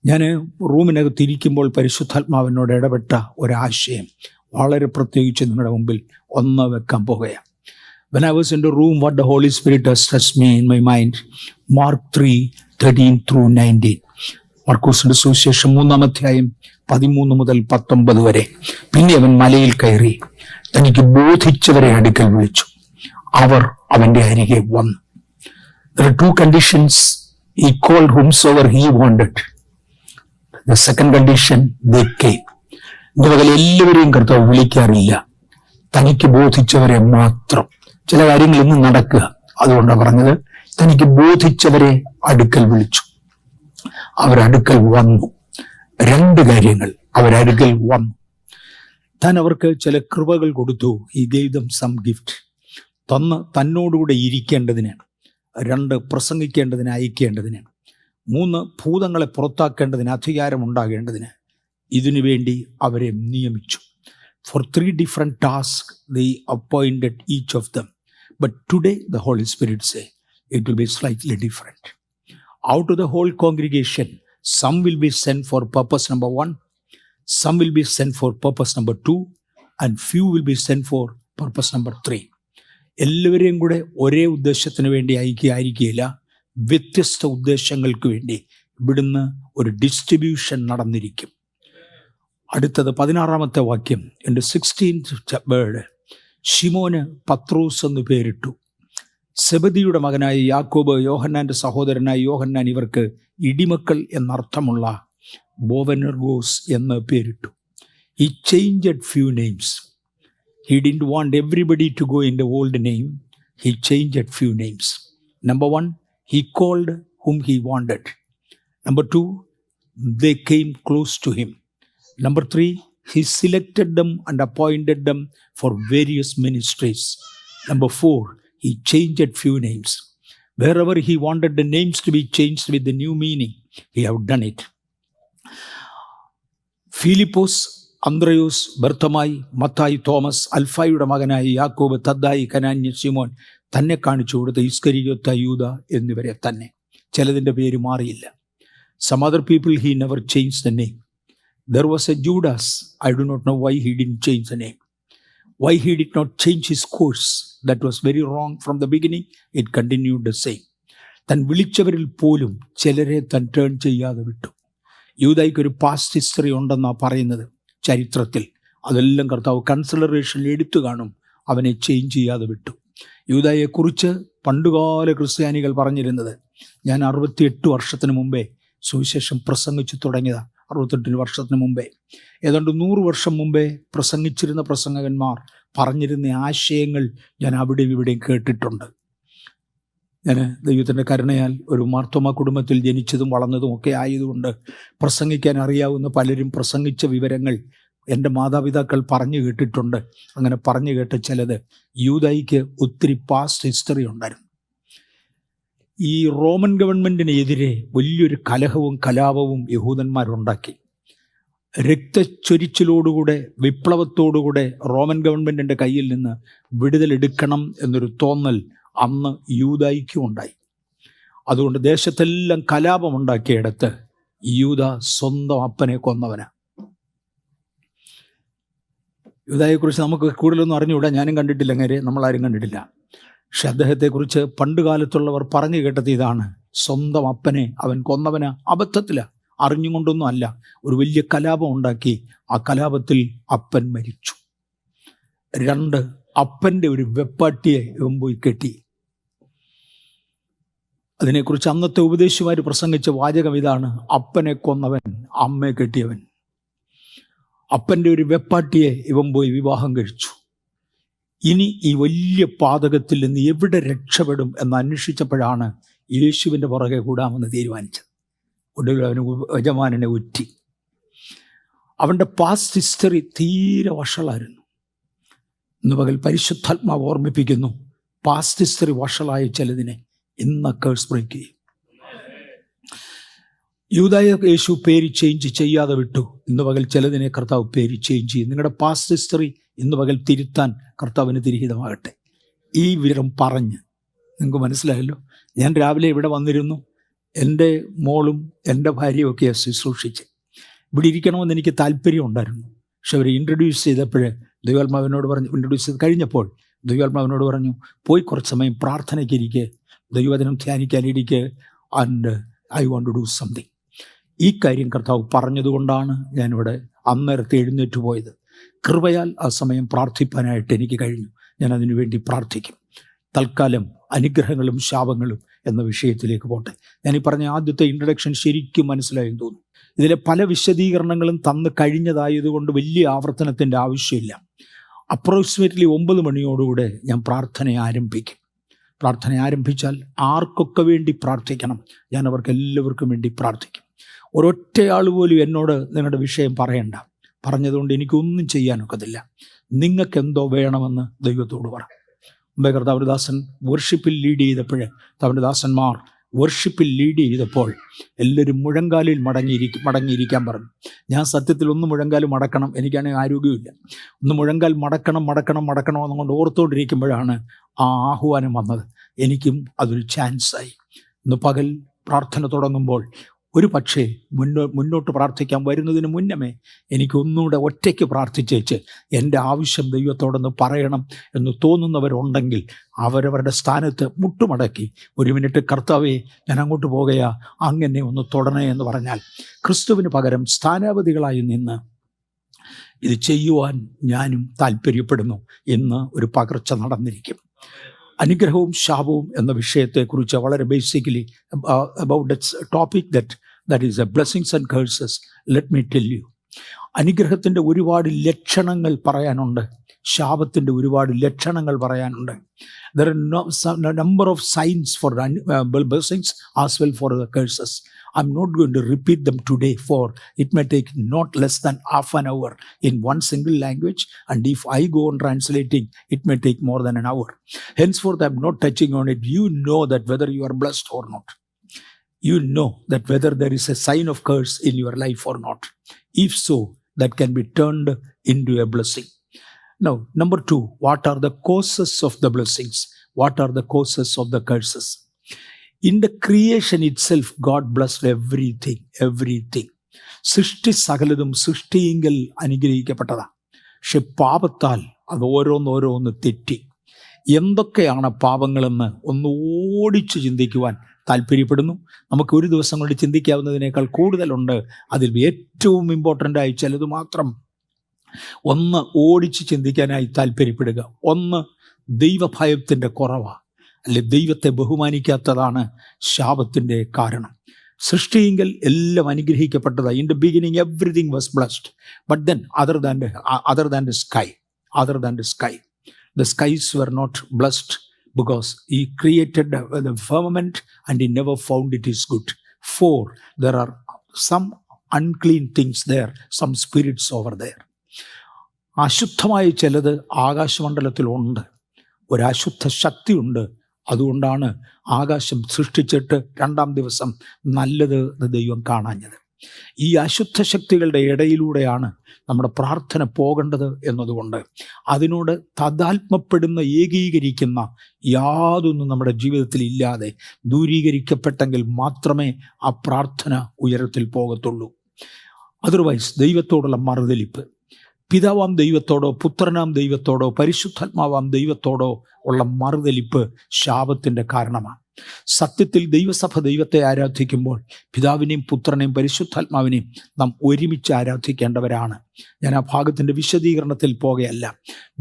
ഞാൻ റൂമിനകത്തിരിക്കുമ്പോൾ പരിശുദ്ധാത്മാവിനോട് ഇടപെട്ട ഒരാശയം വളരെ പ്രത്യേകിച്ച് നിങ്ങളുടെ മുമ്പിൽ ഒന്ന് വെക്കാൻ പോകുകയാണ്. When I was in the room, what the Holy Spirit has touched me in my mind, Mark 3:13-19. മർക്കോസിന്റെ സുവിശേഷം 3-ാം അധ്യായം 13 മുതൽ 19 വരെ. പിന്നെ അവൻ മലയിൽ കയറി തനിക്ക് ബോധിച്ചവരെ അടുക്കൽ വിളിച്ചു. അവർ അവന്റെ അരികെ വന്നു. There are two conditions. He called whomsoever he wanted. The second condition, they came. ഇതുവരെ എല്ലാവരെയും കർത്താവ് വിളിക്കാറില്ല, തനിക്ക് ബോധിച്ചവരെ മാത്രം. ചില കാര്യങ്ങൾ ഇന്ന് നടക്കുക, അതുകൊണ്ടാണ് പറഞ്ഞത് തനിക്ക് ബോധിച്ചവരെ അടുക്കൽ വിളിച്ചു. അവരടുക്കൽ വന്നു. രണ്ട് കാര്യങ്ങൾ, അവരടുക്കൽ വന്നു. താൻ അവർക്ക് ചില കൃപകൾ കൊടുത്തു. He gave them some gift. തന്നോടുകൂടെ ഇരിക്കേണ്ടതിന്, 2 പ്രസംഗിക്കേണ്ടതിന്, അയക്കേണ്ടതിന്, 3 ഭൂതങ്ങളെ പുറത്താക്കേണ്ടതിന് അധികാരമുണ്ടാകേണ്ടതിന്, ഇതിനു വേണ്ടി അവരെ നിയമിച്ചു. For 3 different tasks they appointed each of them. But today the Holy Spirit say it will be slightly different. Out of the whole congregation, some will be sent for purpose number 1, some will be sent for purpose number 2, and few will be sent for purpose number 3. എല്ലാവരെയും കൂടെ ഒരേ ഉദ്ദേശത്തിന് വേണ്ടി അയക്കുകയില്ല, വ്യത്യസ്ത ഉദ്ദേശങ്ങൾക്ക് വേണ്ടി ഇവിടുന്ന് ഒരു distribution നടന്നിരിക്കും. അടുത്തത് 16-ാമത്തെ വാക്യം. എൻ്റെ 16th വേർഡ്, ശിമോന് പത്രോസ് എന്ന് പേരിട്ടു. സെബദിയുടെ മകനായ യാക്കോബ്, യോഹന്നാന്റെ സഹോദരനായ യോഹന്നാൻ ഇവർക്ക് ഇടിമക്കൾ എന്നർത്ഥമുള്ള ബോവനെർഗോസ് എന്ന് പേരിട്ടു. He changed few names. He didn't want everybody to go in the old name. He changed few names. Number 1, he called whom he wanted. Number 2, they came close to him. Number 3, he selected them and appointed them for various ministries. Number 4, he changed few names. Wherever he wanted the names to be changed with the new meaning, he have done it. Philipose, Anthrayos, Barthamai, Mathai, Thomas, അൽഫായുടെ മകനായ യാക്കോബ്, തദ്ദായി, കനാന്യ, ശിമോൻ, തന്നെ കാണിച്ചു കൊടുത്ത ഇസ്കരിയോത്ത, യൂദ എന്നിവരെ തന്നെ. ചിലതിൻ്റെ പേര് മാറിയില്ല. Some other people he never changed the name. There was a Judas. I do not know why he didn't change the name. Why he did not change his course. That was very wrong from the beginning. It continued the same. താൻ വിളിച്ചവരിൽ പോലും ചിലരെ താൻ turn ചെയ്യാതെ വിട്ടു. യൂദായ്ക്കൊരു past history ഉണ്ടെന്നാണ് പറയുന്നത് ചരിത്രത്തിൽ. അതെല്ലാം കർത്താവ് കൺസിഡറേഷനിൽ എടുത്തു കാണും. അവനെ ചേഞ്ച് ചെയ്യാതെ വിട്ടു. യൂദായെക്കുറിച്ച് പണ്ടുകാല ക്രിസ്ത്യാനികൾ പറഞ്ഞിരുന്നത്, ഞാൻ 68 വർഷത്തിന് മുമ്പേ സുവിശേഷം പ്രസംഗിച്ചു തുടങ്ങിയതാണ്. 68 വർഷത്തിന് മുമ്പേ, ഏതാണ്ട് 100 വർഷം മുമ്പേ പ്രസംഗിച്ചിരുന്ന പ്രസംഗകന്മാർ പറഞ്ഞിരുന്ന ആശയങ്ങൾ ഞാൻ അവിടെയും ഇവിടെയും കേട്ടിട്ടുണ്ട്. ഞാൻ ദൈവത്തിൻ്റെ കരുണയാൽ ഒരു മാർത്തോമ കുടുംബത്തിൽ ജനിച്ചതും വളർന്നതും ഒക്കെ ആയതുകൊണ്ട് പ്രസംഗിക്കാൻ അറിയാവുന്ന പലരും പ്രസംഗിച്ച വിവരങ്ങൾ എൻ്റെ മാതാപിതാക്കൾ പറഞ്ഞു കേട്ടിട്ടുണ്ട്. അങ്ങനെ പറഞ്ഞു കേട്ട ചിലത്, യൂദായിക്ക് ഒത്തിരി പാസ്റ്റ് ഹിസ്റ്ററി ഉണ്ടായിരുന്നു. ഈ റോമൻ ഗവൺമെൻറ്റിനെതിരെ വലിയൊരു കലഹവും കലാപവും യഹൂദന്മാരുണ്ടാക്കി. രക്തച്ചൊരിച്ചിലോടുകൂടെ, വിപ്ലവത്തോടുകൂടെ റോമൻ ഗവൺമെൻറ്റിൻ്റെ കയ്യിൽ നിന്ന് വിടുതലെടുക്കണം എന്നൊരു തോന്നൽ അന്ന് യൂദായിക്കും ഉണ്ടായി. അതുകൊണ്ട് ദേശത്തെല്ലാം കലാപമുണ്ടാക്കിയിടത്ത് യൂദ സ്വന്തം അപ്പനെ കൊന്നവനാ. യൂദായെക്കുറിച്ച് നമുക്ക് കൂടുതലൊന്നും അറിഞ്ഞുകൂടാ, ഞാനും കണ്ടിട്ടില്ല, അങ്ങനെ നമ്മളാരും കണ്ടിട്ടില്ല. പക്ഷെ അദ്ദേഹത്തെക്കുറിച്ച് പണ്ട് കാലത്തുള്ളവർ പറഞ്ഞു കേട്ടത് ഇതാണ്, സ്വന്തം അപ്പനെ അവൻ കൊന്നവന് അബദ്ധത്തില, അറിഞ്ഞുകൊണ്ടൊന്നും അല്ല. ഒരു വലിയ കലാപം ഉണ്ടാക്കി, ആ കലാപത്തിൽ അപ്പൻ മരിച്ചു. 2, അപ്പൻ്റെ ഒരു വെപ്പാട്ടിയെ ഇവൻ പോയി കെട്ടി. അതിനെക്കുറിച്ച് അന്നത്തെ ഉപദേശിമാർ പ്രസംഗിച്ച വാചകം ഇതാണ്, അപ്പനെ കൊന്നവൻ അമ്മയെ കെട്ടിയവൻ. അപ്പൻ്റെ ഒരു വെപ്പാട്ടിയെ ഇവൻ പോയി വിവാഹം കഴിച്ചു. ഇനി ഈ വലിയ പാതകത്തിൽ നിന്ന് എവിടെ രക്ഷപ്പെടും എന്ന് അന്വേഷിച്ചപ്പോഴാണ് യേശുവിൻ്റെ പുറകെ കൂടാമെന്ന് തീരുമാനിച്ചത്. ഒടുവിൽ അവന് യജമാനനെ ഒറ്റി. അവൻ്റെ പാസ്റ്റ് ഹിസ്റ്ററി തീരെ വഷളായിരുന്നു. ഇന്ന് പകൽ പരിശുദ്ധാത്മാവ് ഓർമ്മിപ്പിക്കുന്നു, പാസ്റ്റ് ഹിസ്റ്ററി വഷളായ ചിലതിനെ ഇന്ന് കേഴ്സ് ബ്രേക്ക് ചെയ്യും. യൂദായെ യേശു പേര് ചേഞ്ച് ചെയ്യാതെ വിട്ടു. ഇന്ന് പകൽ ചിലതിനെ കർത്താവ് പേര് ചേഞ്ച് ചെയ്യും. നിങ്ങളുടെ പാസ്റ്റ് ഹിസ്റ്ററി ഇന്ന് പകൽ തിരുത്താൻ കർത്താവിന് തിരിഹിതമാകട്ടെ. ഈ വിവരം പറഞ്ഞ് നിങ്ങൾക്ക് മനസ്സിലായല്ലോ. ഞാൻ രാവിലെ ഇവിടെ വന്നിരുന്നു, എൻ്റെ മോളും എൻ്റെ ഭാര്യയും ഒക്കെയാണ് ശുശ്രൂഷിച്ച്. ഇവിടെ ഇരിക്കണമെന്ന് എനിക്ക് താല്പര്യമുണ്ടായിരുന്നു. പക്ഷെ അവർ ഇൻട്രൊഡ്യൂസ് ചെയ്തപ്പോൾ ദൈവാത്മാവിനോട് പറഞ്ഞു, ഇൻട്രൊഡ്യൂസ് ചെയ്ത് കഴിഞ്ഞപ്പോൾ ദൈവാത്മാവിനോട് പറഞ്ഞു, പോയി കുറച്ച് സമയം പ്രാർത്ഥനയ്ക്ക് ഇരിക്കുക, ദൈവവചനം ധ്യാനിക്കാനിരിക്കുക, and I want to do something. ഈ കാര്യം കർത്താവ് പറഞ്ഞതുകൊണ്ടാണ് ഞാനിവിടെ അന്നേരത്തെ എഴുന്നേറ്റ് പോയത്. കൃപയാൽ ആ സമയം പ്രാർത്ഥിപ്പാനായിട്ട് എനിക്ക് കഴിഞ്ഞു. ഞാൻ അതിനു വേണ്ടി പ്രാർത്ഥിക്കും. തൽക്കാലം അനുഗ്രഹങ്ങളും ശാപങ്ങളും എന്ന വിഷയത്തിലേക്ക് പോട്ടെ. ഞാനീ പറഞ്ഞ ആദ്യത്തെ ഇൻട്രഡക്ഷൻ ശരിക്കും മനസ്സിലായെന്ന് തോന്നുന്നു. ഇതിലെ പല വിശദീകരണങ്ങളും തന്നു കഴിഞ്ഞതായതുകൊണ്ട് വലിയ ആവർത്തനത്തിൻ്റെ ആവശ്യമില്ല. അപ്രോക്സിമേറ്റ്ലി 9 മണിയോടുകൂടെ ഞാൻ പ്രാർത്ഥന ആരംഭിക്കും. പ്രാർത്ഥന ആരംഭിച്ചാൽ ആർക്കൊക്കെ വേണ്ടി പ്രാർത്ഥിക്കണം, ഞാൻ അവർക്ക് എല്ലാവർക്കും വേണ്ടി പ്രാർത്ഥിക്കും. ഒരൊറ്റയാൾ പോലും എന്നോട് നിങ്ങളുടെ വിഷയം പറയണ്ട. പറഞ്ഞതുകൊണ്ട് എനിക്കൊന്നും ചെയ്യാനൊക്കത്തില്ല. നിങ്ങൾക്ക് എന്തോ വേണമെന്ന് ദൈവത്തോട് പറ. മുമ്പേ കർത്താവദാസൻ വർഷിപ്പിൽ ലീഡ് ചെയ്തപ്പോൾ, കർത്താവദാസന്മാർ വർഷിപ്പിൽ ലീഡ് ചെയ്തപ്പോൾ എല്ലാവരും മുഴങ്കാലിൽ മടങ്ങിയിരിക്കാൻ പറഞ്ഞു. ഞാൻ സത്യത്തിൽ ഒന്ന് മുഴങ്കാൽ മടക്കണം, എനിക്കാണെങ്കിൽ ആരോഗ്യമില്ല. ഒന്ന് മുഴങ്കാൽ മടക്കണം എന്നുകൊണ്ട് ഓർത്തുകൊണ്ടിരിക്കുമ്പോഴാണ് ആ ആഹ്വാനം വന്നത്. എനിക്കും അതൊരു ചാൻസായി. ഇന്ന് പകൽ പ്രാർത്ഥന തുടങ്ങുമ്പോൾ ഒരു പക്ഷേ മുന്നോട്ട് പ്രാർത്ഥിക്കാൻ വരുന്നതിന് മുന്നമേ എനിക്കൊന്നുകൂടെ ഒറ്റയ്ക്ക് പ്രാർത്ഥിച്ചേച്ച് എൻ്റെ ആവശ്യം ദൈവത്തോടൊന്ന് പറയണം എന്ന് തോന്നുന്നവരുണ്ടെങ്കിൽ അവരവരുടെ സ്ഥാനത്ത് മുട്ടുമടക്കി 1 മിനിറ്റ് കർത്താവേ ഞാൻ അങ്ങോട്ട് പോകുകയാ, അങ്ങനെ ഒന്ന് തൊടണേ എന്ന് പറഞ്ഞാൽ ക്രിസ്തുവിന് പകരം സ്ഥാനാപതികളായി നിന്ന് ഇത് ചെയ്യുവാൻ ഞാനും താല്പര്യപ്പെടുന്നു. ഇന്ന് ഒരു പകർച്ച നടന്നിരിക്കും. അനുഗ്രഹവും ശാപവും എന്ന വിഷയത്തെക്കുറിച്ച് വളരെ basically about that topic that is A blessings and curses. Let me tell you, അനുഗ്രഹത്തിൻ്റെ ഒരുപാട് ലക്ഷണങ്ങൾ പറയാനുണ്ട്, ശാപത്തിൻ്റെ ഒരുപാട് ലക്ഷണങ്ങൾ പറയാനുണ്ട്. There are number of signs for blessings as well for the curses. I'm not going to repeat them today, for it may take not less than half an hour in one single language, and if I go on translating, it may take more than an hour. Henceforth, I'm not touching on it. You know that whether you are blessed or not. You know that whether there is a sign of curse in your life or not. If so, that can be turned into a blessing. Now, number 2, what are the causes of the blessings? What are the causes of the curses? In the creation itself, God blessed everything. സൃഷ്ടി സകലതും സൃഷ്ടിയെങ്കിൽ അനുഗ്രഹിക്കപ്പെട്ടതാ. പക്ഷെ പാപത്താൽ അത് ഓരോന്നോരോന്ന് തെറ്റി. എന്തൊക്കെയാണ് പാപങ്ങളെന്ന് ഒന്ന് ഓടിച്ചു ചിന്തിക്കുവാൻ താല്പര്യപ്പെടുന്നു. നമുക്ക് ഒരു ദിവസം കൊണ്ട് ചിന്തിക്കാവുന്നതിനേക്കാൾ കൂടുതലുണ്ട്. അതിൽ ഏറ്റവും ഇമ്പോർട്ടൻ്റായി ചിലത് മാത്രം ഒന്ന് ഓടിച്ച് ചിന്തിക്കാനായി താല്പര്യപ്പെടുക. ഒന്ന്, ദൈവഭയത്തിൻ്റെ കുറവാണ്, അല്ലെ ദൈവത്തെ ബഹുമാനിക്കാത്തതാണ് ശാപത്തിൻ്റെ കാരണം. സൃഷ്ടിയെങ്കിൽ എല്ലാം അനുഗ്രഹിക്കപ്പെട്ടതാണ്. In the beginning everything was blessed, but then other than the sky the skies were not blessed because he created the firmament and he never found it is good. 4, there are some unclean things there, some spirits over there. അശുദ്ധമായ ചിലത് ആകാശമണ്ഡലത്തിലുണ്ട്. ഒരശുദ്ധ ശക്തിയുണ്ട്. അതുകൊണ്ടാണ് ആകാശം സൃഷ്ടിച്ചിട്ട് 2-ാം ദിവസം നല്ലത് ദൈവം കാണാഞ്ഞത്. ഈ അശുദ്ധ ശക്തികളുടെ ഇടയിലൂടെയാണ് നമ്മുടെ പ്രാർത്ഥന പോകേണ്ടത് എന്നതുകൊണ്ട് അതിനോട് താതാത്മ്യപ്പെടുന്ന, ഏകീകരിക്കുന്ന യാതൊന്നും നമ്മുടെ ജീവിതത്തിൽ ഇല്ലാതെ ദൂരീകരിക്കപ്പെട്ടെങ്കിൽ മാത്രമേ ആ പ്രാർത്ഥന ഉയരത്തിൽ പോകത്തുള്ളൂ. അതർവൈസ് ദൈവത്തോടുള്ള മറുതലിപ്പ്, പിതാവാം ദൈവത്തോടോ പുത്രനാം ദൈവത്തോടോ പരിശുദ്ധാത്മാവാം ദൈവത്തോടോ ഉള്ള മറുതലിപ്പ് ശാപത്തിൻ്റെ കാരണമാണ്. സത്യത്തിൽ ദൈവസഭ ദൈവത്തെ ആരാധിക്കുമ്പോൾ പിതാവിനെയും പുത്രനെയും പരിശുദ്ധാത്മാവിനെയും നാം ഒരുമിച്ച് ആരാധിക്കേണ്ടവരാണ്. ഞാൻ ആ ഭാഗത്തിൻ്റെ വിശദീകരണത്തിൽ പോകുകയല്ല.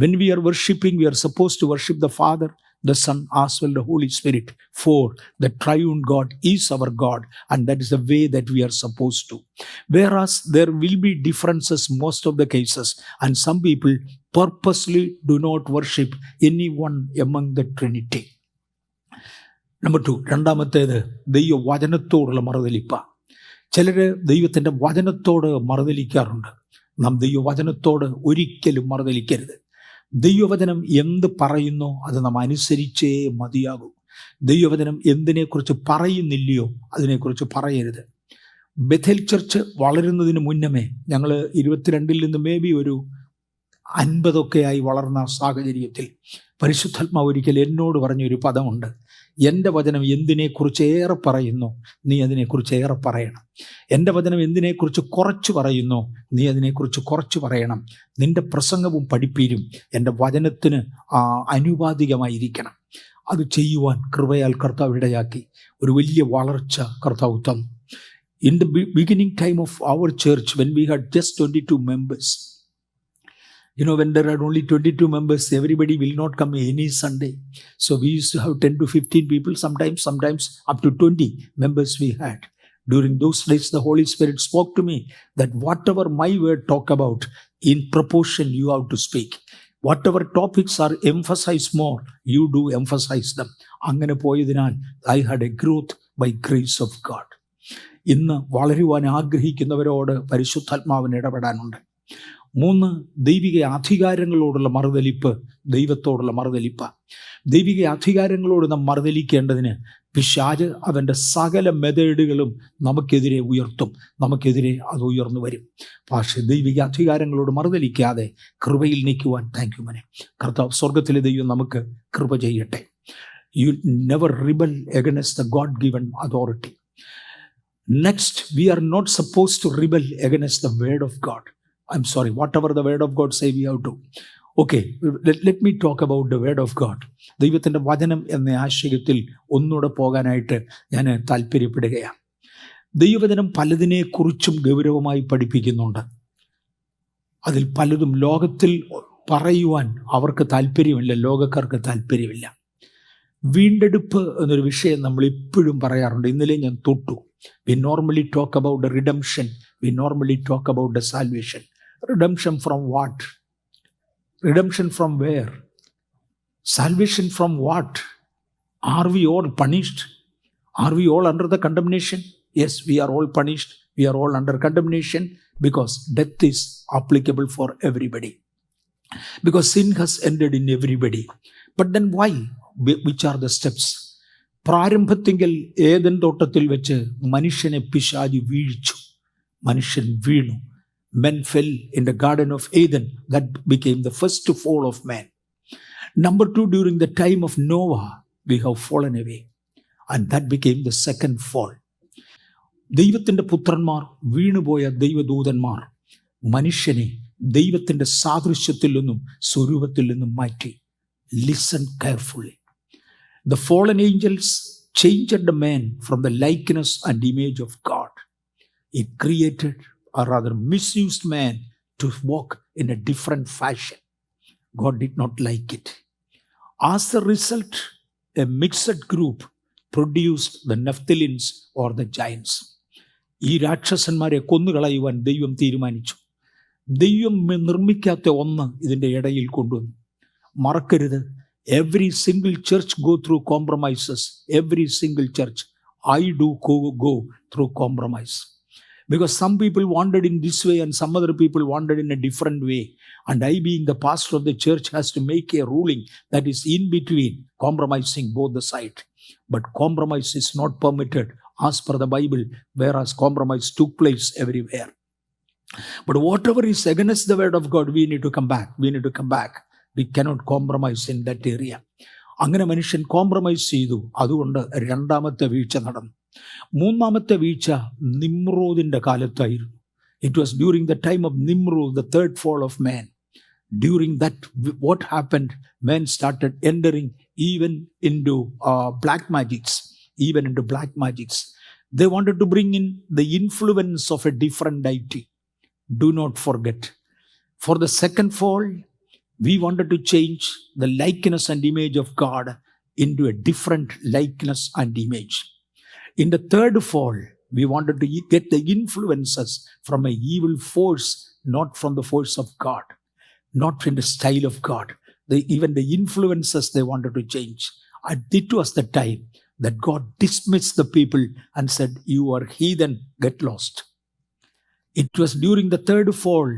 When we are worshipping, we are supposed to worship the Father, the Son, as well the Holy Spirit. For the triune God is our God, and that is the way that we are supposed to. Whereas there will be differences most of the cases, and some people purposely do not worship anyone among the Trinity. Number 2, രണ്ടാമത്തേത് ദൈവവചനത്തോടുള്ള മറുതലിപ്പ. ചിലർ ദൈവത്തിൻ്റെ വചനത്തോട് മറുതലിക്കാറുണ്ട്. നാം ദൈവവചനത്തോട് ഒരിക്കലും മറുതലിക്കരുത്. ദൈവവചനം എന്ത് പറയുന്നോ അത് നാം അനുസരിച്ചേ മതിയാകൂ. ദൈവവചനം എന്തിനെക്കുറിച്ച് പറയുന്നില്ലയോ അതിനെക്കുറിച്ച് പറയരുത്. ബെഥേൽ ചർച്ച് വളരുന്നതിന് മുന്നമേ ഞങ്ങൾ 22-ൽ നിന്ന് മേ ബി ഒരു 50 വളർന്ന സാഹചര്യത്തിൽ പരിശുദ്ധാത്മാവ് ഒരിക്കൽ എന്നോട് പറഞ്ഞൊരു പദമുണ്ട്. എൻ്റെ വചനം എന്തിനെക്കുറിച്ച് ഏറെ പറയുന്നു, നീ അതിനെക്കുറിച്ച് ഏറെ പറയണം. എൻ്റെ വചനം എന്തിനെക്കുറിച്ച് കുറച്ച് പറയുന്നു, നീ അതിനെക്കുറിച്ച് കുറച്ച് പറയണം. നിൻ്റെ പ്രസംഗവും പഠിപ്പീരും എൻ്റെ വചനത്തിന് അനുപാതികമായിരിക്കണം. അത് ചെയ്യുവാൻ കൃപയാൽ കർത്താവ് ഇടയാക്കി. ഒരു വലിയ വളർച്ച കർത്താവ് തന്നു. In the beginning time of our church, when we had just 22 members, when there are only 22 members, everybody will not come any Sunday. So we used to have 10 to 15 people, sometimes up to 20 members we had. During those days, the Holy Spirit spoke to me that whatever my word talk about, in proportion you have to speak. Whatever topics are emphasized more, you do emphasize them. അങ്ങനെ പോയതിനാൽ I had a growth by grace of God. ഇന്ന് വളരുവാൻ ആഗ്രഹിക്കുന്നവരോട് പരിശുദ്ധാത്മാവിന് ഇടപെടാനുണ്ട്. 3, ദൈവിക അധികാരങ്ങളോടുള്ള മറുതലിപ്പ്, ദൈവത്തോടുള്ള മറുതലിപ്പ്. ദൈവിക അധികാരങ്ങളോട് നാം മറുതലിക്കേണ്ടതിന് പിശാച് അവൻ്റെ സകല മെതേഡുകളും നമുക്കെതിരെ ഉയർത്തും, നമുക്കെതിരെ അത് ഉയർന്നു വരും. പക്ഷേ ദൈവിക അധികാരങ്ങളോട് മറുതലിക്കാതെ കൃപയിൽ നിൽക്കുവാൻ താങ്ക് യു മനെ. കർത്താവ് സ്വർഗത്തിലെ ദൈവം നമുക്ക് കൃപ ചെയ്യട്ടെ. You never rebel against the God given authority. Next, we are not supposed to rebel against the word of God. I'm sorry, whatever the word of God say, we have to. Okay, let me talk about the word of God. ദൈവത്തിൻ്റെ വചനം എന്ന ആശയത്തിൽ ഒന്നുകൂടെ പോകാനായിട്ട് ഞാൻ താല്പര്യപ്പെടുകയാണ്. ദൈവവചനം പലതിനെക്കുറിച്ചും ഗൗരവമായി പഠിപ്പിക്കുന്നുണ്ട്. അതിൽ പലതും ലോകത്തിൽ പറയുവാൻ അവർക്ക് താല്പര്യമില്ല, ലോകക്കാർക്ക് താല്പര്യമില്ല. വീണ്ടെടുപ്പ് എന്നൊരു വിഷയം നമ്മൾ എപ്പോഴും പറയാറുണ്ട്. ഇന്നലെ ഞാൻ തൊട്ടു. We normally talk about the redemption. We normally talk about the salvation. Redemption from what? Redemption from where? Salvation from what? Are we all punished? Are we all under the condemnation? Yes, we are all punished. We are all under condemnation because death is applicable for everybody. Because sin has ended in everybody. But then why? Which are the steps? പ്രാരംഭത്തിങ്കിൽ Eden തോട്ടത്തിൽ വെച്ച് മനുഷ്യനെ പിശാച് വീഴിച്ചു. മനുഷ്യൻ വീണു. Men fell in the garden of Eden. That became the first fall of man. Number 2, during the time of Noah, we have fallen away. And that became the second fall. ദൈവത്തിൻ്റെ പുത്രന്മാർ, വീണുപോയ ദൈവദൂതന്മാർ മനുഷ്യനെ ദൈവത്തിൻ്റെ സാദൃശ്യത്തിൽ നിന്നും സ്വരൂപത്തിൽ നിന്നും മാറ്റി. Listen carefully. The fallen angels changed the man from the likeness and image of God. It created, or rather misused man to walk in a different fashion. God did not like it. As a result, a mixed group produced the Nephilims or the giants. ഈ രാക്ഷസന്മാരെ കൊന്നുകളയുവാൻ ദൈവം തീരുമാനിച്ചു. ദൈവം നിർമ്മിക്കാത്ത ഒന്ന് ഇതിൻ്റെ ഇടയിൽ കൊണ്ടുവന്നു. മറക്കരുത്, every single church go through compromises. Every single church, I do go through compromise. Because some people wanted in this way and some other people wanted in a different way. And I, being the pastor of the church, has to make a ruling that is in between, compromising both the sides. But compromise is not permitted as per the Bible, whereas compromise took place everywhere. But whatever is against the word of God, we need to come back. We need to come back. We cannot compromise in that area. അങ്ങനെ മനുഷ്യൻ compromise ചെയ്തു. അതുകൊണ്ട് രണ്ടാമത്തെ വീഴ്ച നടന്നു. മൂന്നാമത്തെ വീഴ്ച നിമ്രോദിൻ്റെ കാലത്തായിരുന്നു. It was during the time of Nimrod, the third fall of man. During that, what happened? Men started entering even into black magics. Even into black magics. They wanted to bring in the influence of a different deity. Do not forget. For the second fall, we wanted to change the likeness and image of God into a different likeness and image. In the third fall, we wanted to get the influences from an evil force, not from the force of God, not in the style of God. Even the influences they wanted to change. And it was the time that God dismissed the people and said, "You are heathen, get lost." It was during the third fall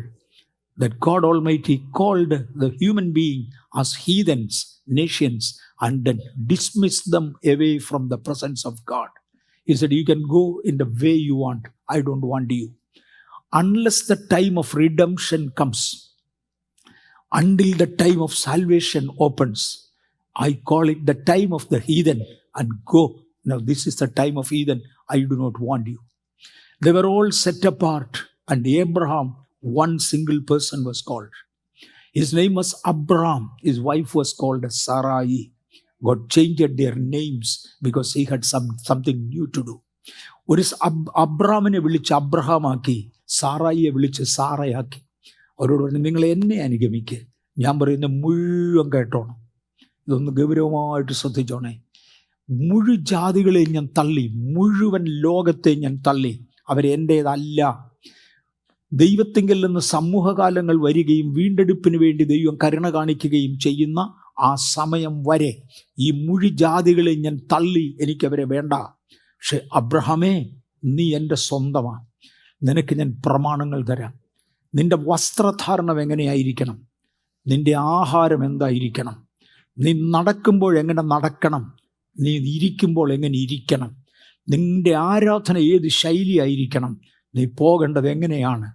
that God Almighty called the human being as heathens, nations, and then dismissed them away from the presence of God. He said, "You can go in the way you want. I don't want you." Unless the time of redemption comes, until the time of salvation opens, I call it the time of the heathen and go. Now this is the time of Eden. I do not want you. They were all set apart, and Abraham, one single person was called. His name was Abram. His wife was called Sarai. God changed their names because he had something new to do. ഒരു അബ്രാമിനെ വിളിച്ച് അബ്രഹാമാക്കി, സാറായിയെ വിളിച്ച് സാറയാക്കി. അവരോട് പറഞ്ഞു, നിങ്ങൾ എന്നെ അനുഗമിക്കുക, ഞാൻ പറയുന്ന മുഴുവൻ കേട്ടോണം. ഇതൊന്ന് ഗൗരവമായിട്ട് ശ്രദ്ധിച്ചോണേ. മുഴു ജാതികളെയും ഞാൻ തള്ളി, മുഴുവൻ ലോകത്തെ ഞാൻ തള്ളി. അവരെൻ്റേതല്ല. ദൈവത്തിങ്കിൽ നിന്ന് സമൂഹകാലങ്ങൾ വരികയും വീണ്ടെടുപ്പിന് വേണ്ടി ദൈവം കരുണ കാണിക്കുകയും ചെയ്യുന്ന ആ സമയം വരെ ഈ മുഴു ജാതികളെ ഞാൻ തള്ളി, എനിക്കവരെ വേണ്ട. പക്ഷെ അബ്രഹാമേ, നീ എൻ്റെ സ്വന്തമാണ്. നിനക്ക് ഞാൻ പ്രമാണങ്ങൾ തരാം. നിൻ്റെ വസ്ത്രധാരണം എങ്ങനെയായിരിക്കണം, നിൻ്റെ ആഹാരം എന്തായിരിക്കണം, നീ നടക്കുമ്പോൾ എങ്ങനെ നടക്കണം, നീ ഇരിക്കുമ്പോൾ എങ്ങനെ ഇരിക്കണം, നിൻ്റെ ആരാധന ഏത് ശൈലിയായിരിക്കണം, നീ പോകേണ്ടത് എങ്ങനെയാണ്,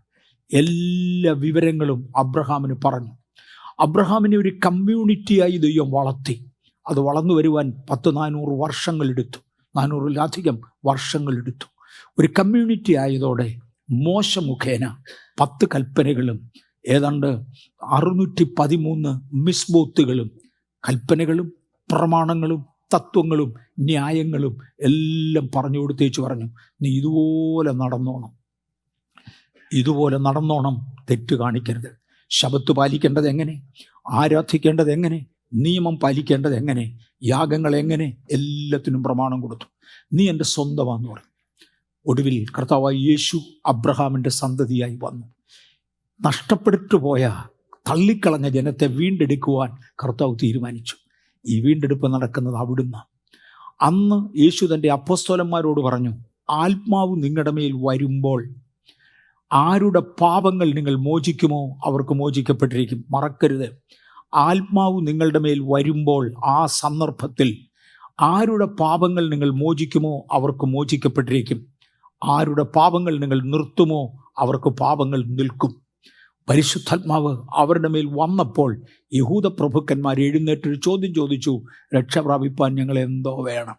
എല്ലാ വിവരങ്ങളും അബ്രഹാമിന് പറഞ്ഞു. അബ്രഹാമിനെ ഒരു കമ്മ്യൂണിറ്റിയായി ദൈവം വളർത്തി. അത് വളർന്നു വരുവാൻ 400 വർഷങ്ങളെടുത്തു, 400-ലധികം വർഷങ്ങളെടുത്തു. ഒരു കമ്മ്യൂണിറ്റി ആയതോടെ മോശ മുഖേന 10 കൽപ്പനകളും ഏതാണ്ട് 613 മിസ്ബോത്തുകളും കൽപ്പനകളും പ്രമാണങ്ങളും തത്വങ്ങളും ന്യായങ്ങളും എല്ലാം പറഞ്ഞു കൊടുത്തേച്ച് പറഞ്ഞു, നീ ഇതുപോലെ നടന്നോണം, തെറ്റ് കാണിക്കരുത്. ശബത്ത് പാലിക്കേണ്ടത് എങ്ങനെ, ആരാധിക്കേണ്ടത് എങ്ങനെ, നിയമം പാലിക്കേണ്ടത് എങ്ങനെ, യാഗങ്ങൾ എങ്ങനെ, എല്ലാത്തിനും പ്രമാണം കൊടുത്തു. നീ എൻ്റെ സ്വന്തമാണെന്ന് പറഞ്ഞു. ഒടുവിൽ കർത്താവായ യേശു അബ്രഹാമിൻ്റെ സന്തതിയായി വന്നു. നഷ്ടപ്പെട്ടു പോയ, തള്ളിക്കളഞ്ഞ ജനത്തെ വീണ്ടെടുക്കുവാൻ കർത്താവ് തീരുമാനിച്ചു. ഈ വീണ്ടെടുപ്പ് നടക്കുന്നത് അവിടുന്ന്. അന്ന് യേശു തൻ്റെ അപ്പോസ്തലന്മാരോട് പറഞ്ഞു, ആത്മാവ് നിങ്ങളുടെ മേൽ വരുമ്പോൾ ആരുടെ പാപങ്ങൾ നിങ്ങൾ മോചിക്കുമോ അവർക്ക് മോചിക്കപ്പെട്ടിരിക്കും. മറക്കരുത്, ആത്മാവ് നിങ്ങളുടെ മേൽ വരുമ്പോൾ ആ സന്ദർഭത്തിൽ ആരുടെ പാപങ്ങൾ നിങ്ങൾ മോചിക്കുമോ അവർക്ക് മോചിക്കപ്പെട്ടിരിക്കും. ആരുടെ പാപങ്ങൾ നിങ്ങൾ നിർത്തുമോ അവർക്ക് പാപങ്ങൾ നിൽക്കും. പരിശുദ്ധാത്മാവ് അവരുടെ മേൽ വന്നപ്പോൾ യഹൂദ പ്രഭുക്കന്മാർ എഴുന്നേറ്റൊരു ചോദ്യം ചോദിച്ചു, രക്ഷ പ്രാപിപ്പാൻ ഞങ്ങൾ എന്തോ വേണം?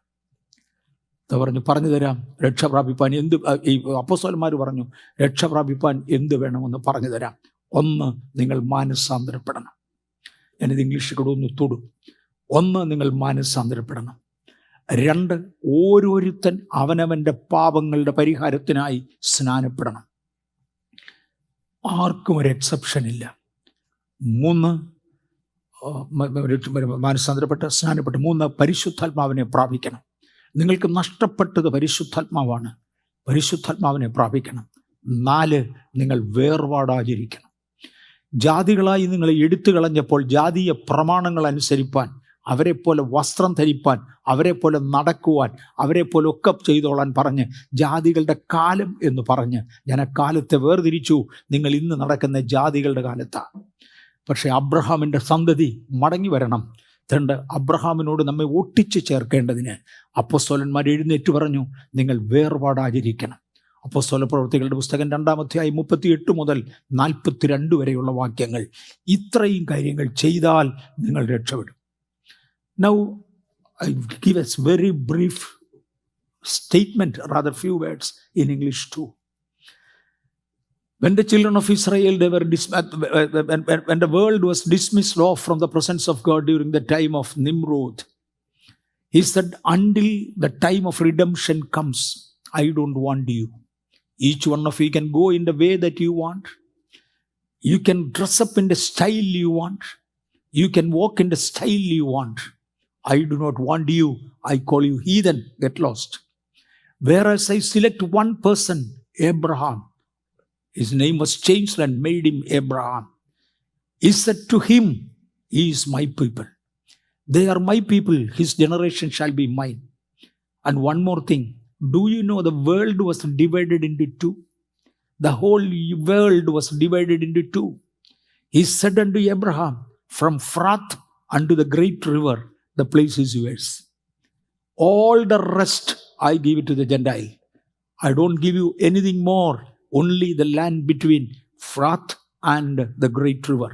പറഞ്ഞു തരാം, രക്ഷ പ്രാപിപ്പാൻ എന്ത്. ഈ അപ്പോസ്തലന്മാർ പറഞ്ഞു, രക്ഷ പ്രാപിപ്പാൻ എന്ത് വേണമെന്ന് പറഞ്ഞു തരാം. 1, നിങ്ങൾ മാനസാന്തരപ്പെടണം. ഞാനിത് ഇംഗ്ലീഷിൽ കൂടെ ഒന്ന് തൊടും. 1, നിങ്ങൾ മാനസാന്തരപ്പെടണം. 2, ഓരോരുത്തൻ അവനവൻ്റെ പാപങ്ങളുടെ പരിഹാരത്തിനായി സ്നാനപ്പെടണം. ആർക്കും ഒരു എക്സെപ്ഷൻ ഇല്ല. 3, മാനസാന്തരപ്പെട്ട് സ്നാനപ്പെട്ട്. 3, പരിശുദ്ധാത്മാവിനെ പ്രാപിക്കണം. നിങ്ങൾക്ക് നഷ്ടപ്പെട്ടത് പരിശുദ്ധാത്മാവാണ്, പരിശുദ്ധാത്മാവിനെ പ്രാപിക്കണം. 4, നിങ്ങൾ വേർപാടാചരിക്കണം. ജാതികളായി നിങ്ങളെ എടുത്തു കളഞ്ഞപ്പോൾ ജാതീയ പ്രമാണങ്ങൾ അനുസരിപ്പാൻ, അവരെപ്പോലെ വസ്ത്രം ധരിപ്പാൻ, അവരെപ്പോലെ നടക്കുവാൻ, അവരെപ്പോലെ ഒക്കെ ചെയ്തോളാൻ പറഞ്ഞ് ജാതികളുടെ കാലം എന്ന് പറഞ്ഞ് ഞാൻ ആ കാലത്തെ വേർതിരിച്ചു. നിങ്ങൾ ഇന്ന് നടക്കുന്ന ജാതികളുടെ കാലത്താണ്. പക്ഷേ അബ്രഹാമിൻ്റെ സന്തതി മടങ്ങി വരണം. അബ്രഹാമിനോട് നമ്മെ ഒട്ടിച്ചു ചേർക്കേണ്ടതിന് അപ്പോസ്തലന്മാർ എഴുന്നേറ്റ് പറഞ്ഞു, നിങ്ങൾ വേർപാടാചരിക്കണം. അപ്പോസ്തല പ്രവൃത്തികളുടെ പുസ്തകം 2-ാം അധ്യായം 38 മുതൽ 42 വരെയുള്ള വാക്യങ്ങൾ. ഇത്രയും കാര്യങ്ങൾ ചെയ്താൽ നിങ്ങൾ രക്ഷപ്പെടും. Now I give a very brief statement, rather few words in English too. When the children of Israel, when the world was dismissed off from the presence of God during the time of Nimrod, he said, until the time of redemption comes, I don't want you. Each one of you can go in the way that you want. You can dress up in the style you want. You can walk in the style you want. I do not want you. I call you heathen. Get lost. Whereas I select one person, Abraham, his name was changed and made him Abraham. He said to him, he is my people. They are my people. His generation shall be mine. And one more thing. Do you know the world was divided into 2? The whole world was divided into 2. He said unto Abraham, from Phrath unto the great river, the place is yours. All the rest I give it to the Gentile. I don't give you anything more. Only the land between Phrath and the great river.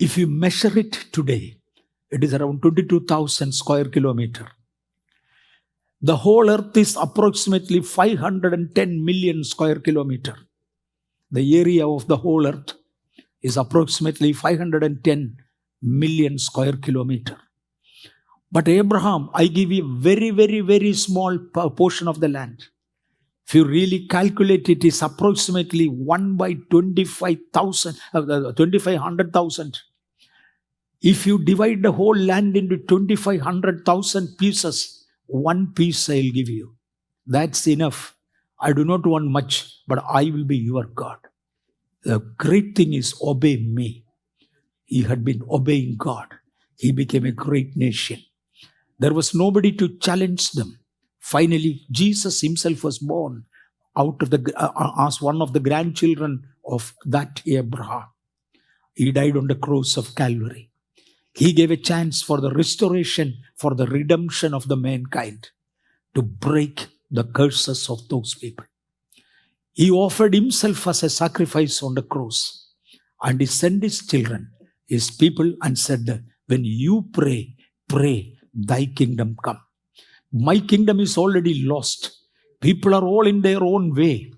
If you measure it today, It is around 22,000 square kilometer. The whole earth is approximately 510 million square kilometer. The area of the whole earth is approximately 510 million square kilometer. But Abraham, I give you very, very, very small portion of the land. If you really calculate, it is approximately 1 by 25,000, 2,500,000. If you divide the whole land into 2,500,000 pieces, one piece I'll give you. That's enough. I do not want much, but I will be your God. The great thing is obey me. He had been obeying God. He became a great nation. There was nobody to challenge them. Finally, Jesus himself was born out of as one of the grandchildren of that Abraham. He died on the cross of Calvary. He gave a chance for the restoration, for the redemption of the mankind, to break the curses of those people. He offered himself as a sacrifice on the cross, and he sent his children, his people, and said, when you pray, pray, thy kingdom come. My kingdom is already lost. People are all in their own way.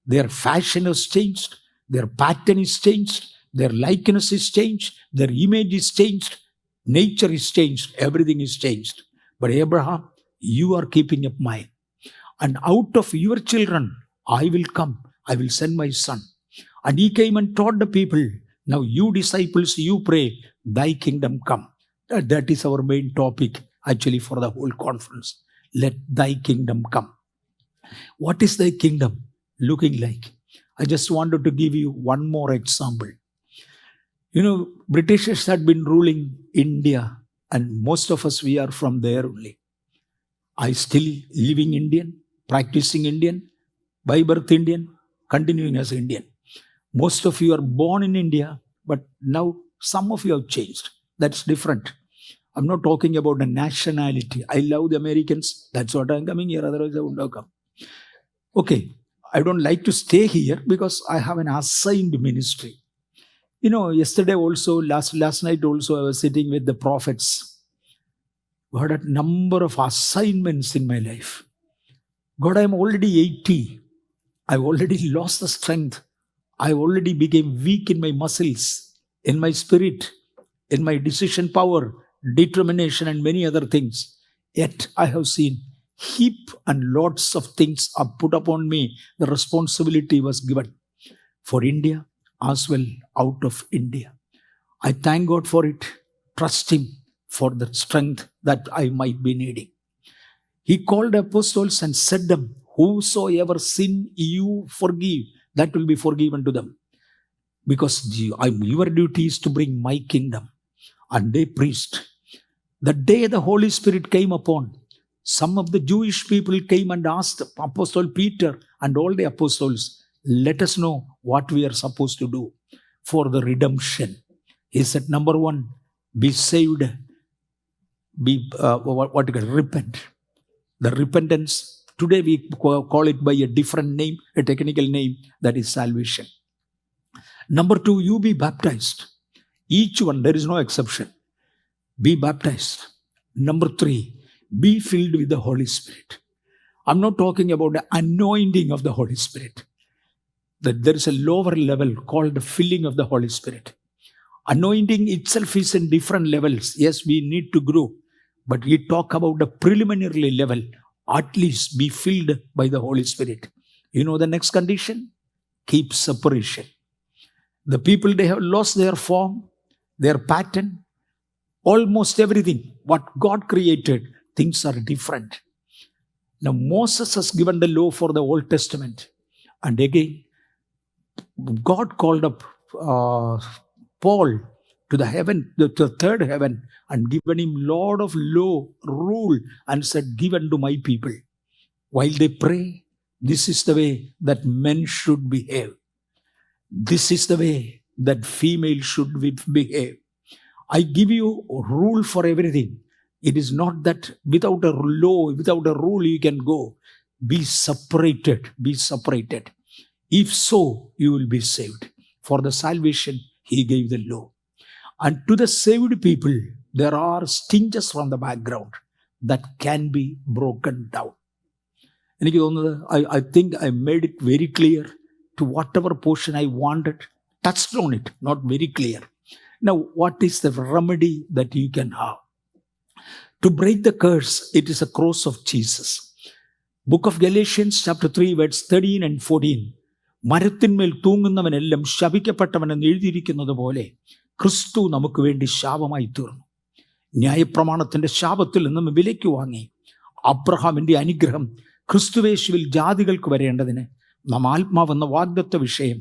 Their fashion has changed. Their pattern is changed. Their likeness is changed. Their image is changed. Nature is changed. Everything is changed. But Abraham, you are keeping up mine. And out of your children, I will come. I will send my son. And he came and taught the people. Now you disciples, you pray, thy kingdom come. That is our main topic actually for the whole conference. Let thy kingdom come. What is thy kingdom looking like? I just wanted to give you one more example. You know, Britishers had been ruling India, and most of us, we are from there only. I still living Indian, practicing Indian, by birth Indian, continuing as Indian. Most of you are born in India, but now some of you have changed. That's different. I'm not talking about a nationality. I love the Americans. That's what I'm coming here. Otherwise, I wouldn't have come. Okay, I don't like to stay here because I have an assigned ministry. You know, yesterday also, last night also, I was sitting with the prophets. God had a number of assignments in my life. God, I'm already 80. I've already lost the strength. I already became weak in my muscles, in my spirit, in my decision power, determination, and many other things. Yet I have seen heap and lots of things are put upon me. The responsibility was given for India as well out of India. I thank God for it. Trust Him for the strength that I might be needing. He called apostles and said them, whosoever sin you forgive, that will be forgiven to them. Because your duty is to bring my kingdom. And they preached. The day the Holy Spirit came upon, some of the Jewish people came and asked Apostle Peter and all the apostles, let us know what we are supposed to do for the redemption. He said, number one, be saved, repent. The repentance, today we call it by a different name, a technical name, that is salvation. Number two, you be baptized. Each one, there is no exception. Be baptized. Number three, be filled with the Holy Spirit. I'm not talking about the anointing of the Holy Spirit. That there is a lower level called the filling of the Holy Spirit. Anointing itself is in different levels. Yes, we need to grow. But we talk about the preliminary level. At least be filled by the Holy Spirit. You know the next condition? Keep separation. The people, they have lost their form, their pattern, almost everything. What God created, things are different. Now Moses has given the law for the Old Testament. And again, God called up Paul to the heaven, to the third heaven, and given him lot of law, rule, and said, give unto my people. While they pray, this is the way that men should behave. This is the way that female should behave. I give you a rule for everything. It is not that without a law, without a rule you can go. Be separated. Be separated. If so, you will be saved. For the salvation, He gave the law. And to the saved people, there are stinges from the background that can be broken down. എനിക്ക് തോന്നുന്നത് I think I made it very clear to whatever portion I wanted, touched on it, not very clear. Now, what is the remedy that you can have? To break the curse, it is a cross of Jesus. Book of Galatians chapter 3 verse 13 and 14. മരത്തിന്മേൽ തൂങ്ങുന്നവനെല്ലാം ശപിക്കപ്പെട്ടവനെന്ന് എഴുതിയിരിക്കുന്നത് പോലെ ക്രിസ്തു നമുക്ക് വേണ്ടി ശാപമായി തീർന്നു. ന്യായപ്രമാണത്തിൻ്റെ ശാപത്തിൽ നിന്നും വിലയ്ക്ക് വാങ്ങി അബ്രഹാമിൻ്റെ അനുഗ്രഹം ക്രിസ്തുവേശുവിൽ ജാതികൾക്ക് വരേണ്ടതിന് നാം ആത്മാവെന്ന വാഗ്ദത്ത വിഷയം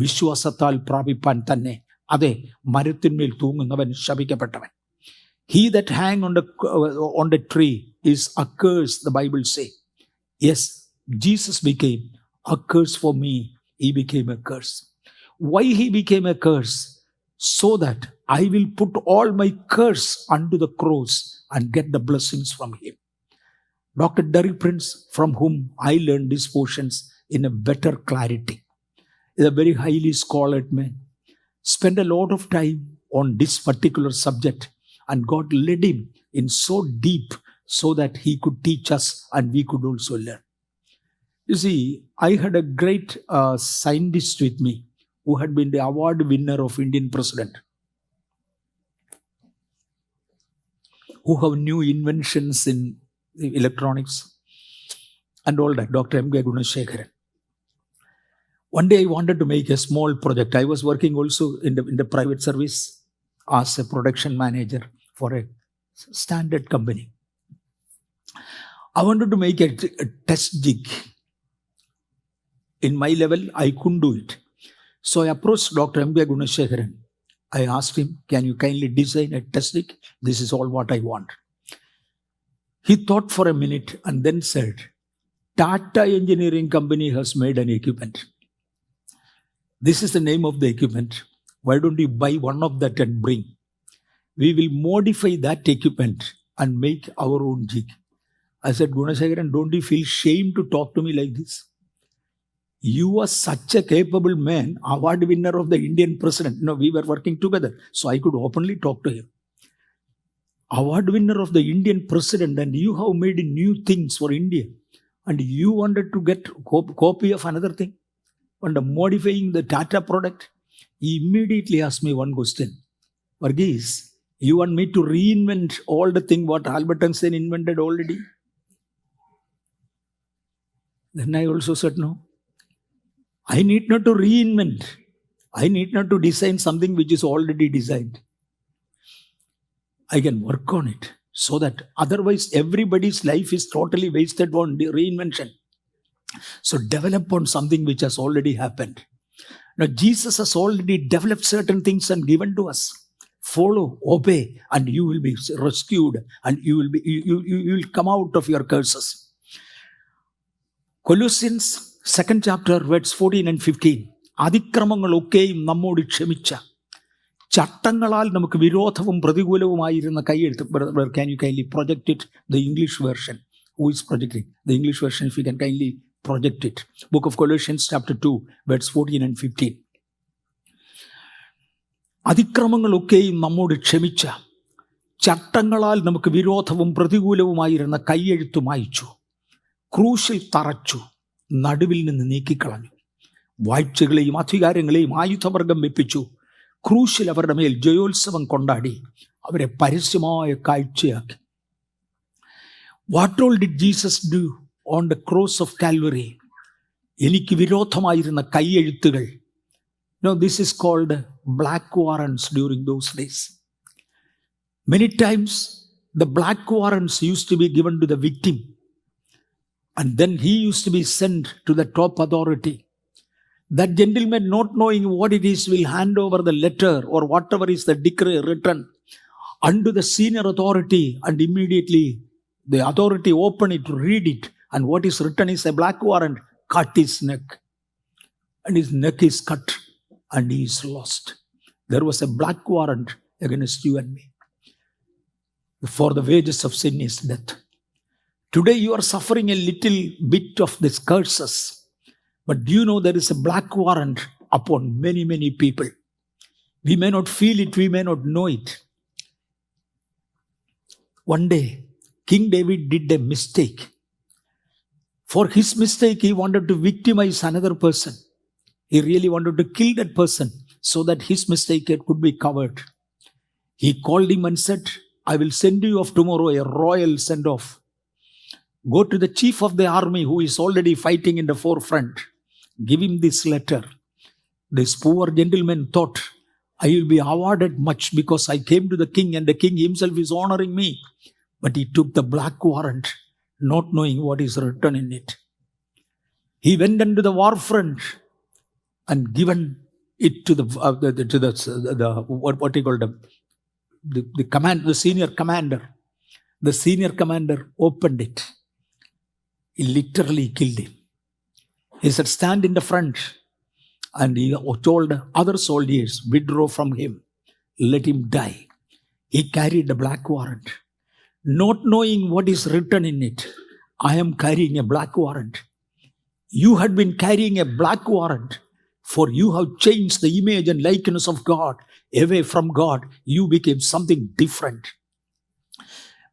വിശ്വാസത്താൽ പ്രാപിപ്പാൻ തന്നെ. അതെ, മരത്തിന്മേൽ തൂങ്ങുന്നവൻ ശപിക്കപ്പെട്ടവൻ. He that hang on the tree is accursed, the Bible say. Yes, Jesus became a curse for me. He became a curse. Why he became a curse? So that I will put all my curse unto the cross and get the blessings from him. Dr. Derek Prince, from whom I learned these portions in a better clarity, is a very highly scholared man. Spent a lot of time on this particular subject, and God led him in so deep so that he could teach us and we could also learn. You see, I had a great scientist with me who had been the award winner of Indian president, who have new inventions in electronics and all that, Dr. M. K. Gunasekaran. One day I wanted to make a small project. I was working also in the private service as a production manager for a standard company. I wanted to make a test jig. In my level, I couldn't do it. So I approached Dr. M. K. Gunasekaran. I asked him, can you kindly design a test jig? This is all what I want. He thought for a minute and then said, Tata Engineering Company has made an equipment. This is the name of the equipment. Why don't you buy one of that and bring? We will modify that equipment and make our own jig. I said, Gunasekaran, don't you feel shame to talk to me like this? You are such a capable man, award winner of the Indian president. No, we were working together, so I could openly talk to him. Award winner of the Indian president, and you have made new things for India. And you wanted to get copy of another thing? And modifying the Tata product? He immediately asked me one question. Varghese, you want me to reinvent all the thing what Albert Einstein invented already? Then I also said no. I need not to reinvent. I need not to design something which is already designed. I can work on it so that otherwise everybody's life is totally wasted on reinvention. So develop on something which has already happened. Now Jesus has already developed certain things and given to us. Follow, obey, and you will be rescued, and you will come out of your curses. Colossians 2nd chapter verse 14 and 15. അതിക്രമങ്ങളൊക്കെയും നമ്മോട് ക്ഷമിച്ച, ചട്ടങ്ങളാൽ നമുക്ക് വിരോധവും പ്രതികൂലവുമായിരുന്ന കൈയെഴുത്ത്. Can you kindly project it? The English version. Who is projecting? The English version, if you can kindly project it. Book of Colossians chapter 2 verse 14 and 15. അതിക്രമങ്ങളൊക്കെയും നമ്മോട് ക്ഷമിച്ച, ചട്ടങ്ങളാൽ നമുക്ക് വിരോധവും പ്രതികൂലവുമായിരുന്ന കൈയെഴുത്ത് മായിച്ചു, ക്രൂശിൽ തറച്ചു, നടുവിൽ നിന്ന് നീക്കിക്കളഞ്ഞു, വാഴ്ചകളെയും അധികാരങ്ങളെയും ആയുധവർഗം വെപ്പിച്ചു, ക്രൂശിൽ അവരുടെ മേൽ ജയോത്സവം കൊണ്ടാടി അവരെ പരസ്യമായ കാഴ്ചയാക്കി. What all did Jesus do on the cross of Calvary? എനിക്ക് വിരോധമായിരുന്ന കൈയെഴുത്തുകൾ. No, this is called black warrants during those days. Many times the black warrants used to be given to the victim, and then he used to be sent to the top authority. That gentleman, not knowing what it is, will hand over the letter or whatever is the decree written unto the senior authority, and immediately the authority open it to read it, and what is written is a black warrant. Cut his neck, and his neck is cut, and he is lost. There was a black warrant against you and me. For the wages of sin is death. Today you are suffering a little bit of these curses, but do you know there is a black warrant upon many, many people? We may not feel it, we may not know it. One day, King David did a mistake. For his mistake, he wanted to victimize another person. He really wanted to kill that person so that his mistake could be covered. He called him and said, I will send you off tomorrow a royal send-off. Go to the chief of the army who is already fighting in the forefront. Give him this letter. This poor gentleman thought, I will be awarded much because I came to the king and the king himself is honoring me. But he took the black warrant, not knowing what is written in it. He went into the war front and given it to the what he called the senior commander. The senior commander opened it. He literally killed him. He said, stand in the front. And he told other soldiers, withdraw from him. Let him die. He carried the black warrant. Not knowing what is written in it. I am carrying a black warrant. You had been carrying a black warrant. For you have changed the image and likeness of God. Away from God, you became something different.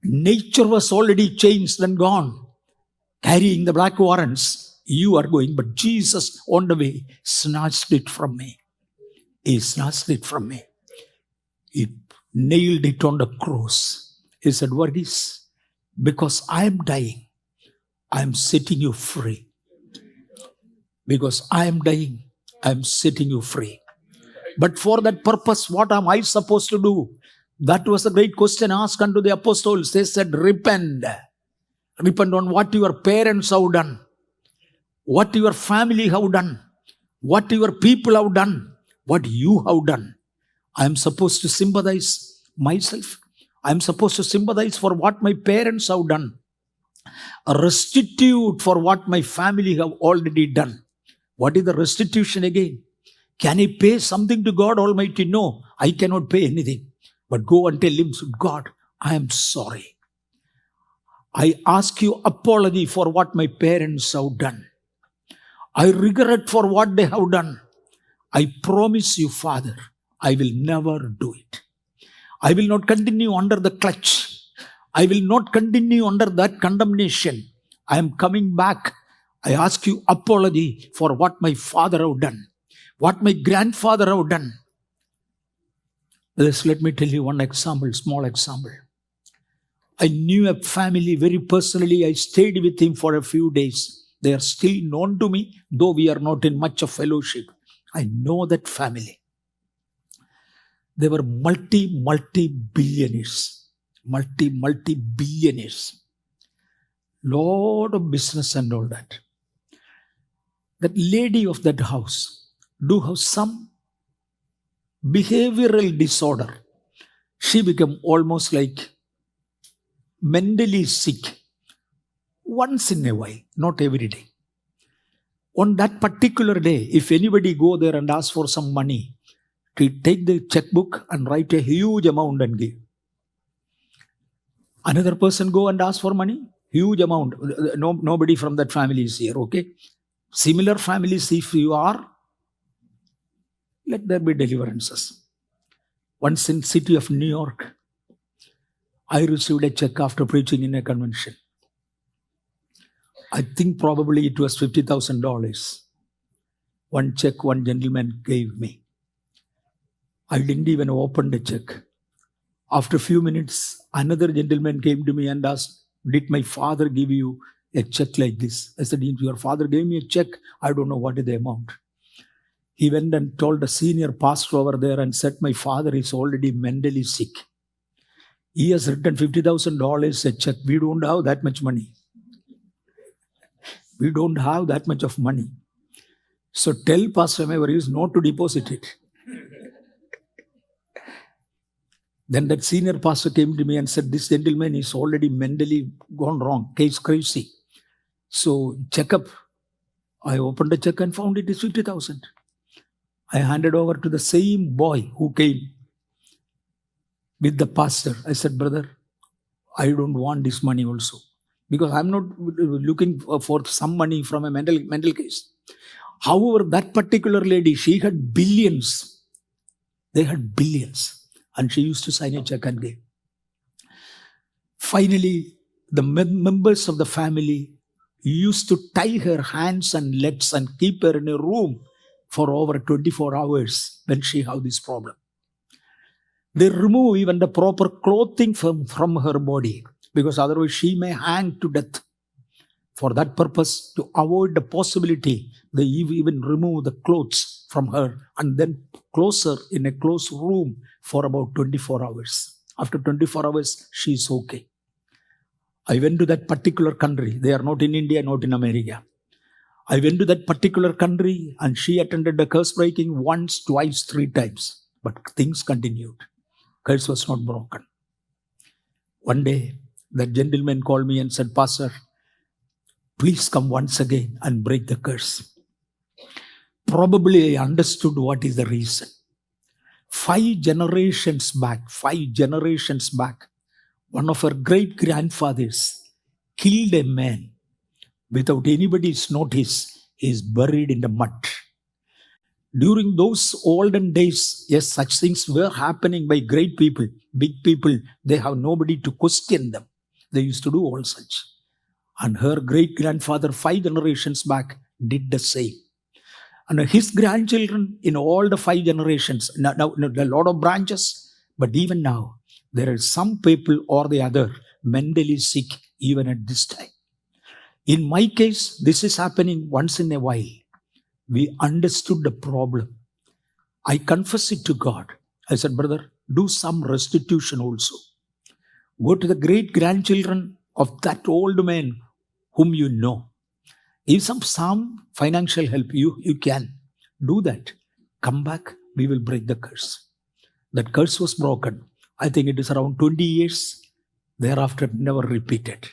Nature was already changed and gone. Carrying the black warrants, you are going. But Jesus on the way snatched it from me. He snatched it from me. He nailed it on the cross. He said, Varghese, because I am dying, I am setting you free. Because I am dying, I am setting you free. But for that purpose, what am I supposed to do? That was the great question asked unto the apostles. They said, repent. Repent on what your parents have done. What your family have done. What your people have done. What you have done. I am supposed to sympathize myself. I am supposed to sympathize for what my parents have done. Restitute for what my family have already done. What is the restitution again? Can I pay something to God Almighty? No, I cannot pay anything. But go and tell him, God, I am sorry. I ask you apology for what my parents have done. I regret for what they have done. I promise you, Father, I will never do it. I will not continue under the clutch. I will not continue under that condemnation. I am coming back. I ask you apology for what my father have done. What my grandfather have done. Let me tell you one example, small example. I knew a family very personally. I stayed with him for a few days. They are still known to me, though we are not in much of fellowship. I know that family. They were multi-billionaires. Multi-billionaires. Lot of business and all that. That lady of that house do have some behavioral disorder. She became almost like mentally sick. Once in a while, not every day. On that particular day, if anybody go there and ask for some money, to take the checkbook and write a huge amount and give. Another person go and ask for money, huge amount. Nobody from that family is here, okay? Similar families, if you are, let there be deliverances. Once in city of New York, I received a check after preaching in a convention. I think probably it was $50,000. One check one gentleman gave me. I didn't even open the check. After a few minutes, another gentleman came to me and asked, did my father give you a check like this? I said, your father gave me a check. I don't know what is the amount. He went and told the senior pastor over there and said, my father is already mentally sick. He has written $50,000 a check. We don't have that much money. We don't have that much of money. So tell Pastor Mavis not to deposit it. Then that senior pastor came to me and said, this gentleman is already mentally gone wrong, case crazy. So check up. I opened the check and found it is 50,000. I handed over to the same boy who came with the pastor. I said, brother, I don't want this money also. Because I'm not looking for some money from a mental case. However, that particular lady, she had billions. They had billions. And she used to sign a check and give. Finally, the members of the family used to tie her hands and legs and keep her in a room for over 24 hours when she had this problem. They remove even the proper clothing from her body, because otherwise she may hang to death. For that purpose, to avoid the possibility, they even remove the clothes from her and then close her in a closed room for about 24 hours. After 24 hours, she is okay. I went to that particular country. They are not in India, not in America. I went to that particular country and she attended the curse breaking once, twice, 3 times. But things continued. Curse was not broken. One day, that gentleman called me and said, Pastor, please come once again and break the curse. Probably I understood what is the reason. 5 generations back, one of her great-grandfathers killed a man without anybody's notice. He is buried in the mud. During those olden days, yes, such things were happening by great people, big people. They have nobody to question them. They used to do all such. And her great-grandfather 5 generations back did the same. And his grandchildren in all the 5 generations, now a lot of branches, but even now, there are some people or the other mentally sick even at this time. In my case, this is happening once in a while. We understood the problem. I confess it to God. I said, brother, do some restitution also. Go to the great-grandchildren of that old man whom you know. If some financial help, you can do that. Come back, we will break the curse. That curse was broken. I think it is around 20 years. Thereafter, never repeated.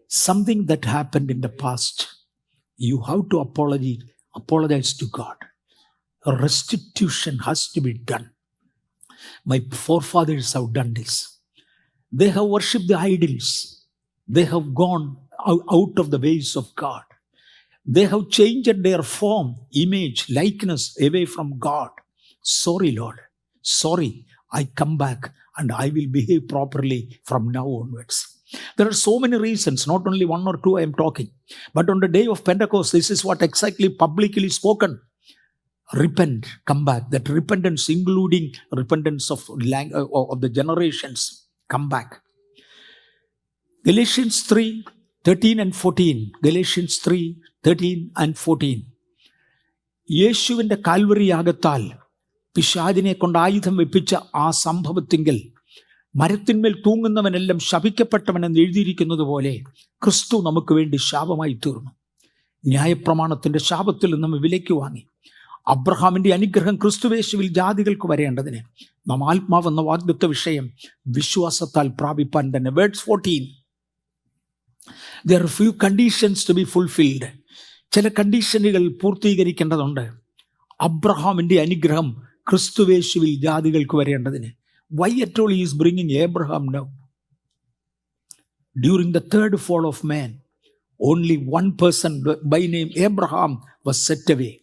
Something that happened in the past, you have to apologize to God. A restitution has to be done. My forefathers have done this. They have worshipped the idols. They have gone out of the ways of God. They have changed their form, image, likeness away from God. Sorry, Lord. Sorry. I come back and I will behave properly from now onwards. There are so many reasons, not only 1 or 2 I am talking. But on the day of Pentecost, this is what exactly publicly spoken. Repent, come back. That repentance, including repentance of the generations, come back. Galatians 3:13 and 14. Galatians 3:13 and 14. യേശുവിൻ്റെ Calvary യാഗത്താൽ പിശാചിനെ കൊണ്ട് ആയുധം വെപ്പിച്ച ആ സംഭവത്തിങ്കിൽ മരത്തിന്മേൽ തൂങ്ങുന്നവനെല്ലാം ശപിക്കപ്പെട്ടവനെന്ന് എഴുതിയിരിക്കുന്നത് പോലെ ക്രിസ്തു നമുക്ക് വേണ്ടി ശാപമായി തീർന്നു. ന്യായപ്രമാണത്തിൻ്റെ ശാപത്തിൽ നിന്ന് വിലയ്ക്ക് വാങ്ങി അബ്രഹാമിൻ്റെ അനുഗ്രഹം ക്രിസ്തുവേശുവിൽ ജാതികൾക്ക് വരേണ്ടതിന് നാം ആത്മാവെന്ന വാഗ്ദത്ത വിഷയം വിശ്വാസത്താൽ പ്രാപിപ്പാൻ തന്നെ. Words 14. There are few conditions to be fulfilled. ചില കണ്ടീഷനുകൾ പൂർത്തീകരിക്കേണ്ടതുണ്ട്. അബ്രഹാമിൻ്റെ അനുഗ്രഹം ക്രിസ്തുവേശുവിൽ ജാതികൾക്ക് വരേണ്ടതിന്. Why at all he is bringing Abraham now? During the 3rd fall of man, only one person by name Abraham was set away.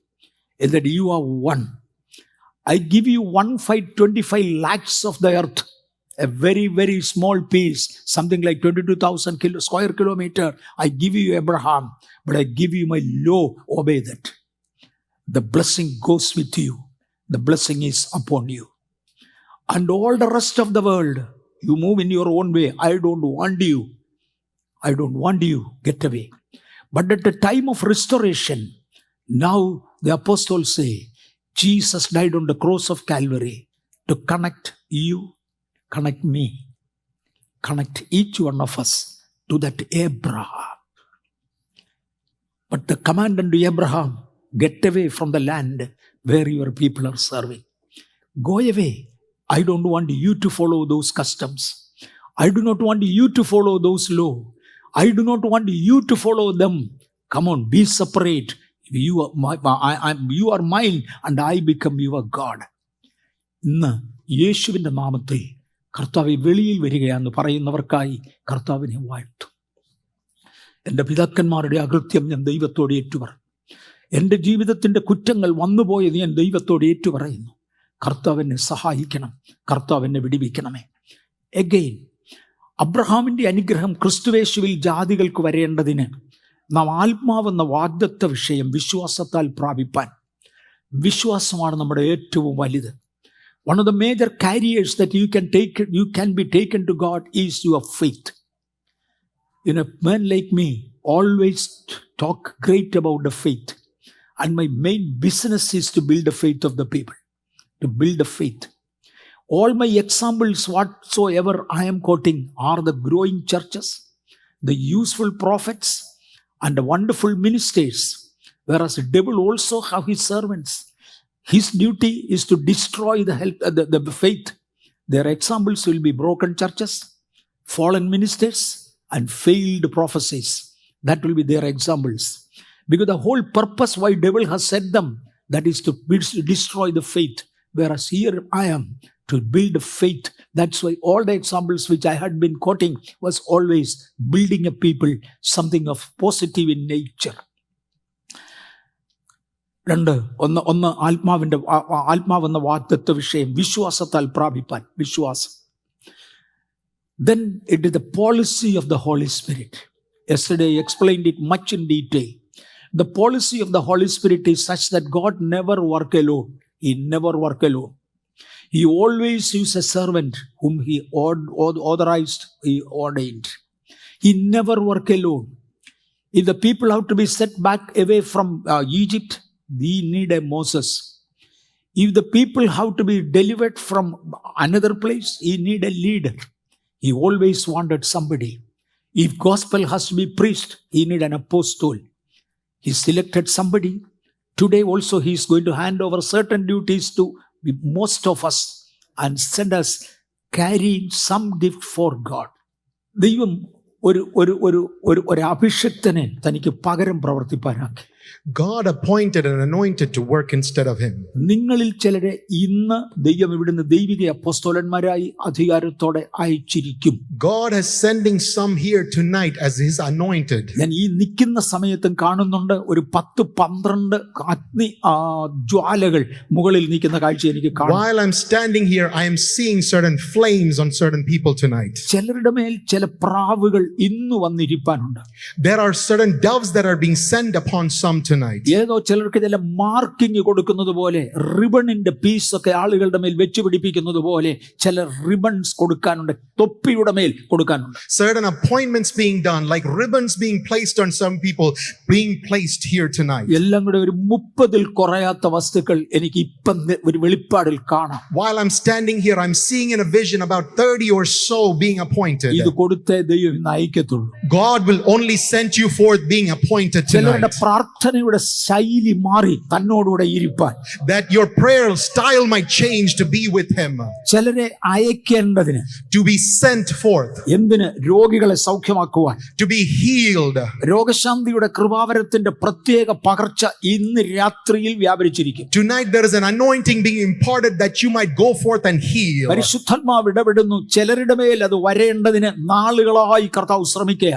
And that you are one. I give you 1,525 lakhs of the earth. A very, very small piece, something like 22,000 square kilometer. I give you Abraham, but I give you my law. Obey that. The blessing goes with you. The blessing is upon you. And all the rest of the world, you move in your own way. I don't want you. I don't want you. Get away. But at the time of restoration, now the apostles say, Jesus died on the cross of Calvary to connect you, connect me, connect each one of us to that Abraham. But the command unto Abraham, get away from the land where your people are serving. Go away. I don't want you to follow those customs. I do not want you to follow those laws. I do not want you to follow them. Come on, be separate. You are mine and I become your God. ഇന്ന് യേശുവിൻ്റെ നാമത്തിൽ കർത്താവ് വെളിയിൽ വരികയാണെന്ന് പറയുന്നവർക്കായി കർത്താവിനെ വാഴ്ത്തും. എൻ്റെ പിതാക്കന്മാരുടെ അകൃത്യം ഞാൻ ദൈവത്തോട് ഏറ്റുപറഞ്ഞു. എൻ്റെ ജീവിതത്തിൻ്റെ കുറ്റങ്ങൾ വന്നുപോയത് ഞാൻ ദൈവത്തോട് ഏറ്റുപറയുന്നു. കർത്താവിനെ സഹായിക്കണം, കർത്താവിനെ വിടിവിക്കണമേ. Again, അബ്രഹാമിൻ്റെ അനുഗ്രഹം ക്രിസ്തുവേശുവിൽ ജാതികൾക്ക് വരേണ്ടതിന് നാം ആത്മാവെന്ന വാഗ്ദത്ത വിഷയം വിശ്വാസത്താൽ പ്രാപിപ്പാൻ. വിശ്വാസമാണ് നമ്മുടെ ഏറ്റവും വലുത്. One of the major carriers that you can be taken to God is your faith. Men like me always talk great about the faith, and my main business is to build the faith of the people, to build the faith. All my examples whatsoever I am quoting are the growing churches, the useful prophets, and the wonderful ministers, whereas the devil also have his servants. His duty is to destroy the faith. Their examples will be broken churches, fallen ministers, and failed prophecies. That will be their examples. Because the whole purpose why devil has set them, that is to destroy the faith. Whereas here I am to build a faith. That's why all the examples which I had been quoting was always building a people, something of positive in nature. ഒന്ന് ആത്മാവെന്ന വാഗ്ദത്ത വിഷയം വിശ്വാസത്താൽ പ്രാപിപ്പാൻ. വിശ്വാസം. Then it is the policy of the Holy Spirit. Yesterday I explained it much in detail. The policy of the Holy Spirit is such that God never work alone. He never work alone. He always used a servant whom he authorized, he ordained. He never work alone. If the people have to be set back away from Egypt, we need a Moses. If the people have to be delivered from another place, he need a leader. He always wanted somebody. If gospel has to be preached, he need an apostle. He selected somebody. Today also he is going to hand over certain duties to most of us and send us carrying some gift for God. ദൈവം ഒരു അഭിഷിക്തനെ തനിക്ക് പകരം പ്രവർത്തിപ്പാനാക്കി. God appointed and anointed to work instead of him. നിങ്ങളിൽ ചിലരെ ഇന്ന് ദൈവം ഇവിടുന്ന് ദൈവിക അപ്പോസ്തലന്മാരായി അധികാരത്തോടെ അയച്ചിരിക്കും. God is sending some here tonight as his anointed. ഞാൻ ഈ നിൽക്കുന്ന സമയത്തും കാണുന്നുണ്ട് ഒരു 10-12 അഗ്നി ജ്വാലകൾ മുകളിൽ നിൽക്കുന്ന കാഴ്ച എനിക്ക് കാണാം. While I'm standing here, I am seeing certain flames on certain people tonight. ചിലരുടെ മേൽ ചില പ്രാവുകൾ ഇന്ന് വന്നിരിപ്പാനുണ്ട്. There are certain doves that are being sent upon some tonight. ഏതോ ചിലർക്ക് ചില മാർക്കിംഗ് കൊടുക്കുന്നത് പോലെ റിബണിന്റെ പീസ് ഒക്കെ ആളുകളുടെ മേൽ വെച്ച് പിടിപ്പിക്കുന്നത് പോലെ ചില റിബൺസ് കൊടുക്കാനുണ്ട്, തൊപ്പിയുടെ മേൽ കൊടുക്കാനുണ്ട്. Certain appointments being done, like ribbons being placed on some people, being placed here tonight. എല്ലാം കൂടെ ഒരു 30-ൽ കുറയാത്ത വസ്തുക്കൾ എനിക്ക് ഇപ്പം ഒരു വെളിപ്പാടിൽ കാണാം. While I'm standing here, I'm seeing in a vision about 30 or so being appointed. ഇത് കൊടുത്തേ ദൈവം നയിക്കത്തുള്ളൂ. God will only send you forth being appointed tonight. ചിലരുടെ പ്രാർത്ഥനയുടെ ശൈലി മാറി തന്നോടുകൂടെ ഇരിപ്പാൻ. That your prayer style might change to be with him. ചിലരെ അയക്കേണ്ടതിന്, to be sent forth. എന്തിന്? രോഗികളെ സൗഖ്യമാക്കുവാൻ, to be healed. രോഗശാന്തിയുടെ കൃപാവരത്തിന്റെ പ്രത്യേക പകർച്ച ഇന്ന് രാത്രിയിൽ വ്യാപരിച്ചിരിക്കും. Tonight there is an anointing being imparted that you might go forth and heal. പരിശുദ്ധാത്മാവ് ഇടപെടുന്നു. ചിലരുടെ മേൽ അത് വരേണ്ടതിന് നാളുകളായി കർത്താവ് ശ്രമിക്കുക.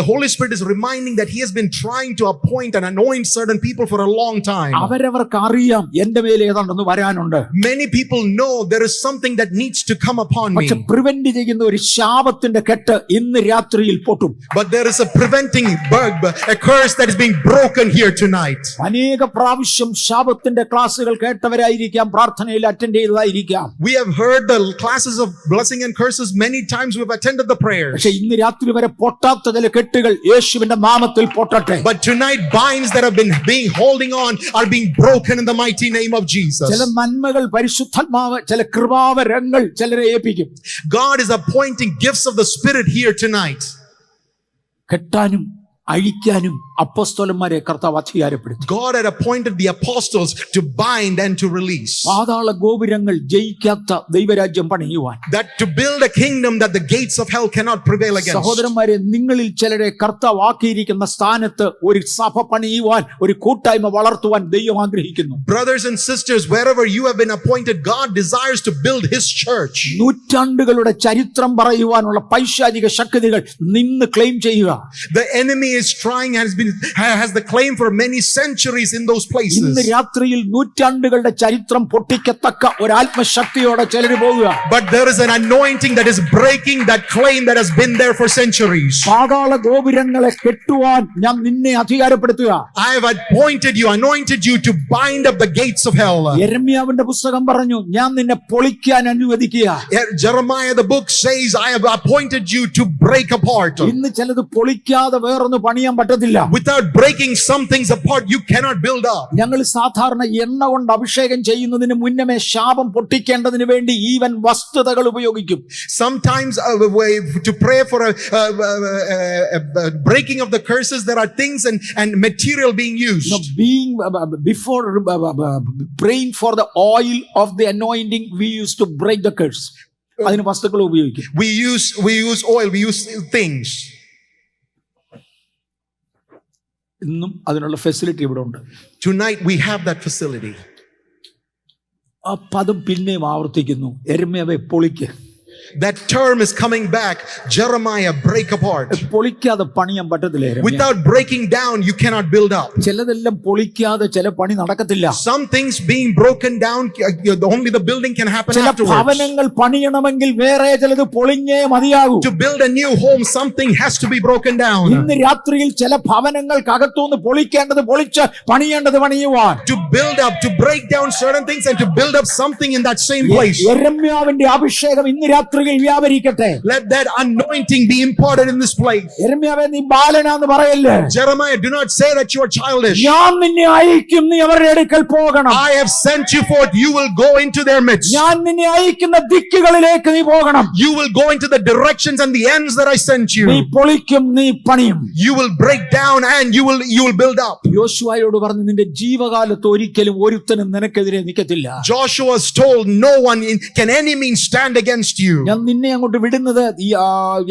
The Holy Spirit is reminding that he has been trying to appoint and anoint certain people for a long time. അവരവർക്ക് അറിയാം എന്റെ മേൽ ഏതാണ്ടെന്ന് വരാനുണ്ട്. Many people know there is something that needs to come upon me. പക്ഷെ prevent ചെയ്യുന്ന ഒരു ശാപത്തിന്റെ കെട്ട് ഇന്ന് രാത്രിയിൽ പൊട്ടും. But there is a preventing bug, a curse that is being broken here tonight. അനേക പ്രാവശ്യം ശാപത്തിന്റെ ക്ലാസുകൾ കേട്ടവരായിരിക്കാം, പ്രാർത്ഥനയിൽ attend ചെയ്തതായിരിക്കാം. We have heard the classes of blessing and curses many times. We have attended the prayers. പക്ഷെ ഇന്ന് രാത്രി വരെ പൊട്ടാത്ത ചില കെട്ടുകൾ യേശുവിന്റെ നാമത്തിൽ പൊട്ടട്ടെ. But tonight binds that have been holding on are being broken in the mighty name of Jesus. ചില നന്മകൾ പരിശുദ്ധാത്മാവ്, ചില കൃപാവരങ്ങൾ ചിലരെ ഏൽപ്പിക്കും. God is appointing gifts of the Spirit here tonight. കെട്ടാനും അഴിക്കാനും അപ്പോസ്തലന്മാരെ കർത്താവ് അധികാരപ്പെടുത്തി. God had appointed the apostles to bind and to release. പാതാള ഗോപുരങ്ങൾ ജയിക്കാത്ത ദൈവരാജ്യം പണിയുവാൻ. That to build a kingdom that the gates of hell cannot prevail against. സഹോദരന്മാരെ, നിങ്ങളിൽ ചിലരെ കർത്താവ് ആക്കിയിരിക്കുന്ന സ്ഥാനത്ത് ഒരു സഭ പണിയുവാൻ, ഒരു കൂട്ടായ്മ വളർത്തുവാൻ ദൈവം ആഗ്രഹിക്കുന്നു. Brothers and sisters, wherever you have been appointed, God desires to build his church. നൂറ്റാണ്ടുകളുടെ ചരിത്രം പറയുവാനുള്ള പൈശാചിക ശക്തികൾ നിന്ന് ക്ലെയിം ചെയ്യുക. The enemy is trying and has the claim for many centuries in those ഇന്ന് places. രാത്രിയിൽ നൂറ്റാണ്ടുകളുടെ ചരിത്രം പൊട്ടിക്കത്തക്ക ഒരു ആത്മശക്തിയോടെ ചിലർ പോകുക. But there is an anointing that is breaking that claim that has been there for centuries. പാതാള ഗോപുരങ്ങളെ കെട്ടുവാൻ ഞാൻ നിന്നെ അധികാരപ്പെടുത്തുക. I have anointed you to bind up the gates of hell. യെരമ്യാവിന്റെ പുസ്തകം പറഞ്ഞു, ഞാൻ നിന്നെ പൊളിക്കാൻ അനുവദിക്കുക. Jeremiah the book says, I have appointed you to break apart. ഇന്ന് ചിലത് പൊളിക്കാതെ വേറൊന്ന് പണിയാൻ പറ്റത്തില്ല. Without breaking some things apart, you cannot build up. ഞങ്ങൾ സാധാരണ എണ്ണ കൊണ്ട് അഭിഷേകം ചെയ്യുന്നതിന് മുന്നമേ ശാപം പൊട്ടിക്കേണ്ടതിന് വേണ്ടി ഈവൻ വസ്തുതകൾ ഉപയോഗിക്കും. Sometimes to pray for a breaking of the curses, there are things and material being used. Before praying for the oil of the anointing, we used to break the curse. അതിന് വസ്തുക്കൾ ഉപയോഗിക്കും. We use oil, we use things. ഇന്നും അതിനുള്ള facility ഇവിടെ ഉണ്ട്. Tonight we have that facility. ആ പദം പിന്നെയും ആവർത്തിക്കുന്നു, യെരമ്യാവേ പൊളിക്ക്. That term is coming back. Jeremiah, break apart. പൊളിക്കാതെ പണിയാൻ പറ്റത്തില്ല. Without breaking down, you cannot build up. ചിലതെല്ലാം പൊളിക്കാതെ ചില പണി നടക്കത്തില്ല. Some things being broken down, only the building can happen ചില afterwards. ഭവനങ്ങൾ പണിയണമെങ്കിൽ വേറെ ചിലത് പൊളിഞ്ഞേ മതിയാകൂ. To build a new home, something has to be broken down. ഇന്ന് രാത്രിയിൽ ചില ഭവനങ്ങൾക്കകത്തുനിന്ന് പൊളിക്കേണ്ടത് പൊളിച്ച് പണിയേണ്ടത് പണിയുവാൻ. To build up, to break down certain things and to build up something in that same place. യെരമ്യാവിന്റെ അഭിഷേകം ഇന്ന് രാത്രി വ്യാപരിക്കട്ടെ. Let that anointing be imparted in this place. യെരമ്യാവേ നീ ബാലനാന്ന് പറയല്ലേ. Jeremiah, do not say that you are childish. ഞാൻ നിന്നെ അയക്കും, നീ അവരുടെ അടുക്കൽ പോകണം. I have sent you forth, you will go into their midst. ഞാൻ നിന്നെ അയക്കുന്ന ദിക്കുകളിലേക്ക് നീ പോകണം. You will go into the directions and the ends that I sent നീ you. പൊളിക്കും, നീ പണിയും. You will break down and you will build up. യോശുവയോട് പറഞ്ഞു, നിന്റെ ജീവകാലത്ത് ഒരിക്കലും ഒരുത്തനും നിനക്കെതിരെ നിൽക്കത്തില്ല. Joshua was told, no one can any means stand against you. ഞാൻ നിന്നെ അങ്ങോട്ട് വിടുന്നത്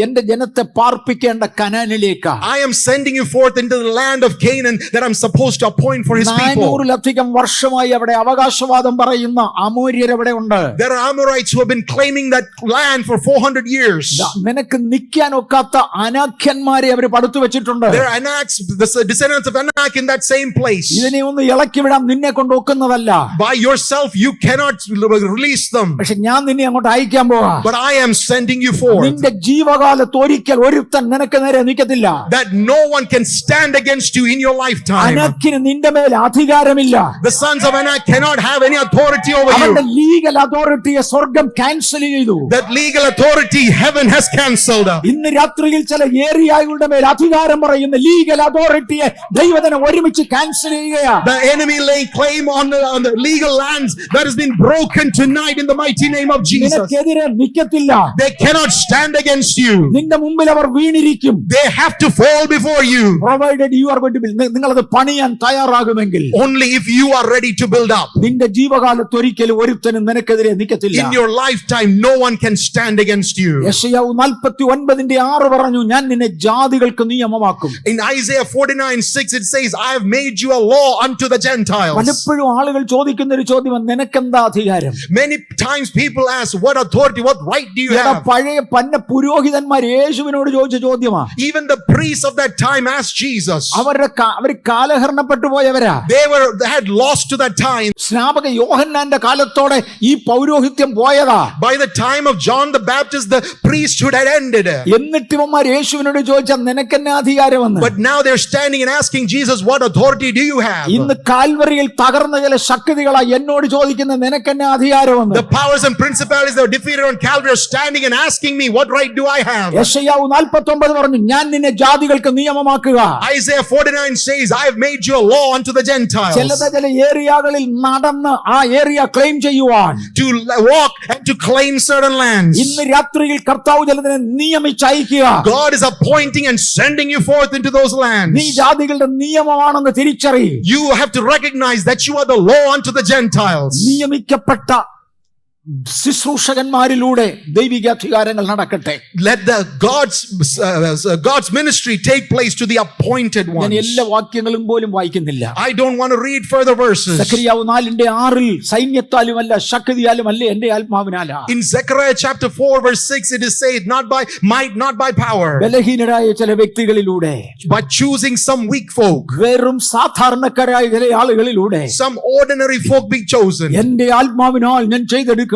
എന്റെ ജനത്തെ പാർപ്പിക്കേണ്ട കനാനിലേക്കാ. I am sending you forth into the land of Canaan that I'm supposed to appoint for his people. 400-ലധികം വർഷമായി അവിടെ അവകാശവാദം പറയുന്ന അമോര്യർ അവിടെ ഉണ്ട്. There are Amorites who have been claiming that land for 400 years. നിനക്ക് നിൽക്കാൻ ഒക്കാത്ത അനാഖ്യന്മാരെ അവർ പടുത്തു വെച്ചിട്ടുണ്ട്. There are Anaks, the descendants of Anak in that same place. ഇതിനെ ഒന്ന് ഇളക്കി വിടാൻ നിന്നെ കൊണ്ട് ഒക്കുന്നതല്ല. By yourself you cannot release them. പക്ഷെ ഞാൻ നിന്നെ അങ്ങോട്ട് അയക്കാൻ പോവാ. But I am sending you forth. നിന്റെ ജീവകാലത്ത് ഒരിക്കൽ ഒരുത്തൻ നിനക്ക് നേരെ നിൽക്കത്തില്ല. That no one can stand against you in your lifetime. അനാക്കിന് നിന്റെ മേൽ അധികാരമില്ല. The sons of Anak cannot have any authority over അവന്റെ you. ലീഗൽ അതോറിറ്റിയെ സ്വർഗം ക്യാൻസൽ ചെയ്തു. That legal authority heaven has cancelled. ഇന്ന് രാത്രിയിൽ ചില ഏരിയകളുടെ മേൽ അധികാരം പറയുന്ന ലീഗൽ അതോറിറ്റിയെ ദൈവജനം ഒരുമിച്ച് ക്യാൻസൽ ചെയ്യുകയാ. The enemy laying claim on the legal lands that has been broken tonight in the mighty name of Jesus. നിനക്കെതിരെ നിൽക്കത്തില്ല. They cannot stand against you. നിന്റെ മുമ്പിൽ അവർ വീണിരിക്കും. They have to fall before you. Provided you are going to build. നിങ്ങളത് പണിയാൻ തയ്യാറാകുമെങ്കിൽ. Only if you are ready to build up. നിന്റെ ജീവകാലത്ത് ഒരിക്കലും ഒരുത്തനും നിനക്കെതിരെ നിൽക്കത്തില്ല. In your lifetime no one can stand against you. യെശയ്യാവ് 49:6 പറഞ്ഞു, ഞാൻ നിന്നെ ജാതികൾക്ക് നിയമമാക്കും. In Isaiah 49:6 it says, I have made you a law unto the Gentiles. പലപ്പോഴും ആളുകൾ ചോദിക്കുന്ന ഒരു ചോദ്യം, നിനക്കെന്താ അധികാരം? Many times people ask, what authority, what right do you have? പഴയ പന്ന പുരോഹിതന്മാർ യേശുവിനോട് ചോദിച്ച ചോദ്യമാ. Even the priests of that time asked Jesus. Our കാലഹരണപ്പെട്ടു പോയവരാ. They had lost to that time. സ്നാപക യോഹന്നാന്റെ കാലത്തോടെ ഈ പൗരോഹിത്യം പോയതാ. By the time of John the Baptist the priesthood had ended. എന്നിട്ട് ഇവന്മാർ യേശുവിനോട് ചോദിച്ചാൽ നിനക്കെന്നെ അധികാരമെന്ന്. But now they're standing and asking Jesus, what authority do you have? ഇന്ന് കാൽവരിയിൽ തകർന്ന ചില ശക്തികളാ എന്നോട് ചോദിക്കുന്ന നിനക്കെന്നെ അധികാരമെന്ന്. The powers and principalities that were defeated on Calvary are standing and asking me, what right do I have? യെശയ്യാവ് 49 പറഞ്ഞു, ഞാൻ നിന്നെ ജാതികൾക്ക് നിയമമാക്കുക. Isaiah 49 says, I have made you a law unto the Gentiles. ചില ഏരിയകളിൽ നടന്ന് ആ ഏരിയ ക്ലെയിം ചെയ്യുവാൻ. To walk and to claim certain lands. ഇന്ന് രാത്രിയിൽ കർത്താവ് ചിലതിനെ നിയമിച്ചയക്കുക. God is appointing and sending you forth into those lands. നീ ജാതികളുടെ നിയമമാണെന്ന് തിരിച്ചറി. You have to recognize that you are the law unto the Gentiles. നിയമിക്കപ്പെട്ട ശുശ്രൂഷകന്മാരിലൂടെ ദൈവിക അധികാരങ്ങൾ നടക്കട്ടെ. Let the God's ministry take place to the appointed ഞാൻ ones. എല്ലാ വാക്യങ്ങളും പോലും വായിക്കുന്നില്ല. I don't want to read further verses. സഖരിയാവ് 4:6 സൈന്യത്താലുമല്ല ശക്തിയാലുമല്ല എന്റെ ആത്മാവിനാലാ. In Zechariah chapter 4 verse 6 it is said, not by might, not by power, ബലഹീനരായ ചില വ്യക്തികളിലൂടെ, but choosing some weak folk, വെറും സാധാരണക്കാരായ ചില ആളുകളിലൂടെ some ordinary folk be chosen, എന്റെ ആത്മാവിനാൽ ഞാൻ ചെയ്തെടുക്കുമെന്ന്.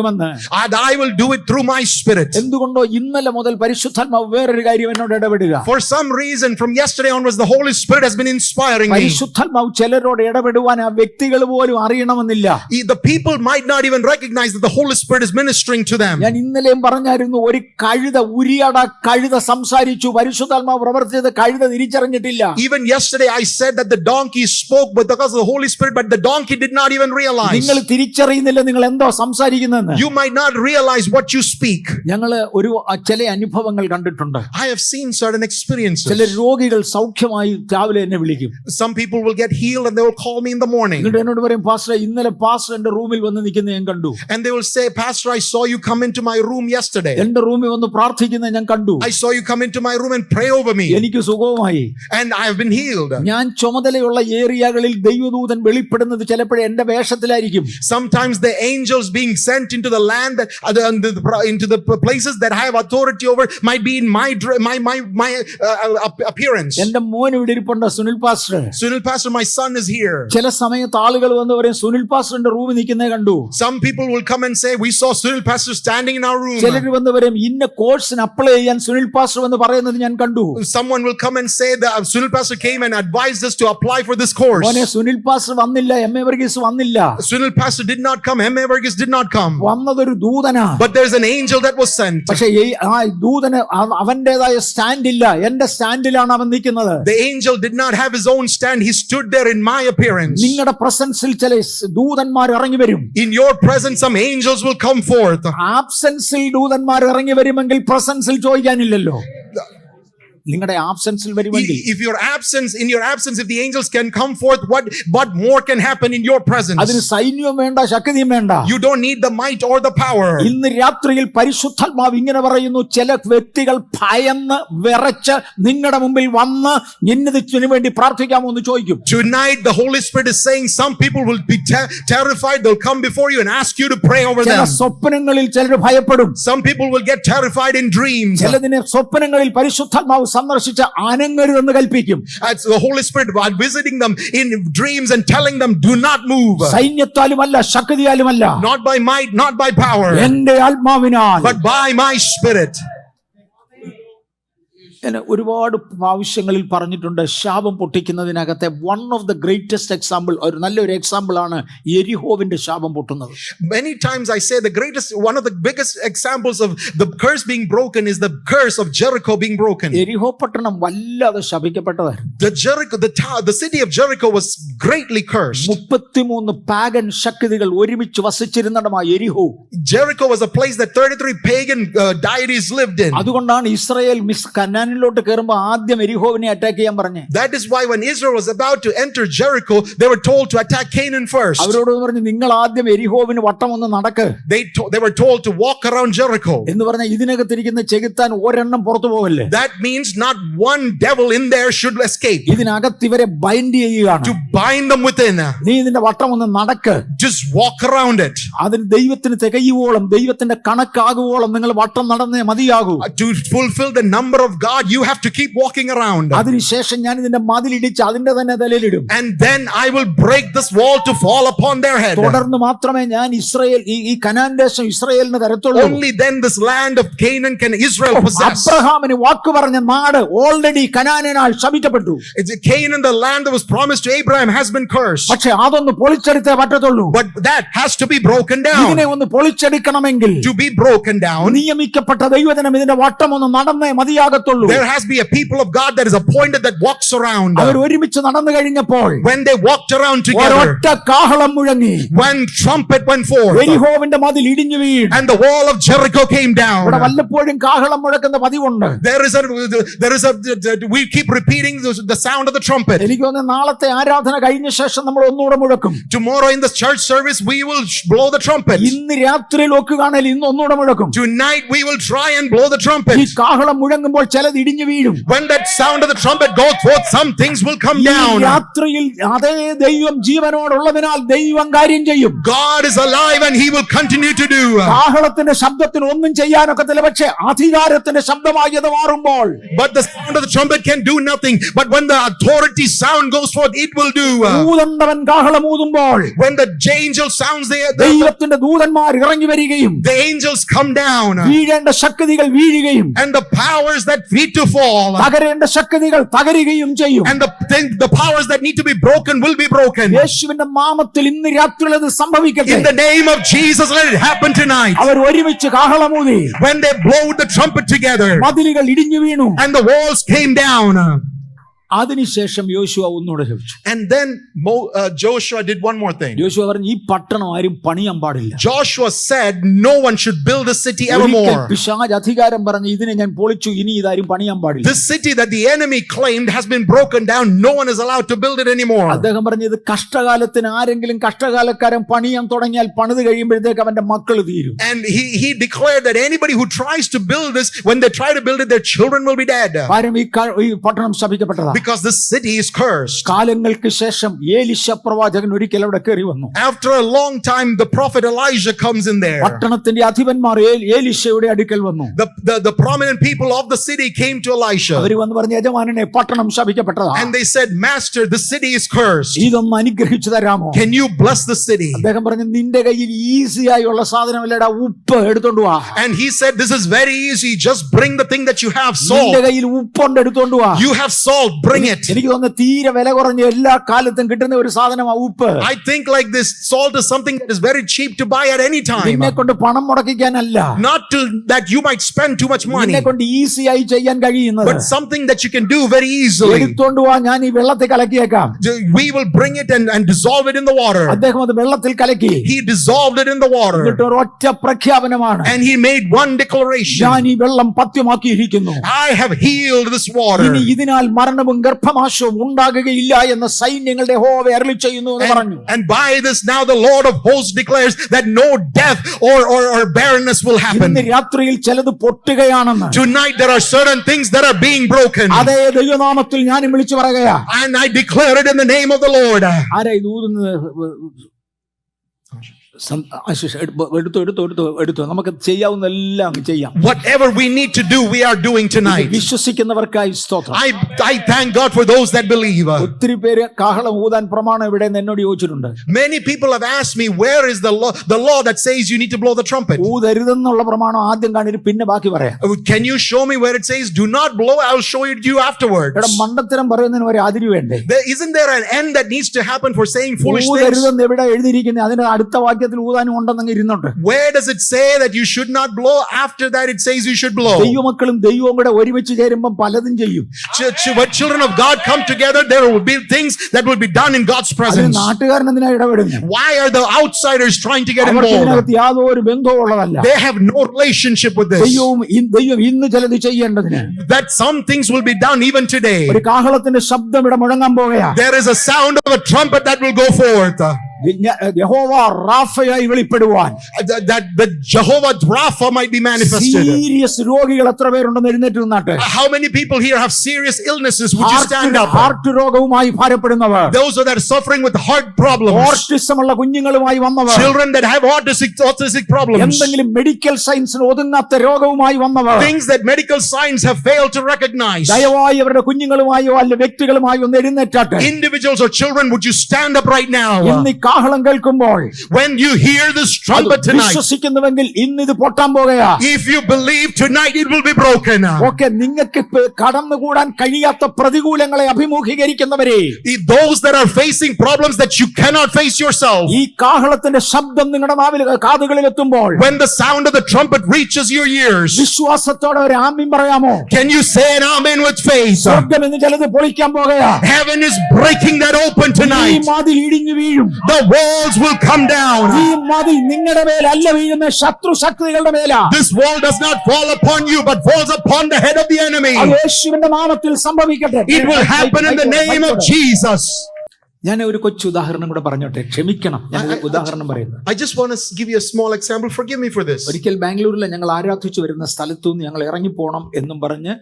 and I will do it through my spirit. എന്തുകൊണ്ടോ ഇന്നലെ മുതൽ പരിശുദ്ധാത്മാവ് വേറൊരു കാര്യം എന്നോട് ഇടപെടുക. For some reason from yesterday onwards the Holy Spirit has been inspiring me. പരിശുദ്ധാത്മാവ് ചിലരോട് ഇടപെടുവാൻ ആ വ്യക്തികൾ പോലും അറിയണമെന്നില്ല. The people might not even recognize that the Holy Spirit is ministering to them. ഞാൻ ഇന്നലെയും പറഞ്ഞായിരുന്നു, ഒരു കഴുത സംസാരിച്ചു, പരിശുദ്ധാത്മാവ് പ്രവർത്തിച്ചത് കഴുത തിരിച്ചറിഞ്ഞിട്ടില്ല. Even yesterday I said that the donkey spoke but because of the Holy Spirit, but the donkey did not even realize. നിങ്ങൾ തിരിച്ചറിയുന്നില്ല നിങ്ങൾ എന്തോ സംസാരിക്കുന്നതെന്ന്. You might not realize what you speak. ഞങ്ങള് ചില അനുഭവങ്ങൾ കണ്ടിട്ടുണ്ട്. I have seen certain experiences. ചില രോഗികൾ സൗഖ്യമായി രാവിലെ എന്നെ വിളിക്കും. Some people will get healed and they will call me in the morning. എന്നിട്ട് എന്നോട് പറയും, പാസ്റ്റർ ഇന്നലെ പാസ്റ്റർ എന്റെ റൂമിൽ വന്ന് നിൽക്കുന്നത് ഞാൻ കണ്ടു. And they will say, Pastor, I saw you come into my room yesterday. എന്റെ റൂമിൽ വന്ന് പ്രാർത്ഥിക്കുന്നത് ഞാൻ കണ്ടു. I saw you come into my room and pray over me. എനിക്ക് സുഖവുമായി. And I have been healed. ഞാൻ ചുമതലയുള്ള ഏരിയകളിൽ ദൈവദൂതൻ വെളിപ്പെടുന്നത് ചിലപ്പോഴേ എന്റെ വേഷത്തിലായിരിക്കും. Sometimes the angels being sent into the land that into the places that I have authority over might be in my appearance. എന്റെ മോൻ ഇവിടെ ഇരിപ്പുണ്ട്, Sunil pastor. Sunil Pastor, my son is here. ചില സമയത്ത് ആളുകൾ വന്ന് പറയും, സുനിൽ പാസ്റ്ററിന്റെ റൂമിൽ നിൽക്കുന്നേ കണ്ടു. Some people will come and say, we saw Sunil Pastor standing in our room. ചിലർ വന്ന് പറയും, ഇന്ന കോഴ്സിന് അപ്ലൈ ചെയ്യാൻ സുനിൽ പാസ്റ്റർ എന്ന് പറയുന്നത് ഞാൻ കണ്ടു. Someone will come and say that Sunil Pastor came and advised us to apply for this course. മോനെ സുനിൽ പാസ്റ്റർ വന്നില്ല, എം.എ. വർഗീസ് വന്നില്ല. Sunil Pastor did not come, M.A. Varghese did not come. വന്നതൊരു ദൂതനാ. But there's an angel that was sent. പക്ഷേ ആ ദൂതന് അവന്റേതായ stand ഇല്ല, എന്റെ സ്റ്റാൻഡിലാണ് അവൻ നിൽക്കുന്നത്. The angel did not have his own stand. He stood there in my appearance. നിങ്ങളുടെ പ്രസൻസിൽ ചില ദൂതന്മാർ ഇറങ്ങി വരും. In your presence some angels will come forth. ആബ്സെൻസിൽ ദൂതന്മാർ ഇറങ്ങി വരുമെങ്കിൽ പ്രസൻസിൽ ചോദിക്കാനില്ലല്ലോ. നിങ്ങളുടെ ആബ്സെൻസിൽ വരുമെങ്കിൽ, if your absence, if the angels can come forth, what more can happen in your presence? അതിന് സൈന്യവും വേണ്ട, ശക്തിയും വേണ്ട. You don't need the might or the power. ഇന്ന് രാത്രിയിൽ പരിശുദ്ധാത്മാവ് ഇങ്ങനെ പറയുന്നു, ചില വ്യക്തികൾ ഭയന്ന് വിറച്ച് നിങ്ങളുടെ മുമ്പിൽ വന്ന് ഇന്നതിനു വേണ്ടി പ്രാർത്ഥിക്കാമോ എന്ന് ചോദിക്കും. Tonight the Holy Spirit is saying some people will be terrified. They'll come before you and ask you to pray over ചില them. സ്വപ്നങ്ങളിൽ ചിലർ ഭയപ്പെടും. Some people will get terrified in dreams. ചിലതിനെ സ്വപ്നങ്ങളിൽ പരിശുദ്ധാത്മാവ് സന്ദർശിച്ച് അനങ്ങരുതെന്ന് കൽപ്പിക്കും. As the Holy Spirit while visiting them in dreams and telling them, do not move. സൈന്യത്താലുമല്ല ശക്തിയാലുമല്ല, Not by might, not by power, എന്റെ ആത്മാവിനാൽ, but by my spirit. ഒരുപാട് ആവശ്യങ്ങളിൽ പറഞ്ഞിട്ടുണ്ട്. ശാപം പൊട്ടിക്കുന്നതിനകത്തെ one of the greatest example, ഒരു നല്ലൊരു എക്സാമ്പിൾ ആണ് എരിഹോവിന്റെ ശാപം പൊട്ടുന്നത്. Many times I say one of the biggest examples of the curse being broken is the curse of Jericho being broken. എരിഹോ പട്ടണം വല്ലാതെ ശപിക്കപ്പെട്ടതായിരുന്നു. The city of Jericho was greatly cursed. 33 pagan ശക്തികൾ ഒരുമിച്ച് വസിച്ചിരുന്നിടമാണ് എരിഹോ. Jericho was a place that 33 pagan deities lived in. അതുകൊണ്ടാണ് Israel കനാനിലോട്ട് കയറുമ്പോൾ ആദ്യം എരിഹോവിനെ attack ചെയ്യാൻ പറഞ്ഞു. That is why when Israel was about to enter Jericho, they were told to attack Canaan first. അവരോട് പറഞ്ഞു, നിങ്ങൾ ആദ്യം എരിഹോവിന് വട്ടം ഒന്ന് നടക്ക്. They were told to walk around Jericho. എന്ന് പറഞ്ഞാൽ ഇതിനകത്തിരിക്കുന്ന ചെകുത്താൻ ഒരെണ്ണം പുറത്തു പോകല്ലേ. That means not one devil in there should escape. ഇതിനകത്ത് ഇവരെ ബൈൻഡ് ചെയ്യുകയാണ്. To bind them within. നീ ഇതിന്റെ വട്ടം ഒന്ന് നടക്ക്. Just walk around it. അതിന് ദൈവത്തിന് തികയുവോളം, ദൈവത്തിന്റെ കണക്കാകുവോളം നിങ്ങൾ വട്ടം നടന്നേ മതിയാകൂ. To fulfill the number of God, you have to keep walking around. അതിനുശേഷം ഞാൻ ഇതിന്റെ മതിലിടിച്ച് അതിന്റെ തന്നെ തലയിലിടും. And then I will break this wall to fall upon their head. തുടർന്ന് മാത്രമേ ഞാൻ ഇസ്രായേൽ ഈ കനാൻ ദേശം ഇസ്രായേലിന് തരത്തുള്ളൂ. Only then this land of Canaan can Israel possess. അബ്രഹാമിന് വാക്ക് പറഞ്ഞ നാട് already കനാനിനാൽ ശപിക്കപ്പെട്ടു. Canaan, the land that was promised to Abraham, has been cursed. പക്ഷേ അതൊന്ന് പൊളിച്ചെടുത്തേ പറ്റത്തുള്ളൂ. But that has to be broken down. ഇതിനെ ഒന്ന് പൊളിച്ചെടുക്കണമെങ്കിൽ to be broken down, നിയമിക്കപ്പെട്ട ദൈവജനം ഇതിന്റെ വട്ടം ഒന്ന് നടന്നേ മതിയാകത്തുള്ളൂ. ഉള്ളൂ. There has to be a people of God that is appointed that walks around. അവർ ഒരുമിച്ച് നടന്നു കഴിഞ്ഞപ്പോൾ When they walked around together, ഒരൊറ്റ കാഹളം മുഴങ്ങി, one trumpet went forth, എരിഹോവിന്റെ മതിൽ ഇടിഞ്ഞു വീണു. and the wall of Jericho came down. ഇവിടെ വല്ലപ്പോഴും കാഹളം മുഴക്കുന്ന പതിവുണ്ട്. We keep repeating the sound of the trumpet. എനിക്ക് തോന്നുന്നു നാളത്തെ ആരാധന കഴിഞ്ഞ ശേഷം നമ്മൾ ഒന്നുകൂടെ മുഴക്കും. Tomorrow in the church service we will blow the trumpet. ഇന്ന് രാത്രിയിൽ ഒക്കുകയാണെങ്കിൽ ഇന്ന് ഒന്നുകൂടെ മുഴക്കും. Tonight we will try and blow the trumpet. ഈ കാഹളം മുഴങ്ങുമ്പോൾ ചിലത് ഇടിഞ്ഞു വീഴും. When that sound of the trumpet goes forth, some things will come down. ഈ രാത്രിയിൽ അതേ ദൈവം ജീവനോടുള്ളതിനാൽ ദൈവം കാര്യം ചെയ്യും. God is alive and he will continue to do. കാഹളത്തിന്റെ ശബ്ദത്തിന് ഒന്നും ചെയ്യാനൊക്കത്തില്ല, പക്ഷേ അധികാരത്തിന്റെ ശബ്ദമായി അത് മാറുമ്പോൾ, But the sound of the trumpet can do nothing. But when the authority sound goes forth, it will do. ദൂതണ്ടവൻ കാഹളം ഊതുമ്പോൾ When the angel sounds, ദൈവത്തിന്റെ ദൂതന്മാർ ഇറങ്ങി വരികയും the angels come down. വീഴേണ്ട ശക്തികൾ വീഴുകയും And the powers that need to fall, തകരേണ്ട ശക്തികൾ തകരുകയും ചെയ്യും. and the powers that need to be broken will be broken. യേശുവിന്റെ നാമത്തിൽ ഇന്ന് രാത്രിയിൽ അത് സംഭവിക്കട്ടെ. In the name of Jesus, let it happen tonight. അവർ ഒരുമിച്ച് കാഹളമൂതി, When they blow the trumpet together, മതിലുകൾ ഇടിഞ്ഞു വീണു. and the walls came down. അതിനുശേഷം യോശുവ ഒന്നുകൂടെ ചോദിച്ചു. And then Joshua did one more thing. യോശുവ പറഞ്ഞു, ഈ പട്ടണം ആരും പണിയാൻ പാടില്ല. Joshua said no one should build the city evermore. പിശാച് അധികാരം പറഞ്ഞു, ഇതിനെ ഞാൻ പൊളിച്ചു, ഇനി ഇതാരും പണിയാൻ പാടില്ല. This city that the enemy claimed has been broken down. No one is allowed to build it anymore. അദ്ദേഹം പറഞ്ഞു, ഇത് കഷ്ടകാലത്തിന് ആരെങ്കിലും കഷ്ടകാലക്കാരൻ പണിയാൻ തുടങ്ങിയാൽ പണിത് കഴിയുമ്പോഴത്തേക്ക് അവന്റെ മക്കൾ തീരും. And he declared that anybody who tries to build this, when they try to build it, their children will be dead. കാരണം ഈ പട്ടണം ശപിക്കപ്പെട്ടതാണ്. Because this city is cursed. കാലങ്ങൾക്ക് ശേഷം ഏലിശ പ്രവാചകൻ ഒരിക്കൽ അവിടെ കയറി വന്നു. After a long time, the prophet Elijah comes in there. പട്ടണത്തിന്റെ അധിപന്മാർ ഏലിശയുടെ അടുക്കൽ വന്നു. The prominent people of the city came to Elisha. അവർ വന്ന് പറഞ്ഞു, യജമാനനെ പട്ടണം ശപിക്കപ്പെട്ടതാണ്. And they said, Master, the city is cursed. ഇതൊന്ന് അനുഗ്രഹിച്ചു തരാമോ? Can you bless the city? അദ്ദേഹം പറഞ്ഞു, നിന്റെ കയ്യിൽ ഈസി ആയുള്ള സാധനമല്ലടാ, ഉപ്പ് എടുത്തോണ്ട് വാ. And he said, this is very easy. Just bring the thing that you have, നിന്റെ salt. കയ്യിൽ ഉപ്പുണ്ട്, എടുത്തോണ്ട് വാ. You have salt, bring it. എനിക്ക് തോന്നുന്നു തീരെ വില കുറഞ്ഞ എല്ലാ കാലത്തും കിട്ടുന്ന ഒരു സാധനമാണ് ഉപ്പ്. I think like this salt is something that is very cheap to buy at any time. നിന്നെ കൊണ്ട് പണം മുടക്കിക്കാനല്ല, Not to that you might spend too much money, നിന്നെ കൊണ്ട് ഈസി ആയി ചെയ്യാൻ കഴിയുന്നത്. but something that you can do very easily. എടുത്തോണ്ട് വാ, ഞാൻ ഈ വെള്ളത്തിൽ കലക്കിയേക്കാം. We will bring it and dissolve it in the water. അദ്ദേഹം അത് വെള്ളത്തിൽ കലക്കി. He dissolved it in the water. എന്നിട്ട് ഒരൊറ്റ പ്രഖ്യാപനമാണ്, And he made one declaration. ഞാൻ ഈ വെള്ളം പഥ്യമാക്കിയിരിക്കുന്നു. I have healed this water. ഇനി ഇതിനാൽ മരണവും ഗർഭനാശവും ഉണ്ടാകുകയില്ല എന്ന് സൈന്യങ്ങളുടെ യഹോവ അരുളിച്ചെയ്യുന്നു എന്ന് പറഞ്ഞു. And by this now the Lord of hosts declares that no death or barrenness will happen. ഇന്ന് രാത്രിയിൽ ചിലത് പൊട്ടുകയാണെന്ന്. Tonight there are certain things that are being broken. അതേ ദൈവനാമത്തിൽ ഞാനും വിളിച്ചു പറയുകയാ. And I declare it in the name of the Lord. ആരാ ഇത് ഊതുന്നത്? എടുത്തു നമുക്ക് ചെയ്യാവുന്നെല്ലാം ചെയ്യാം. Whatever we need to do, we are doing tonight. വിശ്വസിക്കുന്നവർക്കായി സ്തോത്രം. I thank God for those that believe. ഒത്തിരി പേര് കാഹളം ഊതാൻ പ്രമാണം ഇവിടെ എന്നോട് ചോദിച്ചിട്ടുണ്ട്. Many people have asked me, where is the law that says you need to blow the trumpet? ഊതരുതെന്നുള്ള പ്രമാണം ആദ്യം കാണിട്ട് പിന്നെ ബാക്കി പറയാം. Can you show me where it says do not blow? I will show it to you afterwards. ഇവിടെ മണ്ടത്തരം പറയുന്നതിന് ഒരു അതിര് വേണ്ടേ? Isn't there an end that needs to happen for saying foolish things? ഊതരുതെന്ന് എവിടെ എഴുതിയിരിക്കുന്നത്? അതിന്റെ അടുത്ത വാക്യത്തിൽ ഊതാനും ഉണ്ടെന്ന് ഇരുന്നുണ്ട്. Where does it say that you should not blow? After that it says you should blow. ദൈവമക്കളും ദൈവവും കൂടെ ഒരുമിച്ച് ചേരുമ്പോൾ പലതും ചെയ്യും. When children of God come together, there will be things that will be done in God's presence. നാട്ടുകാരൻ എന്തിനാ ഇടപെടുന്നത്? Why are the outsiders trying to get involved? ഇതിനകത്ത് യാതൊരു ബന്ധവും ഉള്ളതല്ല. They have no relationship with this. ദൈവം ഇന്ന് ചിലത് ചെയ്യേണ്ടതിന് That some things will be done even today. ഒരു കാഹളത്തിന്റെ ശബ്ദം ഇവിടെ മുഴങ്ങാൻ പോകുകയാ. There is a sound of a trumpet that will go forth. യഹോവ റാഫയായി വെളിപ്പെടുവാൻ, that the Jehovah Rapha might be manifested. Serious രോഗികൾ എത്ര പേരുണ്ടെന്ന് എഴുന്നേറ്റ് നിന്നാട്ടെ. How many people here have serious illnesses? Would you stand up? Heart രോഗവുമായി ഭാരപ്പെടുന്നവർ, Those that are suffering with heart problems, autism ഉള്ള കുഞ്ഞുങ്ങളുമായി വന്നവർ, children that have autistic problems, എന്തെങ്കിലും medical സയൻസിന് ഒതുങ്ങാത്ത രോഗവുമായി വന്നവർ, things that medical science have failed to recognize. ദയവായി അവരുടെ കുഞ്ഞുങ്ങളുമായോ അല്ല വ്യക്തികളുമായോ ഒന്ന് എഴുന്നേറ്റാട്ടെ. Individuals or children, would you stand up right now? ഇന്ന് കാഹളം കേൾക്കുമ്പോൾ When you hear this trumpet tonight, വിശ്വസിക്കുന്നുവെങ്കിൽ ഇന്ന് ഇത് പൊട്ടാൻ പോകുകയാ. if you believe tonight, it will be broken. Okay, നിങ്ങൾക്ക് കടന്നുകൂടാൻ കഴിയാത്ത പ്രതികൂലങ്ങളെ അഭിമുഖീകരിക്കുന്നവരെ, Those that are facing problems that you cannot face yourself, ഈ കാഹളത്തിന്റെ ശബ്ദം നിങ്ങളുടെ കാതുകളിൽ എത്തുമ്പോൾ when the sound of the trumpet reaches your ears, വിശ്വാസത്തോടെ ഒരു ആമീൻ പറയാമോ? can you say an amen with faith? സ്വർഗ്ഗം ഇന്ന് ചിലത് പൊളിക്കാൻ പോകുകയാ. Heaven is breaking that open ഈ tonight. മതിൽ ഇടിഞ്ഞു വീഴും. The walls will come down. ഈ മതിൽ നിങ്ങളുടെ മേലല്ല വീഴുന്ന ശത്രു ശക്തികളുടെ മേലാ. This wall does not fall upon you, but falls upon the head of the enemy. അത് യേശുവിന്റെ നാമത്തിൽ സംഭവിക്കട്ടെ. It will happen in the name of Jesus. ഞാൻ ഒരു കൊച്ചു ഉദാഹരണം കൂടെ പറഞ്ഞോട്ടെ, ക്ഷമിക്കണം ഞാൻ ഉദാഹരണം പറയുന്നത്. I just want to give you a small example. Forgive me for this. ഒരിക്കൽ ബാംഗ്ലൂരിൽ ഞങ്ങൾ ആരാധിച്ചു വരുന്ന സ്ഥലത്തുനിന്ന് ഞങ്ങൾ ഇറങ്ങിപ്പോണം എന്നും പറഞ്ഞ്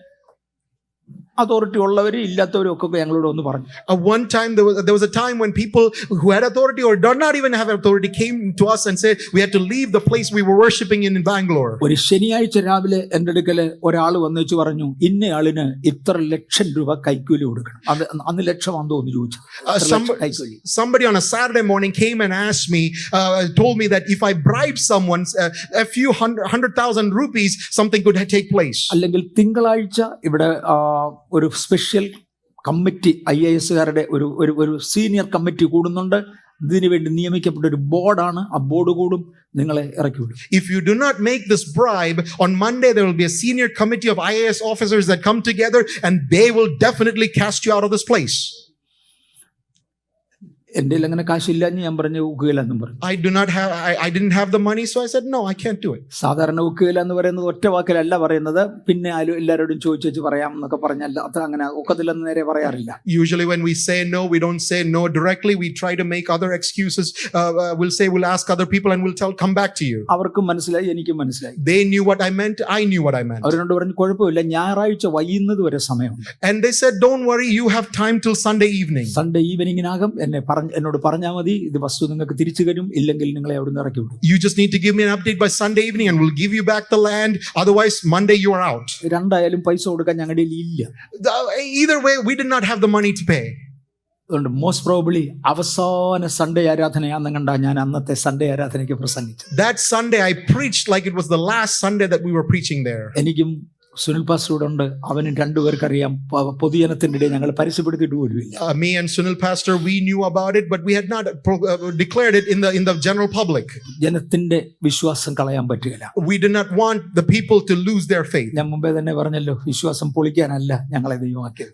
അതോറിറ്റി ഉള്ളവരും ഇല്ലാത്തവരും ഒക്കെ ഞങ്ങളോട് ഒന്ന് പറഞ്ഞു. One time there was a time when people who had authority or did not even have authority came to us and said we had to leave the place we were worshiping in Bangalore. ഒരു ശനിയാഴ്ച രാവിലെ എൻ്റെ അടുക്കല് ഒരാൾ വന്നേച്ചു പറഞ്ഞു, ഇന്നയാളിന് ഇത്ര ലക്ഷം രൂപ കൈക്കൂലി കൊടുക്കണം. അത് അന്ന് ലക്ഷമാണെന്ന് തോന്നി ചോദിച്ചു. Somebody on a Saturday morning came and asked me, told me that if I bribe someone a few 100,000 rupees, something could take place. അല്ലെങ്കിൽ തിങ്കളാഴ്ച ഇവിടെ ഒരു സ്പെഷ്യൽ കമ്മിറ്റി IAS-കാരുടെ ഒരു സീനിയർ കമ്മിറ്റി കൂടുന്നുണ്ട്. ഇതിനു വേണ്ടി നിയമിക്കപ്പെട്ട ഒരു ബോർഡാണ്. ആ ബോർഡ് കൂടും, നിങ്ങളെ ഇറക്കി വിടും. If you do not make this bribe, on Monday there will be a senior committee of IAS officers that come together and they will definitely cast you out of this place. എൻ്റെ അങ്ങനെ കാശില്ല എന്ന് ഞാൻ പറഞ്ഞു, ഉക്കുകയില്ലെന്നും പറഞ്ഞു. I didn't have the money, so I said no, I can't do it. സാധാരണ ഉക്കുകയില്ല എന്ന് പറയുന്നത് ഒറ്റ വാക്കിലല്ല പറയുന്നത്, പിന്നെ എല്ലാവരോടും ചോദിച്ചു പറയാം എന്നൊക്കെ പറഞ്ഞല്ല, അത്ര അങ്ങനെ ഒക്കത്തില്ലെന്ന് നേരെ പറയാറില്ല. Usually when we say no, we don't say no directly. We try to make other excuses. We'll ask other people and we'll come back to you. അവർക്കും മനസ്സിലായി, എനിക്കും മനസ്സിലായി. They knew what I meant, I knew what I meant. അവരോട് പറഞ്ഞു കുഴപ്പമില്ല, ഞായറാഴ്ച വൈകുന്നത് വരെ സമയമുണ്ട്. And they said don't worry, you have time till Sunday evening. Sunday ഈവനിങ്ങിനകം എന്നോട് പറഞ്ഞാൽ മതി, ഇത് വസ്തു നിങ്ങൾക്ക് തിരിച്ചു തരും, ഇല്ലെങ്കിൽ നിങ്ങളെ അവിടെ നിന്ന് ഇറക്കി വിടും. You just need to give me an update by Sunday evening and we'll give you back the land. Otherwise Monday you are out. രണ്ടായാലും പൈസ കൊടുക്കാൻ ഞങ്ങളുടെ ഇല്ല. Either way we did not have the money to pay. അതുകൊണ്ട് most probably അവസാന Sunday ആരാധനയാണെന്ന് കണ്ടാ ഞാൻ അന്നത്തെ സൺഡേ ആരാധനയ്ക്ക് പ്രസംഗിച്ചു. That Sunday I preached like it was the last Sunday that we were preaching there. എനിക്കും സുനിൽ പാസ്റ്റർ ഉണ്ട്, അവനും രണ്ടുപേർക്കറിയാം. പൊതുജനത്തിന്റെ ഇടയിൽ ഞങ്ങൾ പരസ്യപ്പെടുത്തിയിട്ട് പോലുമില്ല. Me and Sunil pastor, we knew about it, but we had not declared it in the general public. ജനത്തിന്റെ വിശ്വാസം കളയാൻ പറ്റുകയില്ല. We did not want the people to lose their faith. ഞാൻ മുമ്പേ തന്നെ പറഞ്ഞല്ലോ, വിശ്വാസം പൊളിക്കാനല്ല ഞങ്ങളെ ദൈവമാക്കിയത്.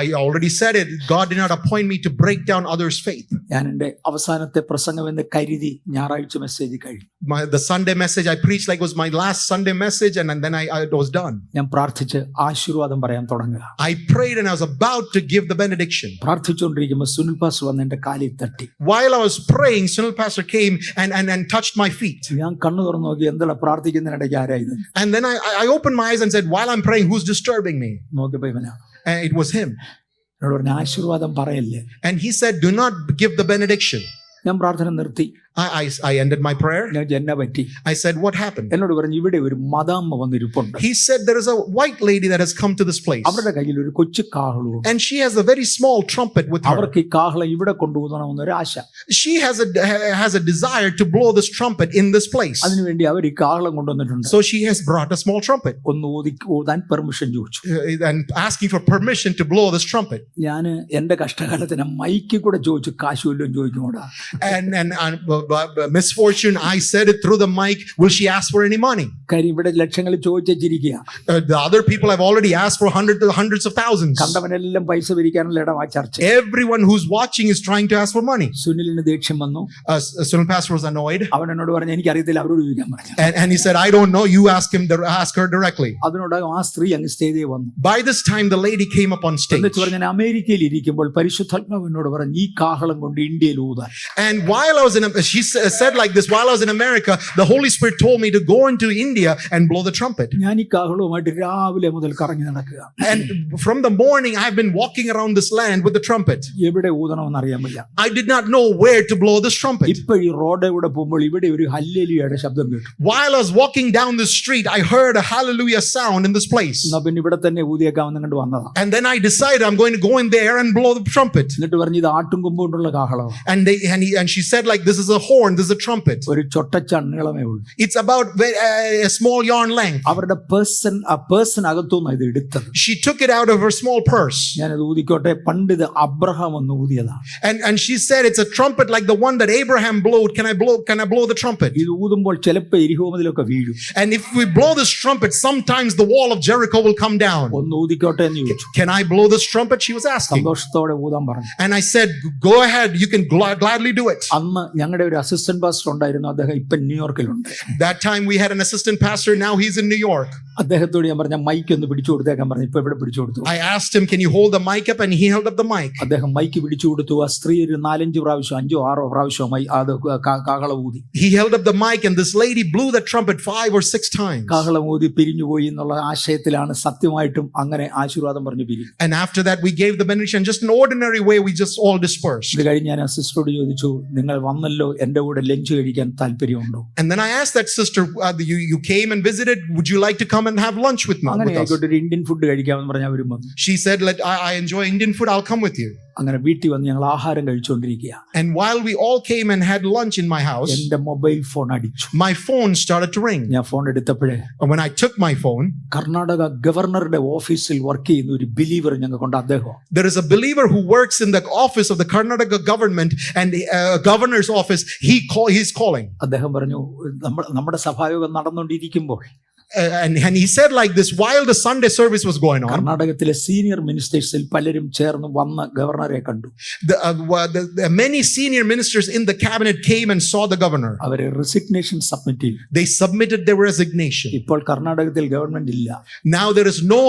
I already said it. God did not appoint me to break down others' faith. ഞാൻ എൻ്റെ അവസാനത്തെ പ്രസംഗം എന്ന് കരുതി ഞായറാഴ്ച മെസ്സേജ് കഴിഞ്ഞു. The Sunday message I preached like was my last Sunday message, and then I was done. ഞാൻ പ്രാർത്ഥിച്ച് ആശീർവാദം പറയാൻ തുടങ്ങുക. I prayed and I was about to give the benediction. പ്രാർത്ഥിച്ചുകൊണ്ടിരിക്കുമ്പോൾ സുനിൽ പാസ്റ്റർ വന്ന് എൻ്റെ കാലിൽ തട്ടി. While I was praying, Sunil pastor came and touched my feet. ഞാൻ കണ്ണു തുറന്നു നോക്കി, എന്താ പ്രാർത്ഥിക്കുന്നതിനിടയ്ക്ക് ആരായത്? And then I opened my eyes and said, while I'm praying, who's disturbing me? നോക്കിയപ്പോൾ ഇവനാ. And it was him. എന്നോട് പറഞ്ഞു, ആശീർവാദം പറയല്ലേ. And he said, do not give the benediction. ഞാൻ പ്രാർത്ഥന നിർത്തി. I ended my prayer. എന്നാ പറ്റി? I said, what happened? എന്നോട് പറഞ്ഞു, ഇവിടെ ഒരു മദാമ്മ വന്നിരിപ്പുണ്ട്. He said, there is a white lady that has come to this place. അവരുടെ കയ്യിൽ ഒരു കൊച്ചു കാഹളവും. And she has a very small trumpet with her. അവർക്ക് ഈ കാഹളം ഇവിടെ കൊണ്ടുപോകണമെന്നൊരു ആശ. She has a desire to blow this trumpet in this place. അതിനുവേണ്ടി അവർ ഈ കാഹളം കൊണ്ടുവന്നിട്ടുണ്ട്. So she has brought a small trumpet. ഒന്ന് ഊതാൻ പെർമിഷൻ ചോദിച്ചു. And asking for permission to blow this trumpet. ഞാൻ എന്റെ കഷ്ടകാലത്തിന് മൈക്കിൽ കൂടെ ചോദിച്ചു, കാശുവല്ലോ ചോദിക്കുന്നോടാ. And misfortune, I said it through the mic. Will she ask for any money? കാര്യം ഇവിടെ ലക്ഷങ്ങൾ ചോദിച്ചിരിക്കുക. The other people have already asked for hundreds of thousands. കണ്ടവനെല്ലാം പൈസ പിരിക്കാനുള്ള ഇടം ആ ചർച്ച. Everyone who's watching is trying to ask for money. സുനിലിന് ദേഷ്യം വന്നു. Sunil pastor was annoyed. അവൻ എന്നോട് പറഞ്ഞു, എനിക്കറിയത്തില്ല, അവരോട് ചോദിക്കാൻ പറഞ്ഞു. And he said, I don't know. You ask her directly. അതിനോട് ആ സ്ത്രീ അങ്ങ് സ്റ്റേജിൽ വന്നു. By this time the lady came up on stage. എന്നിട്ട് പറഞ്ഞു, ഞാൻ അമേരിക്കയിൽ ഇരിക്കുമ്പോൾ പരിശുദ്ധാത്മാവ് എന്നോട് പറഞ്ഞു, ഈ കാഹളം കൊണ്ട് ഇന്ത്യയിൽ ഊതാൻ. And while I was she said like this, while I was in America, the Holy Spirit told me to go into India and blow the trumpet. ഞാൻ ഈ കാഹളവുമായിട്ട് രാവിലെ മുതൽ കറങ്ങി നടക്കുക. And from the morning, I've been walking around this land with the trumpet. എവിടെ ഊതണമെന്ന് അറിയാൻ വയ്യ. I did not know where to blow this trumpet. ഇപ്പൊ ഈ റോഡിലൂടെ പോകുമ്പോൾ ഇവിടെ ഒരു ഹല്ലേലൂയയുടെ ശബ്ദം കേട്ടു. While I was walking down the street, I heard a hallelujah sound in this place. എന്നാ പിന്നെ ഇവിടെ തന്നെ ഊതിയേക്കാമെന്ന് കണ്ട് വന്നതാ. And then I decided I'm going to go in there and blow the trumpet. എന്നിട്ട് പറഞ്ഞു ഇത് ആട്ടും കൊമ്പുകൊണ്ടുള്ള കാഹളം. And she said like, this is a horn, this is a trumpet. ഒരു ചൊട്ടച്ചണ്ണീളമേ ഉള്ളൂ. It's about a small yarn length. അവരുടെ person അകത്തുനിന്ന് ഇത് എടുത്തത്. She took it out of her small purse. ഞാനത് ഊതിക്കോട്ടെ. പണ്ട് ഇത് അബ്രഹാം ഒന്ന് ഊതിയതാണ്. And she said it's a trumpet like the one that Abraham blowed. Can I blow the trumpet? ഇത് ഊതുമ്പോൾ ചിലപ്പോൾ എരിഹോമതിലൊക്കെ വീഴും. And if we blow this trumpet, sometimes the wall of Jericho will come down. ഒന്ന് ഊതിക്കോട്ടെ എന്ന് ചോദിച്ചു. Can I blow this trumpet? She was asking. സന്തോഷത്തോടെ ഊതാൻ പറഞ്ഞു. And I said, go ahead, you can gladly do it. അന്ന് ഞങ്ങളുടെ ഒരു assistant pastor ഉണ്ടായിരുന്നു. അദ്ദേഹം ഇപ്പം ന്യൂയോർക്കിലുണ്ട്. That time we had an assistant pastor. Now he's in New York. അദ്ദേഹത്തോട് ഞാൻ പറഞ്ഞ മൈക്ക് ഒന്ന് പിടിച്ചു കൊടുത്തേക്കാൻ പറഞ്ഞു. ഇപ്പൊ ഇവിടെ പിടിച്ചു കൊടുത്തു. I asked him, can you hold the mic up? And he held up the mic. അദ്ദേഹം മൈക്ക് പിടിച്ചു കൊടുത്തു. ആ സ്ത്രീ ഒരു 4-5 പ്രാവശ്യം 5-6 പ്രാവശ്യമായി അത് കാഹളം ഊതി. He held up the mic and this lady blew the trumpet 5 or 6 times. കാഹളം ഊതി പിരിഞ്ഞുപോയി എന്നുള്ള ആശയത്തിലാണ് സത്യമായിട്ടും അങ്ങനെ ആശീർവാദം പറഞ്ഞു പിരിഞ്ഞു. And after that we gave the benediction just an ordinary way. We just all dispersed. ഇത് കഴിഞ്ഞ് ഞാൻ ആ സിസ്റ്ററോട് ചോദിച്ചു, നിങ്ങൾ വന്നല്ലോ, എന്റെ കൂടെ ലഞ്ച് കഴിക്കാൻ താല്പര്യമുണ്ടോ? And then I asked that sister, you came and visited, would you like to come and have lunch with me? അങ്ങനെ ആയിക്കോട്ടെ, ഒരു ഇന്ത്യൻ ഫുഡ് കഴിക്കാമെന്ന് പറഞ്ഞാൽ അവരും വന്നു. She said, I enjoy Indian food, I'll come with you. അങ്ങനെ വീട്ടിൽ വന്ന് ഞങ്ങൾ ആഹാരം കഴിച്ചുകൊണ്ടിരിക്കുക. And while we all came and had lunch in my house, എന്റെ മൊബൈൽ ഫോൺ അടിച്ചു. my phone started to ring. ഞാൻ ഫോൺ എടുത്തപ്പോഴേ When I took my phone, Karnataka ഗവർണറുടെ ഓഫീസിൽ വർക്ക് ചെയ്യുന്ന ഒരു ബിലീവർ ഞങ്ങൾക്കുണ്ട്. അദ്ദേഹം, there is a believer who works in the office of the Karnataka government and governor's office. He's calling. അദ്ദേഹം പറഞ്ഞു, നമ്മുടെ സഭായോഗം നടന്നുകൊണ്ടിരിക്കുമ്പോൾ and he said like this, while the Sunday service was going on, കർണാടകത്തിലെ senior മിനിസ്റ്റേഴ്സിൽ പലരും ചേർന്ന് വന്ന് ഗവർണറെ കണ്ടു. the many senior ministers in the cabinet came and saw the governor. അവരെ റെസിഗ്നേഷൻ സബ്മിറ്റ് ചെയ്തു. They submitted their resignation. ഇപ്പോൾ കർണാടകത്തിൽ ഗവൺമെന്റ് ഇല്ല. Now there is no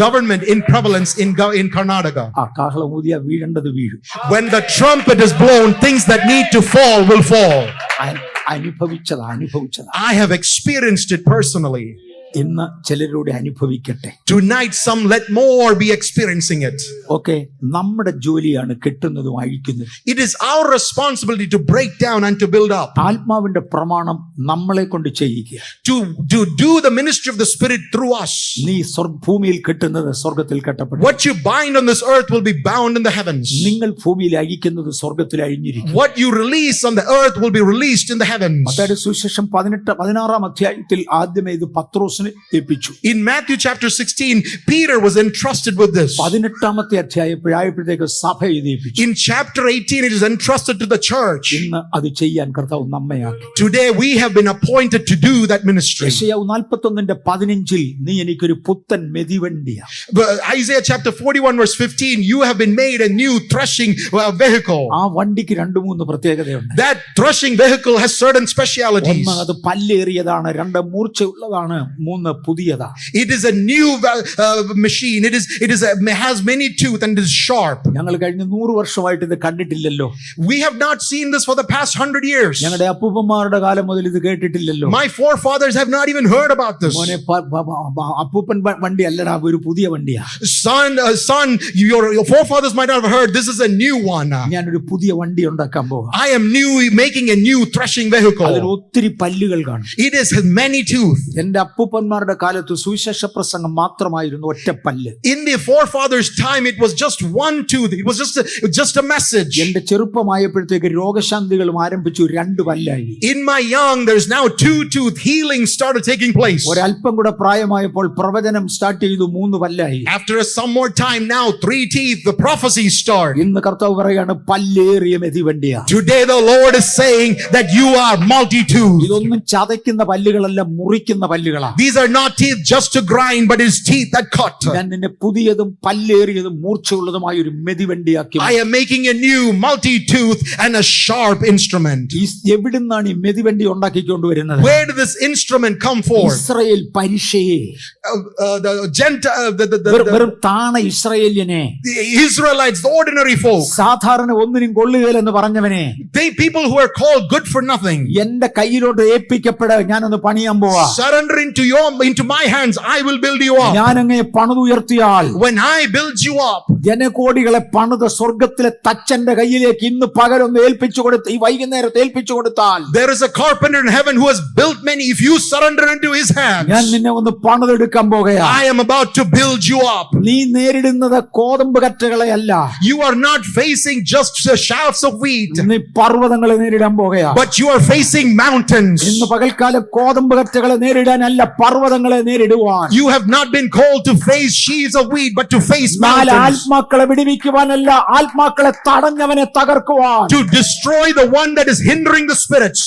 government in prevalence in Karnataka. ആ കാഹളം ഊതിയ വീഴേണ്ടത് വീഴും. When the trumpet is blown, things that need to fall will fall. അനുഭവിച്ചതാ. I have experienced it personally. ഇന്ന് ചിലരുടെ അനുഭവിക്കട്ടെ. Tonight some let more be experiencing it. Okay, നമ്മുടെ ജോലിയാണ് കെട്ടുന്നതും അഴിക്കുന്നതും. It is our responsibility to break down and to build up. ആത്മാവിന്റെ പ്രമാണം നമ്മളെ കൊണ്ട് ചെയ്യിക്കുക. To do the ministry of the Spirit through us. നീ ഭൂമിയിൽ കെട്ടുന്നത് സ്വർഗ്ഗത്തിൽ കെട്ടപ്പെടും. What you bind on this earth will be bound in the heavens. നിങ്ങൾ ഭൂമിയിൽ അഴിക്കുന്നത് സ്വർഗ്ഗത്തിൽ അഴിഞ്ഞിരിക്കും. What you release on the earth will be released in the heavens. മത്തായിയുടെ സുവിശേഷം 16-ാം അധ്യായത്തിൽ ആദ്യമേ ഇത് പത്രോസിനെ ഏൽപ്പിച്ചു. In Matthew chapter 16, Peter was entrusted with this. 18-ാമത്തെ അധ്യായപ്പോഴായപ്പോഴത്തേക്ക് സഭ ഇത് ഏൽപ്പിച്ചു. In chapter 18, it is entrusted to the church. ഇന്ന് അത് ചെയ്യാൻ കർത്താവ് നമ്മയാക്കി. Today we have been appointed to do that ministry. യെശയ്യാവ് 41:15 നീ എനിക്കൊരു പുത്തൻ മെതിവണ്ടിയാ. Isaiah chapter 41 verse 15, you have been made a new threshing vehicle. ആ വണ്ടിക്ക് 2-3 പ്രത്യേകതയുണ്ട്. That threshing vehicle has certain specialities. ഒന്ന്, അത് പല്ലേറിയതാണ്. 2, മൂർച്ചയുള്ളതാണ്. 3, പുതിയതാ. It is a new machine. It has many teeth and is sharp. ഞങ്ങൾ കഴിഞ്ഞ 100 വർഷമായിട്ട് ഇത് കണ്ടിട്ടില്ലല്ലോ. We have not seen this for the past 100 years. ഞങ്ങളുടെ അപ്പൂപ്പന്മാരുടെ കാലം മുതൽ ഇത് കേട്ടിട്ടില്ലല്ലോ. My forefathers have not even heard about this. മോനെ, അപ്പൂപ്പൻ വണ്ടി അല്ലടാ, ഒരു പുതിയ വണ്ടിയാ. Son, your forefathers might not have heard. This is a new one. ഞാനൊരു പുതിയ വണ്ടി ഉണ്ടാക്കാൻ പോവാ. I am making a new threshing vehicle. അതിന് ഒത്തിരി പല്ലുകൾ കാണും. It has many teeth. എന്റെ അപ്പൂപ്പന്മാരുടെ കാലത്ത് സുവിശേഷ പ്രസംഗം മാത്രമായിരുന്നു ഒറ്റ പല്ല്. In the forefathers' time, it was just one tooth. It was just a message. എന്റെ ചെറുപ്പമായപ്പോഴത്തേക്ക് രോഗശാന്തികളും ആരംഭിച്ചു. 2 പല്ലായി. In my young, there's now 2 tooth. Healing started taking place. ഒരല്പം കൂടെ പ്രായമായപ്പോൾ പ്രവചനം സ്റ്റാർട്ട് ചെയ്തു. 3 പല്ലായി. After some more time, now 3 teeth. The prophecies start. ഇന്ന് കർത്താവ് പറയാണ് പല്ലേറിയ മെതിവണ്ടിയാ. Today the Lord is saying that you are multi-tooth. ഇതൊന്നും ചതയ്ക്കുന്ന പല്ലുകളല്ല, മുറിക്കുന്ന പല്ലുകളാ. These are not teeth just to grind, but his teeth that cut. ഞാൻ നിന്നെ പുതിയതും പല്ലേറിയതും മൂർച്ചയുള്ളതുമായ ഒരു മെതിവണ്ടിയാക്കി I am making a new multi-tooth and a sharp instrument. എവിടുന്നാണ് ഈ മെതിവണ്ടി ഉണ്ടാക്കിക്കൊണ്ടുവരുന്നത്? Where did this instrument come forth? Israel പരിശയെ, വെറും താണ ഇസ്രായേലിനെ, the Israelites, the ordinary folk, സാധാരണ ഒന്നിനും കൊള്ളുകയില്ലെന്ന് പറഞ്ഞവനെ, they people who are called good for nothing, എന്റെ കയ്യിലോട്ട് ഏൽപ്പിക്കപ്പെടാ, ഞാനൊന്ന് പണിയാൻ പോവാ, surrender into my hands, I will build you up. ഞാൻ അങ്ങയെ പണിതുയർത്തിയാൽ, when I build you up, ജനകോടികളെ പണിത സ്വർഗത്തിലെ തച്ചന്റെ കയ്യിലേക്ക് ഇന്ന് പകലൊന്ന് ഏൽപ്പിച്ചു കൊടുത്ത്, ഈ വൈകുന്നേരത്തെ ഏൽപ്പിച്ചു കൊടുത്താൽ, there is a carpenter in heaven who has built many. If you surrender into his hands, ഞാൻ നിന്നെ ഒന്ന് പണിതെടുക്കാൻ പോകുകയാ. I am about to build you up. നീ നേരിടുന്നത് കോതമ്പ് കറ്റകളെ അല്ല, you are not facing just the shafts of wheat, നീ പർവ്വതങ്ങളെ നേരിടാൻ പോകുകയാ. but you are facing mountains. ഇന്ന് പകൽക്കാലം കോതമ്പ് കറ്റകളെ നേരിടാനല്ല, പർവ്വതങ്ങളെ നേരിടുവാൻ. You have not been called to face sheaves of wheat, but to face mountains. ആത്മാക്കളെ വിടുവിക്കുവാനല്ല, ആത്മാക്കളെ തടഞ്ഞവനെ തകർക്കുവാൻ. to destroy the one that is hindering the spirits.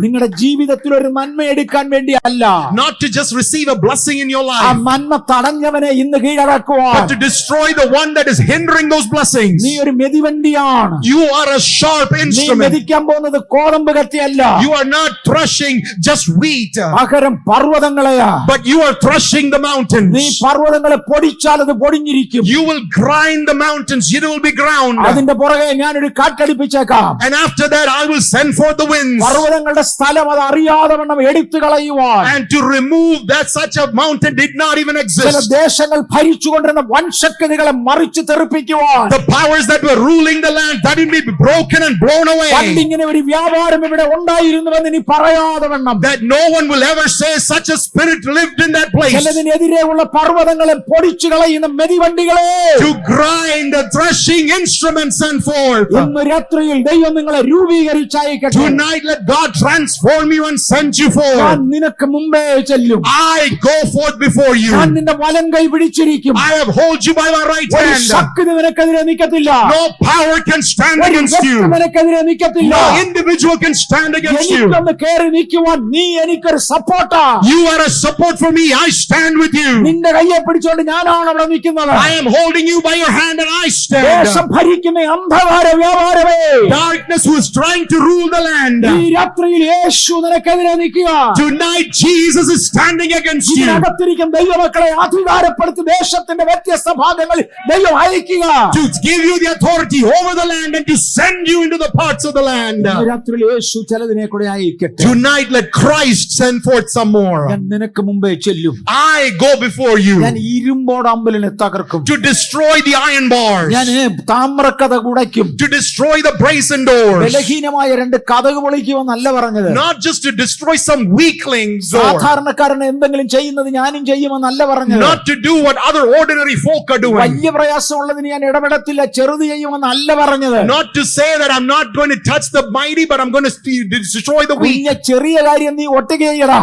നിങ്ങളുടെ ജീവിതത്തിൽ ഒരു നന്മ എടുക്കാൻ വേണ്ടി അല്ല, not to just receive a blessing in your ആ life, നന്മ തടഞ്ഞവനെ ഇന്ന് കീഴടക്കുവാൻ. but to destroy the one that is hindering those blessings. നീ ഒരു മെതിവണ്ടിയാണ്. You are a sharp നീ instrument. മെതിക്കാൻ പോകുന്നത് കോതമ്പ് കത്തിയല്ല, You are not threshing just wheat, പകരം പർവ്വതങ്ങളെയാ. but you are threshing the mountains. നീ പർവ്വതങ്ങളെ പൊടിച്ചാൽ അത് പൊടിഞ്ഞിരിക്കും. You will grind the mountains, it will be ground. അതിന്റെ പുറകെ ഞാനൊരു കാറ്റടിപ്പിച്ചേക്കാം. And after that I will send forth the winds, പർവ്വതങ്ങളുടെ സ്ഥലം അത് അറിയാതെ വണ്ണം എടുത്തു കളയുവാൻ. and to remove that such a mountain did not even ചില exist. ദേശങ്ങൾ ഭരിച്ചുകൊണ്ടിരുന്ന വൻശക്തികളെ മറിച്ചു തെറിപ്പിക്കുവാൻ. The powers that were ruling the land, that will be broken and blown away. പണ്ടിങ്ങനെ ഒരു വ്യാപാരം ഇവിടെ ഉണ്ടായിരുന്നുവെന്ന് നീ പറയാതെ വണ്ണം, That no one will ever say such a spirit lived in that place. ചിലതിനെതിരെയുള്ള പർവ്വതങ്ങളെ പൊടിച്ചു കളയുന്ന മെതിവണ്ടികളെ, To grind the threshing instruments and forth. ഇന്ന് രാത്രിയിൽ ദൈവം നിങ്ങളെ രൂപീകരിച്ചയക്കട്ടെ. Tonight let God transform you and send you ഞാൻ forth. നിനക്ക് മുമ്പേ ചെല്ലും. I go forth before you. ഞാൻ നിന്റെ വലം കൈ പിടിച്ചിരിക്കും. I have hold you by my right ഒരു hand. ശക്തി നിനക്കെതിരെ നിൽക്കത്തില്ല. No power can stand ഒരു against വ്യക്തി you. നിനക്കെതിരെ നിൽക്കത്തില്ല. No individual can stand against you. എനിക്കൊന്ന് കയറി നിൽക്കുവാൻ നീ എനിക്കൊരു സപ്പോർട്ടാ. You are a support for me. I stand with you. നിന്റെ കയ്യെ പിടിച്ചോണ്ട് ഞാനാണ് അവിടെ നിൽക്കുന്നത്. I am holding you by your hand and I stand. ദേശം ഭരിക്കുന്ന അന്ധകാര വ്യാപാരമേ, Darkness who is trying to rule the land. ഈ രാത്രിയിൽ യേശു നിനക്കെതിരെ നിൽക്കുക. Tonight Jesus is standing against you. ഇതിനകത്തിരിക്കുന്ന ദൈവമക്കളെ അധികാരപ്പെടുത്തി ദേശത്തിന്റെ വ്യത്യസ്ത ഭാഗങ്ങളിൽ ദൈവം അയക്കുക. To give you the authority over the land and to send you into the parts of the land. ഈ രാത്രിയിൽ യേശു ചിലതിനെ കൂടെ അയക്കട്ടെ. Tonight let Christ send forth some more. ഞാൻ നിനക്ക് മുമ്പേ ചെല്ലും. I go before you ഞാൻ ഇരുമ്പോടമ്പലിനെ തകർക്കും. to destroy the iron bars, ഞാൻ താമ്രക്കഥ കുടയ്ക്കും. to destroy the brazen doors, ബലഹീനമായ രണ്ട് കഥക് പൊളിക്കുമെന്നല്ല പറഞ്ഞത്. not just to destroy some weaklings door, സാധാരണക്കാരന് എന്തെങ്കിലും ചെയ്യുന്നത് ഞാനും ചെയ്യുമെന്നല്ല പറഞ്ഞത്. not to do what other ordinary folk are doing, വലിയ പ്രയാസമുള്ളതിന് ഞാൻ ഇടപെടത്തില്ല, ചെറുത് ചെയ്യുമെന്നല്ല പറഞ്ഞത്. not to say that I'm not going to touch the mighty but I'm going to destroy the weak. കുഞ്ഞ ചെറിയ കാര്യം നീ ഒറ്റയ്ക്ക് ചെയ്യടാ.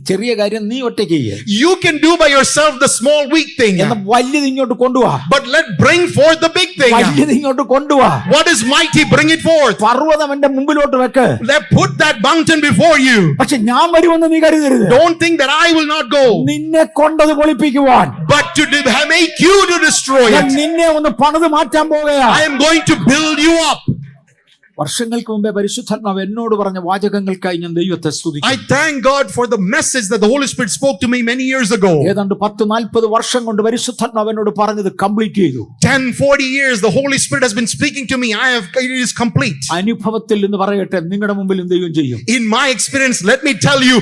ചെറിയ കാര്യം നീ ഒറ്റയ്ക്ക് ചെയ്യ. You can do by yourself the small weak thing, എന്ന് വലിയത് ഇങ്ങോട്ട് കൊണ്ടുവാ. but let bring forth the big thing. വലിയത് ഇങ്ങോട്ട് കൊണ്ടുവാ. What is mighty, bring it forth. പർവ്വതം എന്റെ മുമ്പിലോട്ട് വെക്ക്. Let put that mountain before you. പക്ഷെ ഞാൻ വരുമെന്ന് നീ കരുതരുത്. Don't think that I will not go, നിന്നെ കൊണ്ടത് പൊളിപ്പിക്കുവാൻ, but to make you to destroy ഞാൻ it. നിന്നെ ഒന്ന് പണിത് മാറ്റാൻ പോകുകയാ. I am going to build you up. വർഷങ്ങൾക്ക് മുമ്പേ പരിശുദ്ധാത്മാവ് എന്നോട് പറഞ്ഞ വാചകങ്ങൾക്കായി ഞാൻ ദൈവത്തെ I സ്തുതിക്കുന്നു. thank God for the message that the Holy Spirit spoke to me many years ago. ഏതാണ്ട് 10-40 വർഷം കൊണ്ട് പരിശുദ്ധാത്മാവ് എന്നോട് പറഞ്ഞത് കംപ്ലീറ്റ് ചെയ്തു. 10-40 years the Holy Spirit has been speaking to me. It is complete. അനുഭവത്തിൽ നിന്ന് പറയട്ടെ, നിങ്ങളുടെ മുമ്പിലും ദൈവം ചെയ്യും. In my experience, let me tell you,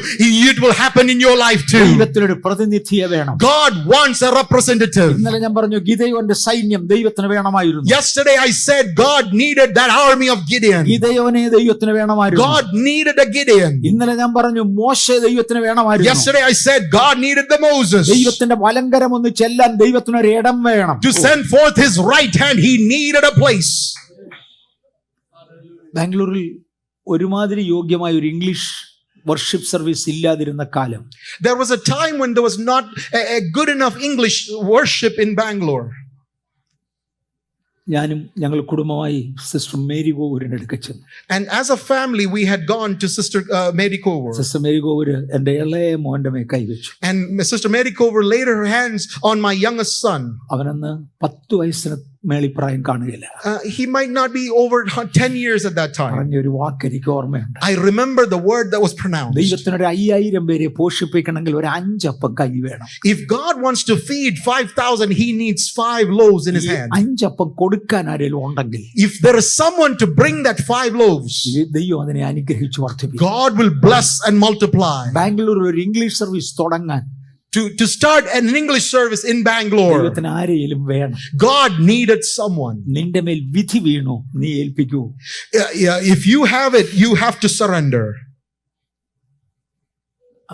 it will happen in your life too. ദൈവത്തിനൊരു പ്രതിനിധിയെ വേണം. God wants a representative. ഇന്നലെ ഞാൻ പറഞ്ഞു ഗിദെയോന്റെ സൈന്യം ദൈവത്തിന് വേണമായിരുന്നു. Yesterday I said God needed that army of Gideon. ഗിദെയോനെ ദൈവത്തിന് വേണമായിരുന്നു. God needed a Gideon. ഇന്നലെ ഞാൻ പറഞ്ഞു മോശെ ദൈവത്തിന് വേണമായിരുന്നു. Yesterday I said God needed the Moses. ദൈവത്തിന്റെ വലങ്കരം ഒന്ന് ചെല്ലാൻ ദൈവത്തിന് ഒരു ഇടം വേണം. To send forth his right hand, he needed a place. ബാംഗ്ലൂരിൽ ഒരുമാതിരി യോഗ്യമായ ഒരു ഇംഗ്ലീഷ് വർഷിപ്പ് സർവീസ് ഇല്ലാതിരുന്ന കാലം. There was a time when there was not a good enough English worship in Bangalore. ഞങ്ങൾ കുടുംബമായി സിസ്റ്റർ മേരി കോവൂരിന്റെ അടുക്ക ചെന്നു. And as a family, we had gone to Sister Mary Cover. Sister Mary Kovoor എൻ്റെ ഇളയ മോന്റെ മേൽ കൈവച്ചു. And Sister Mary Cover laid her hands on my youngest son. അവനന്ന് 10 വയസ്സിന് മേളിപ്രായം കാണുകയില്ല. He might not be over 10 years at that time. പറഞ്ഞൊരു വാക്ക് എനിക്ക് ഓർമ്മയുണ്ട്. I remember the word that was pronounced. ദൈവത്തിനൊരു 5000 പേരെ പോഷിപ്പിക്കണമെങ്കിൽ ഒരു 5 അപ്പം കൈ വേണം. If God wants to feed 5,000, he needs 5 loaves in his hand. 5 അപ്പം കൊടുക്കാൻ ആരെങ്കിലും ഉണ്ടെങ്കിൽ, if there is someone to bring that 5 loaves, ദൈവം അതിനെ അനുഗ്രഹിച്ചു വർദ്ധിപ്പിക്കും. God will bless and multiply. ബാംഗ്ലൂരിൽ ഒരു ഇംഗ്ലീഷ് സർവീസ് തുടങ്ങാൻ, to start an English service in Bangalore, ദൈവത്തിന് ആരെയും വേണം. God needed someone. നിന്റെ മേൽ വിധി വീണു, നീ ഏൽപ്പിക്കൂ. If you have it, you have to surrender.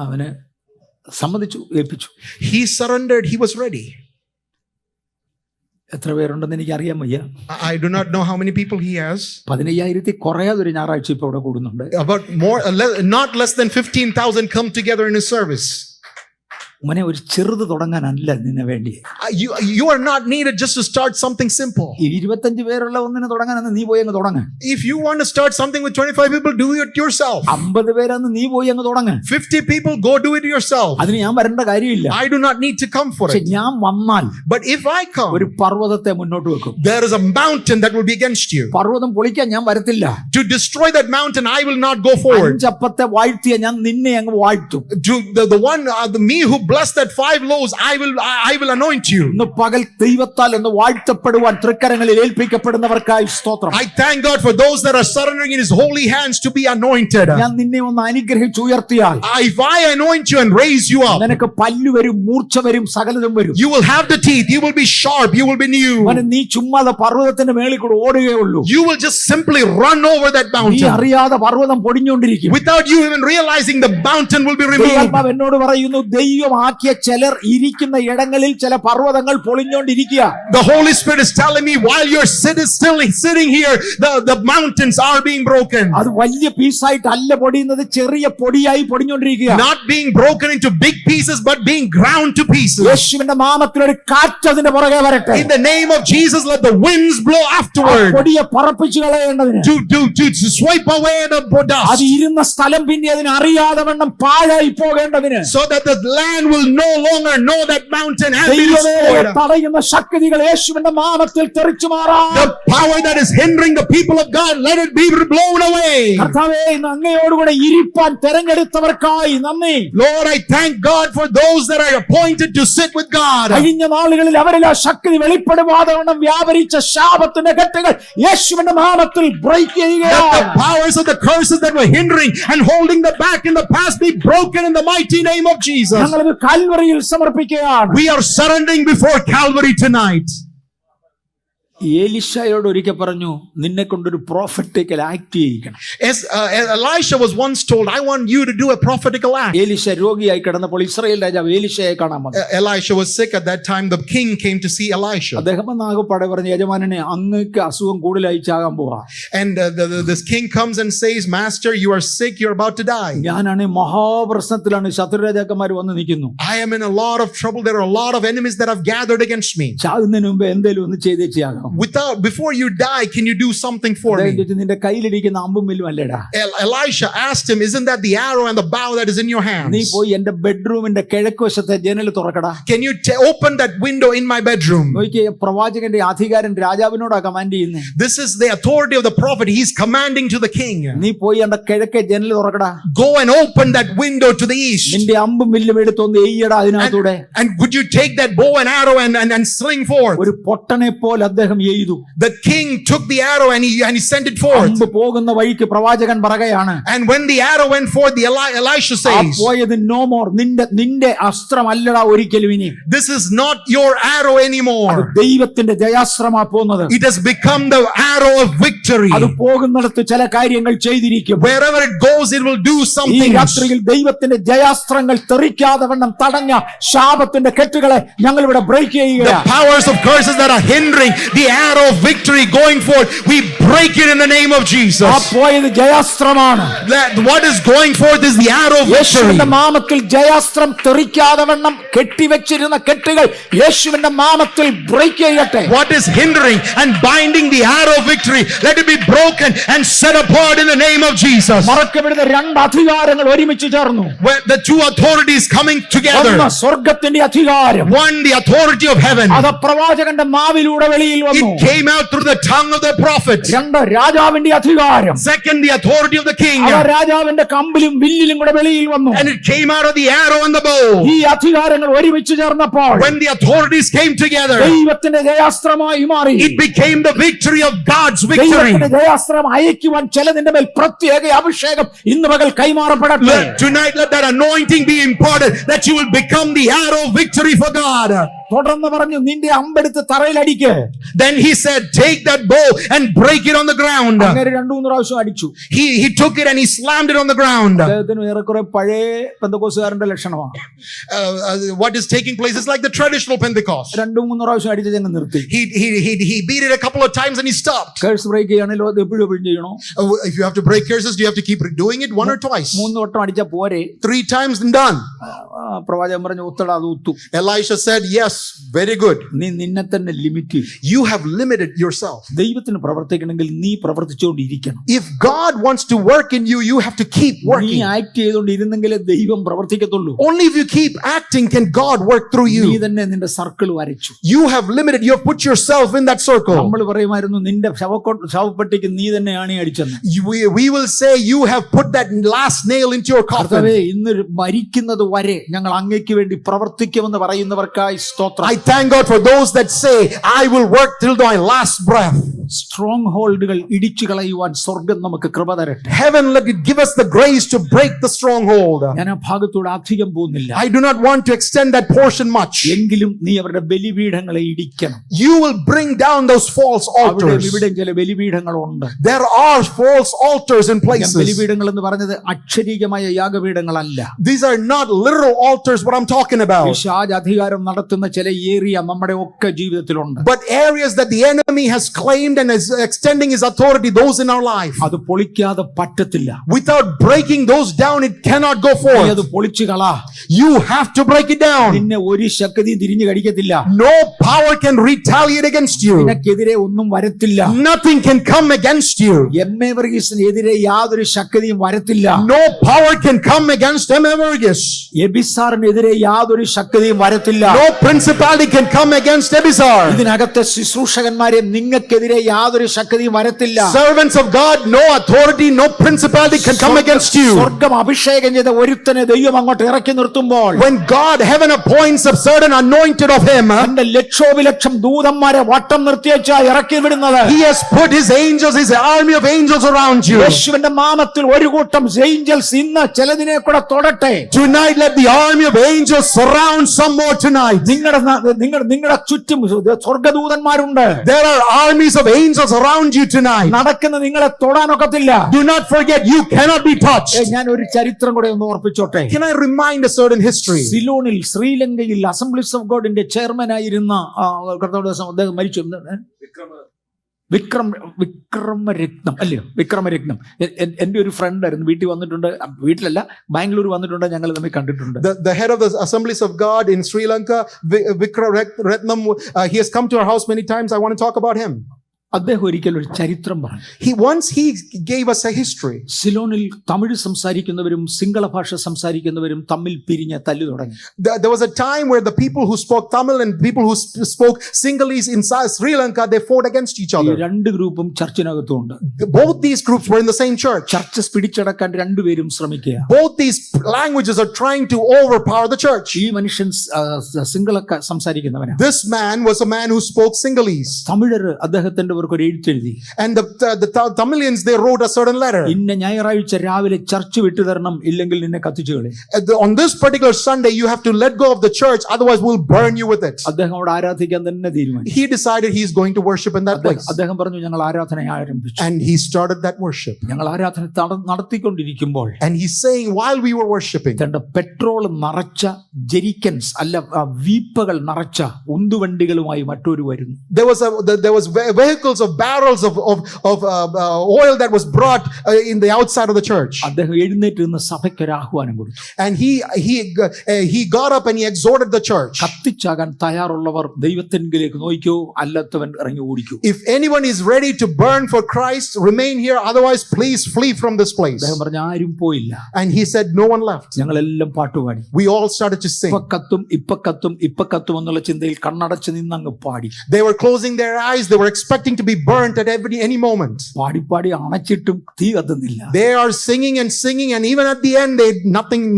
അവന് സമ്മതിച്ചു, ഏൽപ്പിച്ചു. He surrendered. He was ready. എത്ര പേരുണ്ടെന്ന് എനിക്ക് അറിയാൻ വയ്യ. I do not know how many people he has. 15,000 കുറയാതെ ഒരു ഞായറാഴ്ച ഇപ്പൊ ഇവിടെ കൂടുന്നുണ്ട്. About more, not less than 15,000 come together in his service. മോനെ, ഒരു ചെറുത് തുടങ്ങാനല്ല നിന്നെ വേണ്ടി. You are not needed just to start something simple. 25 പേരുള്ള ഒന്നിനെ തുടങ്ങാനെന്ന് നീ പോയി അങ്ങ് തുടങ്ങ. If you want to start something with 25 people, do it yourself. 50 പേരാന്ന് നീ പോയി അങ്ങ് തുടങ്ങ. 50 people, go do it yourself. അതിന് ഞാൻ വരേണ്ട കാര്യമില്ല. I do not need to come for it. ഞാൻ വന്നാൽ, but if I come, ഒരു പർവ്വതത്തെ മുന്നോട്ട് വെക്കും. there is a mountain that will be against you. പർവ്വതം പൊളിക്കാൻ ഞാൻ വരത്തില്ല. To destroy that mountain, I will not go forward. 5 അപ്പത്തെ വാഴ്ത്തിയ ഞാൻ നിന്നെ അങ്ങ് വാഴ്ത്തും. To the one, me who blessed that 5 loaves, I will anoint you. ഇന്ന് പകൽ ദൈവത്താൽ എന്ന് വാഴ്ത്തപ്പെടുവാൻ തൃക്കരങ്ങളിൽ ഏൽപ്പിക്കപ്പെടുന്നവർക്കായി സ്തോത്രം. I thank God for those that are surrendering in his holy hands to be anointed. ഞാൻ നിന്നെ ഒന്ന് അനുഗ്രഹിച്ചു ഉയർത്തിയാൽ, if I anoint you and raise you up, നിനക്ക് പല്ലു വരും, മൂർച്ച വരും, സകലതും വരും. you will have the teeth, you will be sharp, you will be new. നീ ചുമ്മാതെ പർവ്വതത്തിന്റെ മേളിൽ കൂടെ ഓടുകയുള്ളൂ. You will just simply run over that നീ mountain. അറിയാതെ പർവ്വതം പൊടിഞ്ഞുകൊണ്ടിരിക്കും. Without you even realizing, the mountain will be removed. എന്നോട് പറയുന്നു, ദൈവം ആക്കിയ ചിലർ ഇരിക്കുന്ന ഇടങ്ങളിൽ ചില പർവ്വതങ്ങൾ പൊളിഞ്ഞുകൊണ്ടിരിക്കുക. The Holy Spirit is telling me, while you're sitting here, the mountains are being broken. അത് വലിയ പീസായിട്ട് അല്ല പൊടിയുന്നത്, ചെറിയ പൊടിയായി പൊടിഞ്ഞുകൊണ്ടിരിക്കുക. Not being broken into big pieces, but being ground to pieces. യേശുവിന്റെ നാമത്തിൽ ഒരു കാറ്റ് അതിന്റെ പുറകെ വരട്ടെ. In the name of Jesus, let the winds blow afterward. പൊടിയെ പറപ്പിച്ചു കളയേണ്ടതിന്, to swipe away the dust. അത് ഇരുന്ന സ്ഥലം പിന്നെ അതിന് അറിയാതെ വണ്ണം പാഴായി പോകേണ്ടതിന്, so that the land will no longer know that mountain has been destroyed. തടയുന്ന ശക്തികൾ യേശുവിന്റെ നാമത്തിൽ തെറിച്ചു മാറാം. The power that is hindering the people of God, let it be blown away. കർത്താവേ, ഇന്ന് അങ്ങയോടുകൂടെ ഇരിപ്പാൻ തെരഞ്ഞെടുത്തവർക്കായി നന്ദി. Lord, I thank God for those that are appointed to sit with God. കഴിഞ്ഞ നാളുകളിൽ അവരിൽ ആ ശക്തി വെളിപ്പെടുവാതെ വണ്ണം വ്യാപരിച്ച ശാപത്തിന്റെ കെട്ടുകൾ യേശുവിന്റെ നാമത്തിൽ ബ്രേക്ക് ചെയ്യുകയാണ്. Let the powers of the curses that were hindering and holding the back in the past be broken in the mighty name of Jesus. ഞങ്ങൾ കാൽവറിയിൽ സമർപ്പിക്കുകയാണ്. We are surrendering before Calvary tonight. എലീശയോട് ഒരിക്കൽ പറഞ്ഞു, നിന്നെ കൊണ്ടൊരു prophetical act ചെയ്യിക്കണം. As Elisha was once told, I want you to do a prophetical act. എലീശ രോഗിയായി കിടന്നപ്പോൾ ഇസ്രായേൽ രാജാവ് എലീശയെ കാണാൻ വന്നു. Elisha was sick at that time. The king came to see Elisha. അദ്ദേഹം നാഗപ്പാടെ പറഞ്ഞു, യജമാനനെ അങ്ങക്ക് അസുഖം കൂടുതലായി ചാകാൻ പോവാ. And this king comes and says, Master, you are sick, you're about to die. ഞാനാണ് മഹാപ്രശ്നത്തിലാണ്, ശത്രുരാജാക്കന്മാർ വന്ന് നിൽക്കുന്നു. I am in a lot of trouble. There are a lot of enemies that have gathered against me. ചാകുന്നതിന് മുമ്പ് എന്തേലും ഒന്ന് ചെയ്തേച്ചാകാം. Before you die, can you do something for me? നിന്റെ കയ്യിലിരിക്കുന്ന അമ്പും വില്ലും അല്ലേടാ. Elisha asked him, isn't that the arrow and the bow that is in your hands? നീ പോയി എന്റെ ബെഡ്റൂമിന്റെ കിഴക്ക് വശത്തെ ജനൽ തുറക്കടാ. Can you open that window in my bedroom? നോക്കിയേ, പ്രവാചകന്റെ അധികാരം രാജാവിനോടാ കമാൻഡ് ചെയ്യുന്നത്. This is the authority of the prophet. He's commanding to the king. നീ പോയി എന്റെ കിഴക്കെ ജനൽ തുറക്കടാ. Go and open that window to the east. നിന്റെ അമ്പും വില്ലും എടുത്തൊന്ന് എയ്യടാ അതിനകത്തൂടെ. And would you take that bow and arrow and sling forth? ഒരു പൊട്ടനെ പോലെ അദ്ദേഹം എയ്തു. The king took the arrow and he sent it forth. അമ്പ് പോകുന്ന വഴിക്ക് പ്രവാചകൻ പറയുകയാണ്, and when the arrow went forth, Elisha says, പോയത് no more, നിന്റെ അസ്ത്രമല്ലടാ ഒരിക്കലും ഇനി. This is not your arrow anymore. ദൈവത്തിന്റെ ജയാസ്ത്രമാ പോകുന്നത്. It has become the arrow of victory. അത് പോകുന്നിടത്ത് ചില കാര്യങ്ങൾ ചെയ്തിരിക്കും. Wherever it goes, it will do something. ഈ രാത്രിയിൽ ദൈവത്തിന്റെ ജയാസ്ത്രങ്ങൾ തെറിക്കാതെ വണ്ണം തടഞ്ഞ ശാപത്തിന്റെ കെട്ടുകളെ ഞങ്ങൾ ഇവിടെ ബ്രേക്ക് ചെയ്യുക. The powers of curses that are hindering the arrow of victory going forth, we break it in the name of ആ Jesus. പോയത് ജയാസ്ത്രമാണ്. What is going forth is the arrow of victory. യേശുവിന്റെ നാമത്തിൽ ജയാസ്ത്രം തെറിക്കാതെ വണ്ണം കെട്ടിവെച്ചിരുന്ന കെട്ടുകൾ യേശുവിന്റെ നാമത്തിൽ break ചെയ്യട്ടെ. What is hindering and binding the arrow of victory, let it be broken and set apart in the name of Jesus. മറക്കപ്പെടുന്ന രണ്ട് അധികാരങ്ങൾ ഒരുമിച്ച് ചേർന്നു. Where the two authorities coming together. ഒന്ന് സ്വർഗത്തിന്റെ അധികാരം, One, the authority of heaven. അത് പ്രവാചകന്റെ നാവിലൂടെ വെളിയിൽ വന്നു. It came out through the tongue of the prophet. രണ്ട് രാജാവിന്റെ അധികാരം, Second, the authority of the king. അവ രാജാവിന്റെ കമ്പിലും വില്ലിലും കൂടെ വെളിയിൽ വന്നു. And it came out of the arrow and the bow. ഈ അധികാരങ്ങൾ ഒരുമിച്ച് ചേർന്നപ്പോൾ When the authorities came together, ദൈവത്തിന്റെ ജയാസ്ത്രമായി മാറി. it became the victory of God's victory. ദൈവത്തിന്റെ ജയാസ്ത്രം അയക്കുവാൻ ചിലതിന്റെ മേൽ പ്രത്യേക അഭിഷേകം ഇന്ന് പകൽ കൈമാറപ്പെടട്ടെ. Tonight, let that anointing be imparted, that you will become the arrow of victory for God. തുടർന്ന് പറഞ്ഞു, നിന്റെ അമ്പെടുത്ത് തറയിലടിക്ക്. Then he said, take that bow and break it on the ground. അങ്ങനെ 2-3 പ്രാവശ്യം അടിച്ചു. He took it and he slammed it on the ground. അദ്ദേഹത്തിന് ഏറെക്കുറെ പഴയ പെന്തക്കോസ്തുകാരന്റെ ലക്ഷണമാണ്. What is taking place is like the traditional Pentecost. 2-3 പ്രാവശ്യം അടിച്ച് ഞങ്ങൾ നിർത്തി. He beat it a couple of times and he stopped. Curse break ചെയ്യാണല്ലോ, അത് എപ്പോഴും ചെയ്യണോ? If you have to break curses, do you have to keep doing it 1 or twice? 3 വട്ടം അടിച്ചാ പോരെ? 3 times and done. പ്രവാചകൻ പറഞ്ഞു, ഉത്തട അത് ഉത്തു. Elisha said, yes, very good. നീ നിന്നെ തന്നെ limit. You have limited yourself. ദൈവത്തിന് പ്രവർത്തിക്കണമെങ്കിൽ നീ പ്രവർത്തിച്ചുകൊണ്ടിരിക്കണം. If God wants to work in you, you have to keep നീ working. ആക്ട് ചെയ്തുകൊണ്ടിരുന്നെങ്കിലേ ദൈവം പ്രവർത്തിക്കത്തുള്ളൂ. Only if you keep acting can God work through നീ you. തന്നെ നിന്റെ സർക്കിൾ വരച്ചു. You have limited, you have put yourself in that circle. നമ്മൾ പറയുമായിരുന്നു, നിന്റെ ശവപ്പെട്ടിക്ക് നീ തന്നെ ആണി അടിച്ചെന്ന്. We will say you have put that last nail into your coffin. ഇന്ന് മരിക്കുന്നത് വരെ ഞങ്ങൾ അങ്ങേക്ക് വേണ്ടി പ്രവർത്തിക്കുമെന്ന് പറയുന്നവർക്കായി സ്തോത്രം. I thank God for those that say, I will work till my last breath. Strong ഹോൾഡുകൾ ഇടിച്ചു കളയുവാൻ സ്വർഗം നമുക്ക് കൃപ തരട്ടെ. Heaven, let it give us the grace to break the stronghold. ഞാൻ ആ ഭാഗത്തോട് അധികം പോകുന്നില്ല. I do not want to extend that portion much. എങ്കിലും നീ അവരുടെ ബലിപീഠങ്ങളെ ഇടിക്കണം. You will bring down those false altars. ഇവിടെ ചില ബലിപീഠങ്ങളുണ്ട്. There are false altars in places. ബലിപീഠങ്ങൾ എന്ന് പറഞ്ഞത് അക്ഷരീകമായ യാഗപീഠങ്ങളല്ല. These are not literal altars what I'm talking about. പിശാച് അധികാരം നടത്തുന്ന ചില ഏരിയ നമ്മുടെ ഒക്കെ ജീവിതത്തിലുണ്ട്. But areas that the enemy has claimed and is extending his authority, those in our life. അത് പൊളിക്കാതെ പറ്റത്തില്ല. Without breaking those down, it cannot go അത് forth. പൊളിച്ചു കളാ. You have to break it down. നിന്നെ ഒരു ശക്തി തിരിഞ്ഞു കടിക്കത്തില്ല. No power can retaliate against you. നിനക്കെതിരെ ഒന്നും വരത്തില്ല. Nothing can come against you. M A. വർഗീസിനെതിരെ യാതൊരു ശക്തിയും വരത്തില്ല. No power can come against M.A. Varghese. എബിസാറിനെതിരെ യാതൊരു ശക്തിയും വരത്തില്ല. No principality can come against Ebizar. ഇതിനകത്തെ ശുശ്രൂഷകന്മാരെ നിങ്ങൾക്കെതിരെ യാതൊരു ശക്തിയും വരത്തില്ല. Servants of God, no authority, no principality can come against you. സ്വർഗം അഭിഷേകം ചെയ്ത ഒരുത്തനെ ദൈവം അങ്ങോട്ട് ഇറക്കി നിർത്തുമ്പോൾ, When God, heaven appoints a certain anointed of him, തന്റെ ലക്ഷോപലക്ഷം ദൂതന്മാരെ വട്ടം നിർത്തിവെച്ചാ ഇറക്കി വിടുന്നത്. he has put his angels, his army of angels around you. യേശുവിന്റെ നാമത്തിൽ ഒരു കൂട്ടം ഏഞ്ചൽസ് ഇന്ന് ചിലതിനെ കൂടെ തൊടട്ടെ. Tonight, let the army of angels surround some more tonight. നിങ്ങളുടെ ചുറ്റും സ്വർഗദൂതന്മാരുണ്ട്. There are armies of angels around you tonight. നടക്കുന്ന നിങ്ങളെ തൊടാനൊക്കത്തില്ല. Do not forget, you cannot be touched. ഞാൻ ഒരു ചരിത്രം കൂടെ ഒന്ന് ഓർപ്പിച്ചോട്ടെ. Can I remind a certain history? സിലോണിൽ ശ്രീലങ്കയിൽ അസംബ്ലീസ് ഓഫ് ഗോഡിന്റെ ചെയർമാൻ ആയിരുന്ന അദ്ദേഹം മരിച്ചു. വിക്രമരത്നം അല്ലയോ? വിക്രമരത്നം എന്റെ ഒരു ഫ്രണ്ട് ആയിരുന്നു. വീട്ടിൽ വന്നിട്ടുണ്ട്, വീട്ടിലല്ല ബാംഗ്ലൂർ വന്നിട്ടുണ്ട്, ഞങ്ങൾ തമ്മിൽ കണ്ടിട്ടുണ്ട്. The head of the Assemblies of God in Sri Lanka, Vikramatnam, he has come to our house many times. I want to talk about him. അദ്ദേഹം ഒരിക്കലും ഒരു ചരിത്രം പറഞ്ഞു. He gave us a history. സിലോണിൽ Tamil സംസാരിക്കുന്നവരും സിംഗള ഭാഷ സംസാരിക്കുന്നവരും തമ്മിൽ പിരിഞ്ഞ് തല്ലു തുടങ്ങി. There was a time where the people who spoke Tamil and people who spoke Sinhalese in Sri Lanka, they fought against each ഈ other. രണ്ട് ഗ്രൂപ്പും ചർച്ചിനകത്തുണ്ട്. Both these groups were in the same church. Church പിടിച്ചടക്കാൻ രണ്ടുപേരും ശ്രമിക്കുക. Both these languages are trying to overpower the church. ഈ മനുഷ്യൻ സിംഗള സംസാരിക്കുന്നവനാണ്. This man was a man who spoke Sinhalese. തമിഴർ അദ്ദേഹത്തിന്റെ ഒരു അവർക്കൊരു എഴുത്തെഴുതി. And the Tamilians, they wrote a certain letter. ഇന്ന ഞായറാഴ്ച രാവിലെ ചർച്ച് വിട്ടു തരണം, ഇല്ലെങ്കിൽ നിന്നെ കത്തിച്ചു കളയും. On this particular Sunday, you have to let go of the church, otherwise we'll burn you with it. അദ്ദേഹം അവിടെ ആരാധിക്കാൻ തന്നെ തീരുമാനിച്ചു. He decided he's going to worship in that place. അദ്ദേഹം പറഞ്ഞു, ഞങ്ങൾ ആരാധന ആരംഭിച്ചു. And he started that worship. ഞങ്ങൾ ആരാധന നടത്തിക്കൊണ്ടിരിക്കുമ്പോൾ, And he's saying, while we were worshiping, petrol നിറച്ച ജെരിക്കൻസ് അല്ല വീപ്പകൾ നിറച്ച ഉന്തുവണ്ടികളുമായി മറ്റൊരു വരുന്നു. there was vehicles of barrels of oil that was brought in the outside of the church. അദ്ദേഹം എഴുന്നേറ്റ് നിന്ന് സഭയ്ക്ക് ഒരു ആഹ്വാനം കൊടുത്തു. And he got up and he exhorted the church. കത്തിച്ചാകാൻ തയ്യാറുള്ളവർ ദൈവത്തിലേക്ക് നോക്കിയോ, അല്ലാത്തവൻ ഇറങ്ങി ഓടിക്കൂ. If anyone is ready to burn for Christ, remain here, otherwise please flee from this place. അദ്ദേഹം പറഞ്ഞു, ആരും പോയില്ല. And he said no one left. ഞങ്ങളെല്ലാം പാട്ടുപാടി. We all started to sing. ഇപ്പ കത്തും എന്നുള്ള ചിന്തയിൽ കണ്ണടച്ച് നിന്നങ്ങ് പാടി. They were closing their eyes, they were expecting to be burnt at any moment. പാടി അണച്ചിട്ടും തീ കത്തുന്നില്ല. They are singing and singing, and even at the end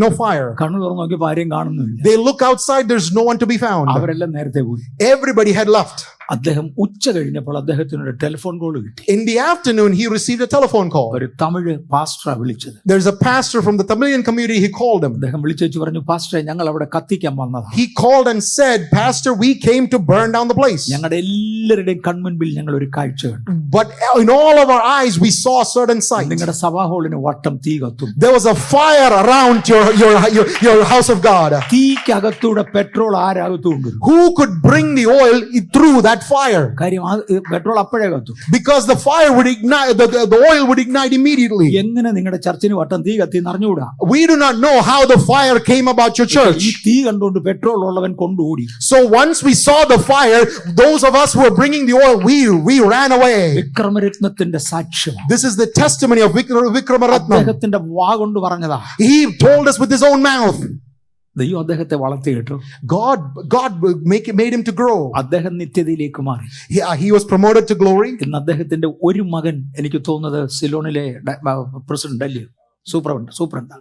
no fire. കണ്ണു തുറന്ന് നോക്കിയപ്പോൾ ആരെയും കാണുന്നില്ല. They look outside, there's no one to be found. അവരെല്ലാം നേരത്തെ പോയി. Everybody had left. അദ്ദേഹം ഉച്ച കഴിഞ്ഞപ്പോൾ അദ്ദേഹത്തിനൊരു ടെലിഫോൺ കോൾ കിട്ടി. In the afternoon he received a telephone call. ഒരു തമിഴ് പാസ്റ്റർ വിളിച്ചത്. There's a pastor from the Tamilian community. He called him. അദ്ദേഹം വിളിച്ചു പറഞ്ഞു, പാസ്റ്ററെ, ഞങ്ങൾ അവിടെ കത്തിക്കാൻ വന്നതാണ്. He called and said, Pastor, we came to burn down the place. ഞങ്ങളുടെ എല്ലാവരുടെയും കൺമുൻപിൽ ഞങ്ങൾ ഒരു കാഴ്ച കണ്ടു. But in all of our eyes we saw a certain sight. നിങ്ങളുടെ സഭാ ഹാളിന് വട്ടം തീ കത്തും. There was a fire around your house of God. തീക്കകത്തൂടെ പെട്രോൾ ആരകത്തു കൊണ്ടുവരും? Who could bring the oil through that fire? കാര്യം പെട്രോൾ അപ്പോഴേ കത്തും. Because the fire would ignite, the oil would ignite immediately. എങ്ങനെ നിങ്ങളുടെ ചർച്ചിന് വട്ടം തീ കത്തി അറിഞ്ഞുകൂടാ? We do not know how the fire came about your church. ഈ തീ കണ്ടുകൊണ്ട് പെട്രോൾ ഉള്ളവൻ കൊണ്ടുകൂടി. So once we saw the fire, those of us who were bringing the oil, we ran away. വിക്രമരത്നത്തിന്റെ സാക്ഷ്യം. This is the testimony of Vikramaratnam. അദ്ദേഹത്തിന്റെ വാ കൊണ്ട് പറഞ്ഞതാ. He told us with his own mouth. ദൈവം അദ്ദേഹത്തെ വളർത്തി കേട്ടോ. God made him to grow. അദ്ദേഹം നിത്യതയിലേക്ക് മാറി. He was promoted to glory. ഇന്ന് അദ്ദേഹത്തിന്റെ ഒരു മകൻ, എനിക്ക് തോന്നുന്നത് സിലോണിലെ പ്രസിഡന്റ് അല്ലേ, superintendent.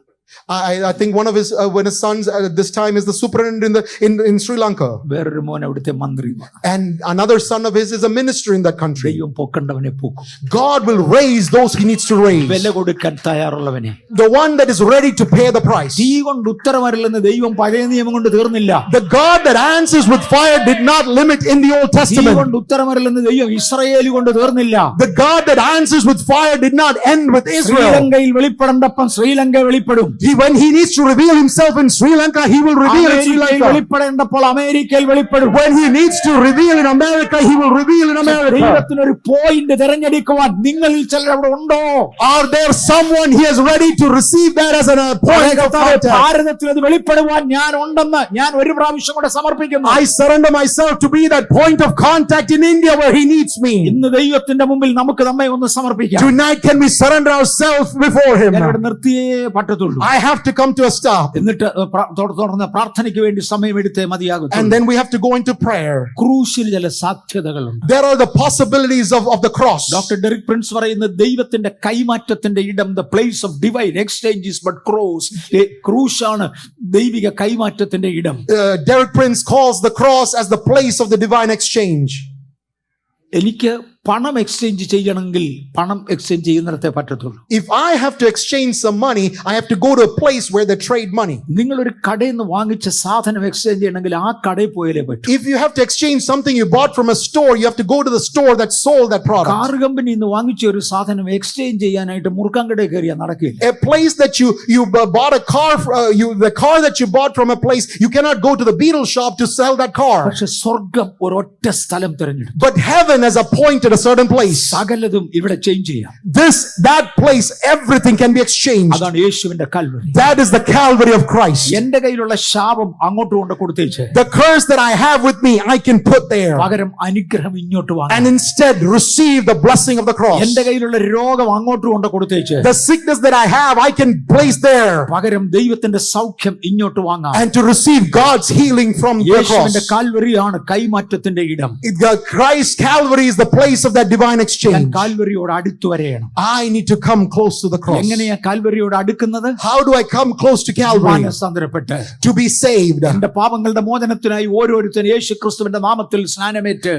I think one of his sons at this time is the superintendent in Sri Lanka. വേറൊരു മോൻ അവിടുത്തെ മന്ത്രി. And another son of his is a minister in that country. ദൈവം പൊക്കണ്ടവനെ പൊക്കും. God will raise those he needs to raise. വില കൊടുക്കാൻ തയ്യാറുള്ളവനെ. The one that is ready to pay the price. തീ കൊണ്ട് ഉത്തരമറില്ലെന്ന് ദൈവം പഴയ നിയമം കൊണ്ട് തീർന്നില്ല. The God that answers with fire did not limit in the Old Testament. തീ കൊണ്ട് ഉത്തരമറില്ലെന്ന് ദൈവം ഇസ്രായേൽ കൊണ്ട് തീർന്നില്ല. The God that answers with fire did not end with Israel. ശ്രീലങ്കയിൽ വെളിപ്പെടേണ്ടപ്പം ശ്രീലങ്ക വെളിപ്പെടും. When he needs to reveal himself in Sri Lanka, he will reveal in Sri Lanka. വെളിപ്പെടേണ്ടപ്പോൾ അമേരിക്കയിൽ വെളിപ്പെടും. When he needs to reveal in America, he will reveal in America. ദൈവത്തിന് ഒരു point തിരഞ്ഞെടുക്കുവാൻ നിങ്ങളിൽ ചിലർ അവിടെ ഉണ്ടോ? Are there someone he is ready to receive that as a point of contact? ഭാരതത്തിൽ അത് വെളിപ്പെടുവാൻ ഞാൻ ഉണ്ടെന്ന് ഞാൻ ഒരു പ്രാവശ്യം കൂടെ സമർപ്പിക്കുന്നു. I surrender myself to be that point of contact in India where he needs me. ഇന്ന് ദൈവത്തിന്റെ മുമ്പിൽ നമുക്ക് നമ്മെ ഒന്ന് സമർപ്പിക്കാം. Tonight can we surrender ourselves before him? ഞാൻ ഇവിടെ നിർത്തിയേ പറ്റത്തുള്ളൂ. I have to come to a stop. എന്നിട്ട് തുടർന്ന് പ്രാർത്ഥനയ്ക്ക് വേണ്ടി സമയമെടുത്തേ മതിയാകും. And then we have to go into prayer. ക്രൂശിൽ ചില സാധ്യതകളുണ്ട്. There are the possibilities of the cross. Doctor Derek Prince പറയുന്ന ദൈവത്തിന്റെ കൈമാറ്റത്തിന്റെ ഇടം, the place of divine exchange is but cross. ക്രൂശാണ് ദൈവിക കൈമാറ്റത്തിന്റെ ഇടം. Derek Prince calls the cross as the place of the divine exchange. എനിക്ക് പണം എക്സ്ചേഞ്ച് ചെയ്യണമെങ്കിൽ പണം exchange ചെയ്യുന്നിടത്തേ പറ്റത്തുള്ളൂ. If I have to exchange some money, I have to go to a place where they trade money. നിങ്ങൾ ഒരു കടയിൽ നിന്ന് വാങ്ങിച്ച സാധനം എക്സ്ചേഞ്ച് ചെയ്യണമെങ്കിൽ ആ കടയിൽ പോയാലേ പറ്റൂ. If you have to exchange something you bought from a store, you have to go to the store that sold that product. Car കമ്പനിയിൽ നിന്ന് വാങ്ങിച്ച ഒരു സാധനം എക്സ്ചേഞ്ച് ചെയ്യാനായിട്ട് മുറുക്കാൻകടയിൽ കയറിയാൽ നടക്കില്ല. A place that you bought a car, the car that you bought from a place, you cannot go to the Beetle shop to sell that car. പക്ഷെ സ്വർഗം ഒരൊറ്റ സ്ഥലം തിരഞ്ഞെടുത്തു. But heaven has appointed a certain place. സകലതും ഇവിടെ change ചെയ്യാം. That place, everything can be exchanged. അതാണ് യേശുവിന്റെ Calvary. That is the Calvary of Christ. എന്റെ കയ്യിലുള്ള ശാപം അങ്ങോട്ട് കൊണ്ട് കൊടുത്തേച്ച്, the curse that I have with me I can put there, പകരം അനുഗ്രഹം ഇങ്ങോട്ട് വാങ്ങാം. and instead receive the blessing of the cross. എന്റെ കയ്യിലുള്ള രോഗം അങ്ങോട്ട് കൊണ്ട് കൊടുത്തേച്ച്, the sickness that I have I can place there, പകരം ദൈവത്തിന്റെ സൗഖ്യം ഇങ്ങോട്ട് വാങ്ങാം. and to receive God's healing from the cross. യേശുവിന്റെ കാൽവരിയാണ് കൈമാറ്റത്തിന്റെ ഇടം. The Christ Calvary is the place place of that divine ഞാൻ exchange. കാൽവരിയോട് അടുത്തു വരെയണം. I need to come close to the cross. എങ്ങനെയാ കാൽവരിയോട് അടുക്കുന്നത്? How do I come close to Calvary? മാനസാന്തരപ്പെട്ട് To be saved. എന്റെ പാപങ്ങളുടെ മോചനത്തിനായി ഓരോരുത്തരും യേശു ക്രിസ്തുവിന്റെ നാമത്തിൽ സ്നാനമേറ്റ്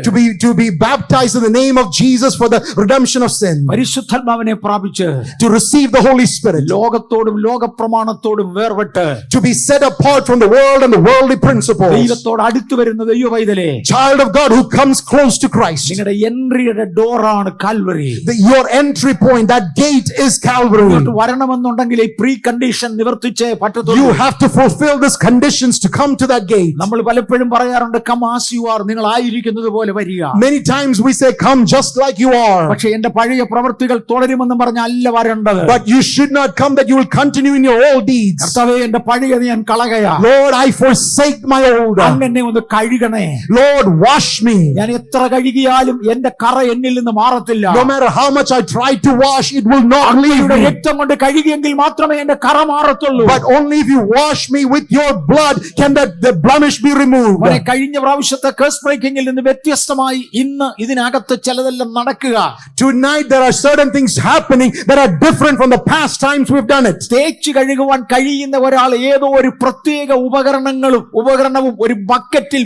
To be baptized in the name of Jesus for the redemption of sin. പരിശുദ്ധാത്മാവിനെ പ്രാപിച്ച് To receive the Holy Spirit. ലോകത്തോടും ലോകപ്രമാണത്തോടും വേർപെട്ട് To be set apart from the world and the worldly principles. ദൈവത്തോട് അടുത്തു വരുന്ന ദൈവ പൈതലേ, Child of God who comes close to Christ. നിങ്ങളുടെ എൻട്രിയുടെ ഡോറാണ് Calvary. Your entry point, that gate is Calvary. ഇങ്ങോട്ട് വരണമെന്നുണ്ടെങ്കിൽ ഈ പ്രീ കണ്ടീഷൻ നിവർത്തിച്ചേ പറ്റത്തുള്ളൂ. You have to fulfill these conditions to come to that gate. നമ്മൾ പലപ്പോഴും പറയാറുണ്ട്, കം ആസ് യു ആർ, നിങ്ങൾ ആയിരിക്കുന്നത് പോലെ വരിക. Many times we say, come just like you are. പക്ഷേ എന്റെ പഴയ പ്രവൃത്തികൾ തുടരുമെന്ന് പറഞ്ഞ അല്ല വരേണ്ടത്. But you should not come that you will continue in your old deeds. കർത്താവേ, എന്റെ പഴയത് ഞാൻ കളകയാ. Lord, I forsake my old. അങ്ങനെ ഒന്ന് കഴുകണേ. Lord, wash me. ഞാൻ എത്ര കഴുകിയാലും എന്റെ കറ എന്നിൽ നിന്ന് മാറത്തില്ല. No matter how much I try to wash, it will not leave me. രക്തം കൊണ്ട് കഴുകിയെങ്കിൽ മാത്രമേ എന്റെ കറ മാറത്തുള്ളൂ. But only if you wash me with your blood can the blemish be removed. കഴിഞ്ഞ പ്രാവശ്യത്തെ കേസ് ബ്രേക്കിംഗിൽ നിന്ന് വ്യത്യസ്തമായി ഇന്ന് ഇതിനകത്ത് ചിലതെല്ലാം നടക്കുക. Tonight there are certain things happening that are different from the past times we've done it. തേച്ച് കഴുകുവാൻ കഴിയുന്ന ഒരാൾ ഏതോ ഒരു പ്രത്യേക ഉപകരണവും ഒരു ബക്കറ്റിൽ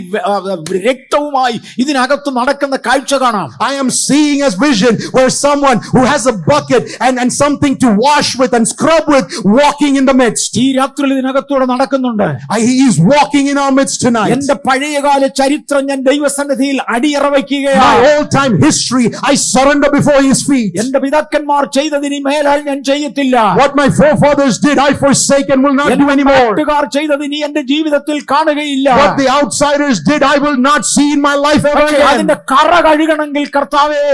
രക്തവുമായി ഇതിനകത്ത് നടക്കുന്ന കാഴ്ച കാണാം. I am seeing as vision where someone who has a bucket and something to wash with and scrub with walking in the midst. ഈ രാത്രിയിൽ ഇതിനകത്തൂടെ നടക്കുന്നുണ്ട്. He is walking in our midst tonight. എന്റെ പഴയകാല ചരിത്രം ഞാൻ ദൈവസന്നിധിയിൽ അടിയറ വയ്ക്കുകയാണ്. My old time history I surrender before his feet. എന്റെ പിതാക്കന്മാർ ചെയ്തതിന് മേലാൽ ഞാൻ ചെയ്യത്തില്ല. What my forefathers did I forsake and will not do anymore. നാട്ടുകാർ ചെയ്തതിന് എന്റെ ജീവിതത്തിൽ കാണുകയില്ല. What the outsiders did I will not see in my life ever again. അതിന്റെ കറ കഴുകണമെങ്കിൽ കർത്താവേ,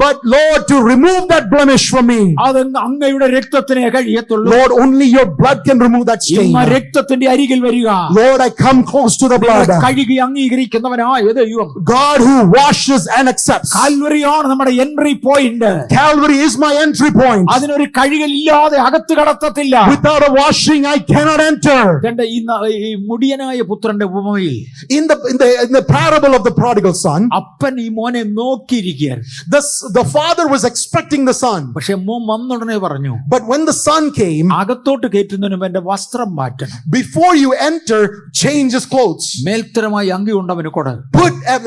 but Lord, to remove that blemish from me, അത് അങ്ങയുടെ രക്തത്തിനെ കഴിയത്തുള്ളൂ. Lord, only your blood can remove that stain. ഇന്ന് രക്തത്തിന്റെ അരികിൽ വരിക. Lord, I come close to the blood. കഴുകി അംഗീകരിക്കുന്നവനായ ദൈവം, God who washes and accepts. കാൽവരിയാണ് നമ്മുടെ entry point. Calvary is my entry point. അതിനൊരു കഴുകലില്ലാതെ അകത്ത് കടത്തത്തില്ല. Without a washing I cannot enter. ഈ മുടിയനായ പുത്രന്റെ ഉപമയിൽ, in the parable of the prodigal son, അപ്പൻ ഈ മോനെ നോക്കിയിരിക്കുകയാണ്. the father was expecting the son. പക്ഷെ മോൻ വന്നുടനെ പറഞ്ഞു, but when the son came, അകത്തോട്ട് കയറ്റുന്നതിന് മുമ്പ് എന്റെ വസ്ത്രം മാറ്റണം. before you enter, change his clothes. മേൽത്തരമായി അങ്കി കൊണ്ടവന് കൊട്. put a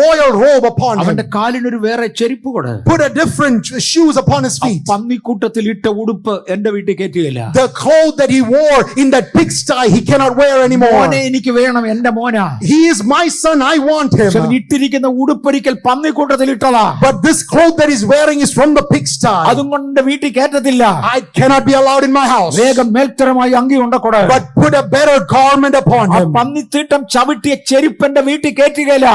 royal robe upon him. അവന്റെ കാലിനൊരു വേറെ ചെരുപ്പ് കൊട്. put a different shoes upon his feet. പന്നിക്കൂട്ടത്തിൽ ഇട്ട ഉടുപ്പ് എന്റെ വീട്ടിൽ കയറ്റുകയില്ല. the clothes that he wore in that pigsty he cannot wear anymore. മോനെ എനിക്ക് വേണം, എന്റെ മോനാ. he is my son, I want him. ഇട്ടിരിക്കുന്ന ഉടുപ്പൊരിക്കൽ പന്നിക്കൂട്ടത്തിൽ ഇട്ടതാ. but this cloth that he's wearing is from the pigsty. അതും കൊണ്ട് വീട്ടിൽ കയറ്റത്തില്ല. I cannot be allowed in my house. വേഗം മേൽത്തരമായി അങ്കി കൊണ്ടക്കൊട്. but put a better garment upon him. പന്നിത്തീട്ടം ചവിട്ടിയ ചെരുപ്പന്റെ വീട്ടിൽ കയറ്റുകയില്ല.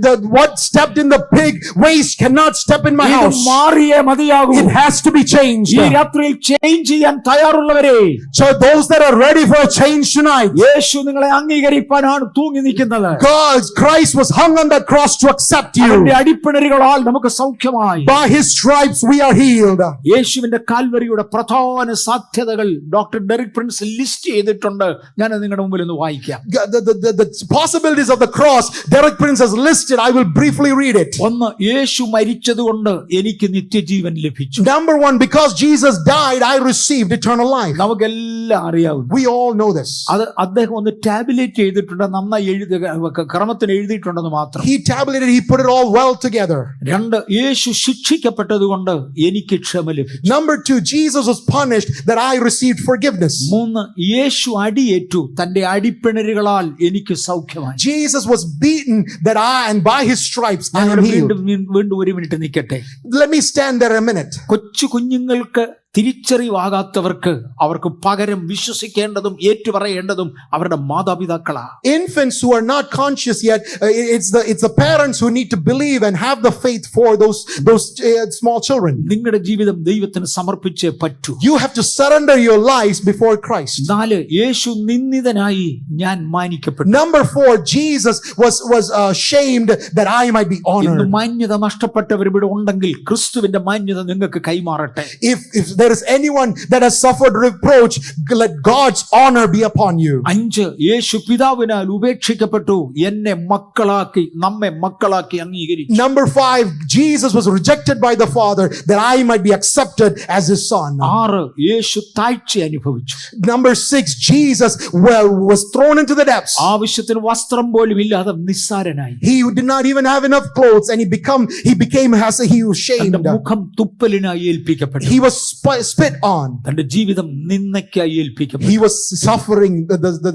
the what stepped in the pig waist cannot step in my house. മാറിയേ മതിയാകൂ. it has to be changed. ഈ രാത്രിയിൽ change ചെയ്യാൻ തയ്യാറുള്ളവരെ, so those that are ready for a change tonight, യേശു നിങ്ങളെ അംഗീകരിക്കാനാണ് തൂങ്ങി നിൽക്കുന്നത്. Christ was hung on that cross to accept you. അവന്റെ അടിപ്പിണരുകളാൽ നമുക്ക് സൗഖ്യമായി. by his stripes we are healed. യേശുവിന്റെ കാൽവരിയുടെ പ്രധാന സാധ്യതകൾ ഡോക്ടർ ഡെറിക് പ്രിൻസ് ലിസ്റ്റ് ചെയ്തിട്ടുണ്ട്. ഞാൻ നിങ്ങളുടെ മുമ്പിൽ ഒന്ന് വായിക്കാം. the possibilities of the cross Derek Prince has listed. I will briefly read it. ഒന്ന്, യേശു മരിച്ചതുകൊണ്ട് എനിക്ക് നിത്യജീവൻ ലഭിച്ചു. Number one, because Jesus died I received eternal life. നമുക്കെല്ലാം അറിയാവുന്നു. we all know this. അത് അദ്ദേഹം ഒന്ന് ടാബുലേറ്റ് ചെയ്തിട്ടുണ്ട്, നന്നായി ക്രമത്തിന് എഴുതിയിട്ടുണ്ടെന്ന് മാത്രം. he tabulated, he put it all well together. രണ്ട്, യേശു ശിക്ഷിക്കപ്പെട്ടതുകൊണ്ട് എനിക്ക് ക്ഷമ ലഭിച്ചു. Number two, Jesus was punished that I received forgiveness. മൂന്ന്, യേശു അടിയേറ്റു, തന്റെ അടിപ്പിണരുകളാൽ എനിക്ക് സൗഖ്യമായി. Jesus was beaten that and by his stripes I am healed. വീണ്ടും ഒരു മിനിറ്റ് നിൽക്കട്ടെ. let me stand there a minute. കൊച്ചു കുഞ്ഞുങ്ങൾക്ക് തിരിച്ചറിവാകാത്തവർക്ക് അവർക്ക് പകരം വിശ്വസിക്കേണ്ടതും ഏറ്റുപറയേണ്ടതും അവരുടെ മാതാപിതാക്കളാ. infants who are not conscious yet, it's the parents who need to believe and have the faith for those small children. നിങ്ങളുടെ ജീവിതം ദൈവത്തിന് സമർപ്പിച്ചേ പറ്റൂ. you have to surrender your lives before Christ. 4, യേശു നിന്ദിതനായി ഞാൻ മാനിക്കപ്പെട്ടു. Number 4, Jesus was ashamed that I might be honored. മാന്യത നഷ്ടപ്പെട്ടവർ ഇവിടെ ഉണ്ടെങ്കിൽ ക്രിസ്തുവിന്റെ മാന്യത നിങ്ങൾക്ക് കൈമാറട്ടെ. if there is anyone that has suffered reproach, let God's honor be upon you. 5 യേശു പിതാവിനാൽ ഉപേക്ഷിക്കപ്പെട്ടു, എന്നെ മക്കളാക്കി, നമ്മെ മക്കളാക്കി അംഗീകരിച്ചു. Number 5, Jesus was rejected by the Father that I might be accepted as his son. 6 യേശു താഴ്ച അനുഭവിച്ചു. Number 6, Jesus was thrown into the depths. ആവശ്യത്തിന് വസ്ത്രം പോലും ഇല്ലാതെ നിസ്സാരനായി. He did not even have enough clothes, and he was shamed. തന്റെ മുഖം തുപ്പലിനായി ഏൽപ്പിക്കപ്പെട്ടു. He was spit on. തന്റെ ജീവിതം നിന്ദയ്ക്കായി ഏൽപ്പിക്കപ്പെട്ടു. He was suffering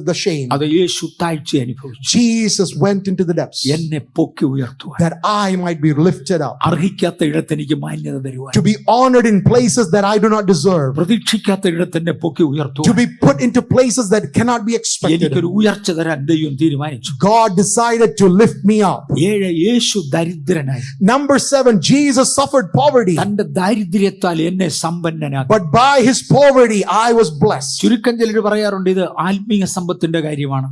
the shame. അത് യേശു താഴ്ച അനുഭവിച്ചു. Jesus went into the depths എന്നെ പൊക്കി ഉയർത്തുവാൻ, that I might be lifted up, അർഹിക്കാത്ത ഇടത്ത് എനിക്ക് മാന്യത തരുവാൻ, to be honored in places that I do not deserve, പ്രതീക്ഷിക്കാത്ത ഇടത്ത് എന്നെ പൊക്കി to ഉയർത്തുവാൻ, be put into places that cannot be expected. എനിക്കൊരു ഉയർച്ച തരാൻ ദൈവം തീരുമാനിച്ചു. God decided to lift me up. 7 Yeshu ദരിദ്രനായി. Number 7, Jesus suffered poverty, തന്റെ ദാരിദ്ര്യത്താൽ എന്നെ സമ്പന്നനാക്കി. but by his poverty I was blessed. ചുരുക്കം ചിലർ പറയാറുണ്ട് ഇത് ആത്മീയ സമ്പത്തിന്റെ കാര്യമാണ്.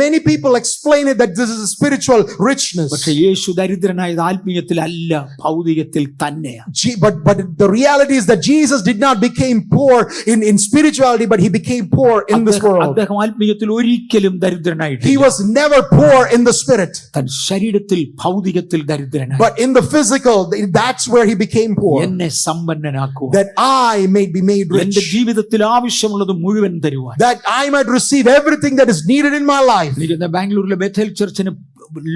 Many people explain it that this is a spiritual richness. പക്ഷെ യേശു ദരിദ്രനായത് ആത്മീയത്തിലല്ല, ഭൗതികത്തിൽ തന്നെയാണ്. But the reality is that Jesus did not become poor in spirituality, but he became poor in this world. അദ്ദേഹം ആത്മീയത്തിൽ ഒരിക്കലും ദരിദ്രനായിട്ടില്ല. He was never poor in the spirit, തൻ ശരീരത്തിൽ ഭൗതികത്തിൽ ദരിദ്രനായി. but in the physical, that's where he became poor, എന്നെ സമ്പന്നനാക്കുക, that I may be made എന്റെ rich, ജീവിതത്തിൽ ആവശ്യമുള്ളത് മുഴുവൻ തരുവാൻ. that I might receive everything that is needed in my life. എനിക്ക് ബാംഗ്ലൂരിലെ ബെഥേൽ ചർച്ചിന്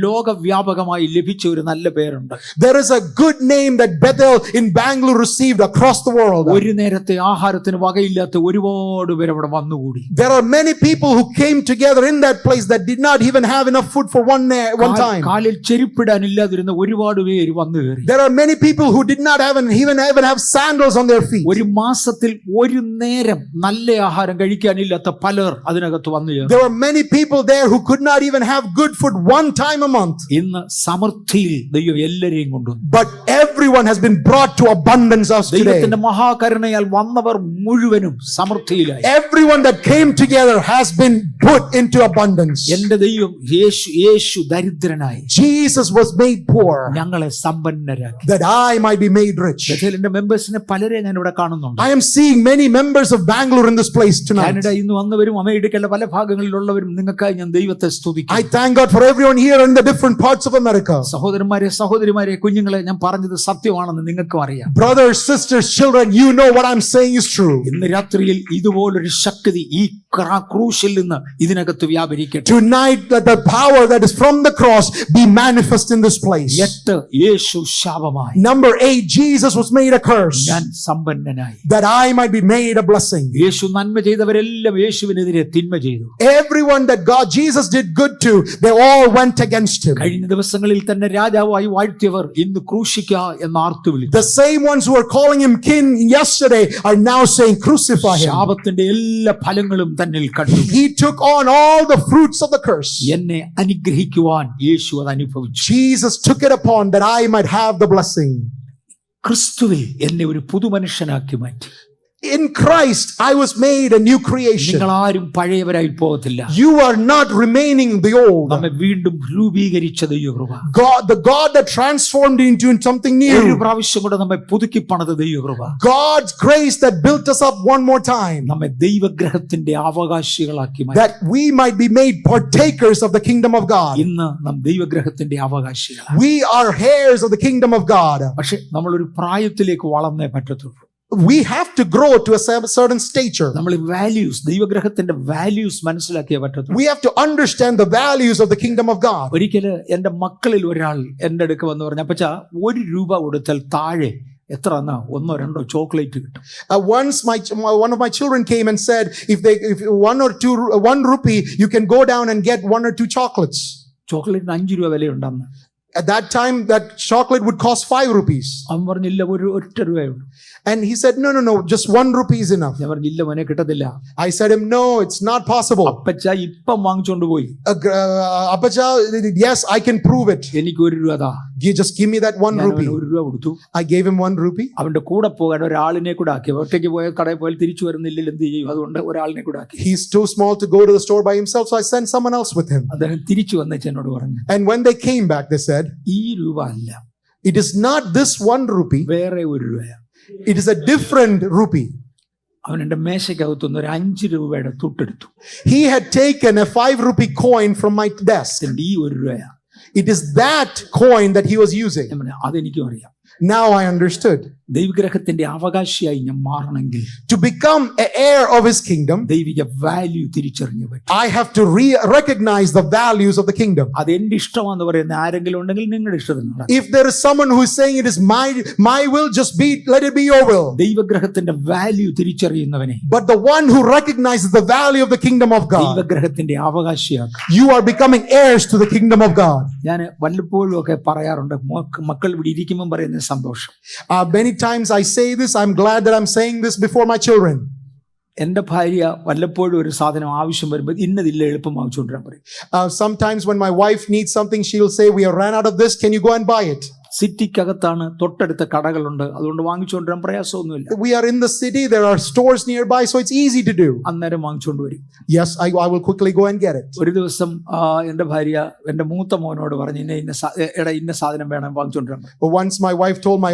ലോകവ്യാപകമായി ലഭിച്ച ഒരു നല്ല പേരുണ്ട്. There is a good name that Bethel in Bangalore received across the world. ഒരു നേരത്തെ ആഹാരത്തിന് വകയില്ലാത്ത ഒരുപാട് പേർ അവിടെ വന്നുകൂടി. There are many people who came together in that place that did not even have enough food for one time. കാലിൽ ചെരുപ്പിടാനില്ലാതിരുന്ന ഒരുപാട് പേര് വന്നു കയറി. There are many people who did not even have sandals on their feet. ഒരു മാസത്തിൽ ഒരു നേരം നല്ല ആഹാരം കഴിക്കാനില്ലാത്ത പലർ അതിനകത്ത് വന്നു ചേർന്നു. There were many people there who could not even have good food one time a month. ഇന്ന് സമൃദ്ധിയിൽ ദൈവം എല്ലാരെയും കൊണ്ടുവന്നു. But everyone has been brought to abundance as today. ദൈവത്തിന്റെ മഹാകരുണയാൽ വന്നവർ മുഴുവനും സമൃദ്ധിയിലായി. Everyone that came together has been put into abundance. എന്റെ ദൈവം യേശു ദരിദ്രനായി. Jesus was made poor ഞങ്ങളെ സമ്പന്നരാക്കി. that I might be made rich. ബെഥേലിന്റെ മെമ്പേഴ്സിനെ പലരെ ഞാൻ ഇവിടെ കാണുന്നുണ്ട്. I am seeing many members of Bangalore in this place tonight. Canada ഇന്ന് വന്നവരും അമേരിക്കയിലെ പല ഭാഗങ്ങളിലുള്ളവരും നിങ്ങൾക്കായി ഞാൻ ദൈവത്തെ സ്തുതിക്കുന്നു. I thank God for everyone here in the different parts of America. സഹോദരന്മാരെ, സഹോദരിമാരെ, കുഞ്ഞുങ്ങളെ, ഞാൻ പറഞ്ഞത് സത്യമാണെന്ന് നിങ്ങൾക്കും അറിയാം. Brothers, sisters, children, you know what I'm saying is true. ഇന്ന് രാത്രിയിൽ ഇതുപോലൊരു ശക്തി ഈ ക്രൂശിൽ നിന്ന് ഇതിനകത്ത് വ്യാപരിക്കട്ടെ. Tonight, that the power that is from the cross be manifest in this place. 8 Yeshu ശാപമായി. Number 8, Jesus was made a curse ഞാൻ സമ്പന്നനായി. that I might be made a blessing. യേശു നന്മ ചെയ്തവരെല്ലാം യേശുവിനെതിരെ തിന്മ ചെയ്തു. Everyone that Jesus did good to, they all went against him. കഴിഞ്ഞ ദിവസങ്ങളിൽ തന്നെ രാജാവായി വാഴ്ത്തിയവർ ഇന്ന് ക്രൂശിക്ക എന്ന് ആർത്തു വിളിച്ചു. The same ones who were calling him king yesterday are now saying crucify him. ശാപത്തിന്റെ എല്ലാ ഫലങ്ങളും തന്നിൽ കണ്ടു. He took on all the fruits of the curse. എന്നെ അനുഗ്രഹിക്കുവാൻ യേശു അത് അനുഭവിച്ചു. Jesus took it upon that I might have the blessing. ക്രിസ്തുവിൽ എന്നെ ഒരു പുതുമനുഷ്യനാക്കി മാറ്റി. In Christ, I was made a new creation. നിങ്ങൾ ആരും പഴയവരായി പോകത്തില്ല. You are not remaining the old. നമ്മെ വീണ്ടും രൂപീകരിച്ച ദൈവകൃപ. The God that transformed into something ഒരു new. പ്രാവശ്യം കൂടെ നമ്മെ പുതുക്കി പണിത ദൈവകൃപ. God's grace that built us up one more time. നമ്മെ ദൈവഗ്രഹത്തിന്റെ അവകാശികളാക്കി മാറ്റി. That we might be made partakers of the kingdom of God. ഇന്ന് നാം ദൈവഗ്രഹത്തിന്റെ അവകാശികളാണ്. We are heirs of the kingdom of God. പക്ഷെ നമ്മളൊരു പ്രായത്തിലേക്ക് വളർന്നേ പറ്റത്തുള്ളൂ. We have to grow to a certain stature. നമ്മൾ values, ദൈവഗ്രഹത്തിന്റെ values മനസ്സിലാക്കിയേ പറ്റത്തുള്ളൂ. We have to understand the values of the kingdom of God. ഒരിക്കല് എന്റെ മക്കളിൽ ഒരാൾ എന്റെ അടുക്ക് വന്ന് പറഞ്ഞു, അപ്പച്ചാ ₹1 കൊടുത്താൽ താഴെ എത്ര 1 or 2 ചോക്ലേറ്റ് കിട്ടും. Once one of my children came and said, if 1 rupee, you can go down and get 1 or 2 chocolates. ചോക്ലേറ്റിന് ₹5 വിലയുണ്ടെന്ന്. At that time, that chocolate would cost 5 rupees. അവൻ പറഞ്ഞില്ല, ഒറ്റ രൂപയുള്ളൂ. And he said, no, just 1 rupee is enough. ഞാൻ പറഞ്ഞില്ല, മോനെ കിട്ടത്തില്ല. I said him, no, it's not possible. അപ്പച്ച ഇപ്പം വാങ്ങിച്ചോണ്ട് പോയി. Appacha, yes, I can prove it. എനിക്ക് ₹1 താ. Just give me that 1 rupee. ₹1 കൊടുത്തു. I gave him 1 rupee. അവന്റെ കൂടെ പോകാൻ ഒരാളിനെ കൂടെ ആക്കി. ഒറ്റയ്ക്ക് പോയ കടയിൽ പോയാൽ തിരിച്ചു വരുന്നില്ലെങ്കിൽ എന്ത് ചെയ്യും? അതുകൊണ്ട് ഒരാളിനെ കൂടെ ആക്കി. He's too small to go to the store by himself, so I sent someone else with him. അദ്ദേഹം തിരിച്ചു വന്നേച്ച് എന്നോട് പറഞ്ഞു, And when they came back, they said, ഈ രൂപ അല്ല, it is not this 1 rupee. വേറെ ₹1. It is a different rupee. അവൻ എൻ്റെ മേശയ്ക്കകത്തുനിന്ന് ഒരു 5 രൂപയുടെ തുട്ടെടുത്തു. He had taken a 5 rupee coin from my desk. എൻ്റെ ഈ 1 രൂപയാ. It is that coin that he was using. ഞാൻ പറഞ്ഞു, അതെനിക്കും അറിയാം. Now I understood. ദൈവഗ്രഹത്തിന്റെ അവകാശിയായി ഞാൻ മാറണമെങ്കിൽ To become an heir of his kingdom, ദൈവിക വാല്യൂ തിരിച്ചറിഞ്ഞു പറ്റും. I have to recognize the values of the kingdom. അത് എന്റെ ഇഷ്ടമാണെന്ന് പറയുന്ന ആരെങ്കിലും ഉണ്ടെങ്കിൽ നിങ്ങളുടെ ഇഷ്ടത്തിന്. If there is someone who is saying it is my will, just let it be your will. ദൈവഗ്രഹത്തിന്റെ വാല്യൂ തിരിച്ചറിയുന്നവനെ, But the one who recognizes the value of the kingdom of God, ദൈവഗ്രഹത്തിന്റെ അവകാശിയാക്കും. you are becoming heirs to the kingdom of God. ഞാൻ വല്ലപ്പോഴും ഒക്കെ പറയാറുണ്ട്, മക്കൾ ഇവിടെ ഇരിക്കുമ്പോൾ പറയുന്ന സന്തോഷം. Many times I say this, I'm glad that I'm saying this before my children. എൻ്റെ ഭാര്യ വല്ലപ്പോഴും ഒരു സാധനം ആവശ്യം വരുമ്പോൾ ഇന്നതില്ല, എളുപ്പം വാങ്ങിച്ചുകൊണ്ടിരാൻ പറയും. Sometimes when my wife needs something, she will say, we have ran out of this, can you go and buy it? സിറ്റിക്കകത്താണ്, തൊട്ടടുത്ത കടകളുണ്ട്, അതുകൊണ്ട് വാങ്ങിച്ചുകൊണ്ടിരാൻ പ്രയാസമൊന്നുമില്ല. We are in the city, there are stores nearby, so it's easy to do. അന്നേരം വാങ്ങിച്ചുകൊണ്ട് വരും. Yes, I will quickly go and get it. ഒരു ദിവസം എൻ്റെ ഭാര്യ എൻ്റെ മൂത്ത മോനോട് പറഞ്ഞു, ഇന്ന സാധനം വേണം വാങ്ങിച്ചുകൊണ്ടിരാൻ. Once my wife told my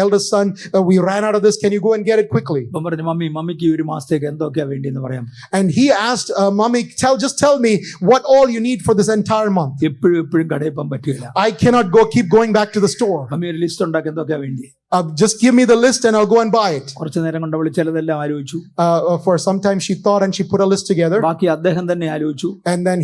eldest son, we ran out of this, can you go and get it quickly? അവൻ പറഞ്ഞു, മമ്മിക്ക് ഒരു മാസത്തേക്ക് എന്തൊക്കെയാ വേണ്ടിയെന്ന് പറയാം. And he asked, mommy, just tell me what all you need for this entire month. എപ്പോഴും കടയിൽ പോകാൻ പറ്റില്ല. I cannot keep going back to the store. Mummy ഒരു ലിസ്റ്റ് ഉണ്ടാക്കി എന്തൊക്കെയാ വേണ്ടി. Just give me the list and I'll go and buy it. കുറച്ചു നേരം കൊണ്ട് അവൾ ചിലതെല്ലാം ആലോചിച്ചു. For some time she thought and she put a list together. ബാക്കി അദ്ദേഹം തന്നെ ആലോചിച്ചു. And then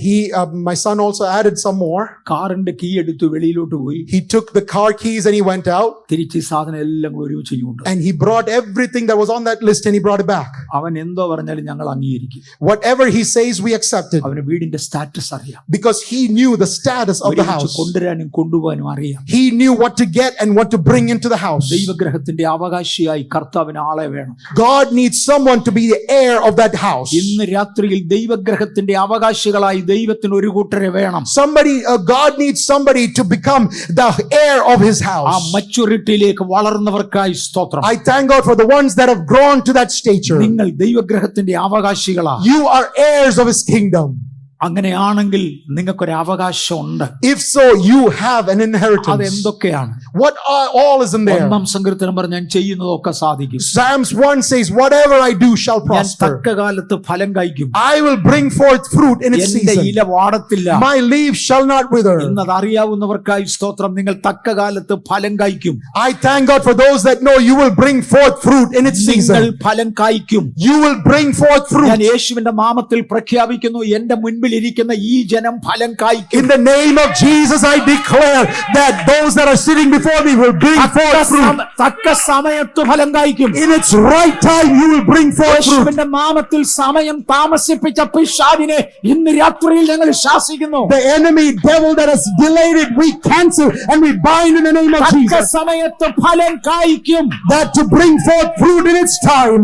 my son also added some more. കാറിന്റെ കീ എടുത്തു വെളിയിലോട്ട് പോയി. He took the car keys and he went out. തിരിച്ച് സാധനം എല്ലാം കൂടി ഒരുമിച്ച് കൊണ്ടു. And he brought everything that was on that list and he brought it back. അവൻ എന്തോ പറഞ്ഞാലും ഞങ്ങൾ അംഗീകരിക്കും. Whatever he says, we accept it. അവന് വീടിന്റെ സ്റ്റാറ്റസ് അറിയാം. Because he knew the status of the house. കൊണ്ടുവരാനും കൊണ്ടുപോകാനും അറിയാം. He knew what to get and what to bring into the house. ദൈവഗ്രഹത്തിന്റെ അവകാശിയായി കർത്താവിന് ആളെ വേണം. God needs someone to be the heir of that house. ഇന്ന് രാത്രിയിൽ ദൈവഗ്രഹത്തിന്റെ അവകാശികളായി ദൈവത്തിന് ഒരു കൂട്ടരെ വേണം. God needs somebody to become the heir of his house. ആ മച്യൂരിറ്റിയിലേക്ക് വളർന്നവർക്കായി സ്തോത്രം. I thank God for the ones that have grown to that stature. നിങ്ങൾ ദൈവഗ്രഹത്തിന്റെ അവകാശികളാണ്. You are heirs of his kingdom. അങ്ങനെയാണെങ്കിൽ നിങ്ങൾക്കൊരു അവകാശമുണ്ട്. If so, you have an inheritance. അതെന്തൊക്കെയാണ്? What all is in there? ഒന്നാം സങ്കീർത്തനം പറഞ്ഞു, ഞാൻ ചെയ്യുന്നതൊക്കെ സാധിക്കും. Psalms 1 says, whatever I do shall prosper. ഞാൻ തക്കകാലത്ത് ഫലം കായ്ക്കും. I will bring forth fruit in its എന്റെ season. ഇല വാടത്തില്ല. My leaves shall not wither. ഇന്നത് അറിയാവുന്നവർക്കായി സ്തോത്രം. നിങ്ങൾ തക്കകാലത്ത് ഫലം കായ്ക്കും. I thank God for those that know you will bring forth fruit in its നിങ്ങൾ season. ഫലം കായ്ക്കും. You will bring forth fruit. ഞാൻ യേശുവിന്റെ നാമത്തിൽ പ്രഖ്യാപിക്കുന്നു, എന്റെ മുൻപിൽ ഇരിക്കുന്ന ഈ ജനം ഫലം കായ്ക്കും. In the name of Jesus, I declare that those that are sitting before me will bring forth fruit. തക്ക സമയത്ത് ഫലം കായ്ക്കും. In its right time, you will bring forth fruit. യേശുവിന്റെ നാമത്തിൽ സമയം താമസിപ്പിച്ച പിശാചിനെ ഇന്ന് രാത്രിയിൽ ഞങ്ങൾ ശാസിക്കുന്നു. The enemy devil that has delayed it, we cancel and we bind in the name of തക്ക Jesus. സമയത്ത് ഫലം കായ്ക്കും. That to bring forth fruit in its time.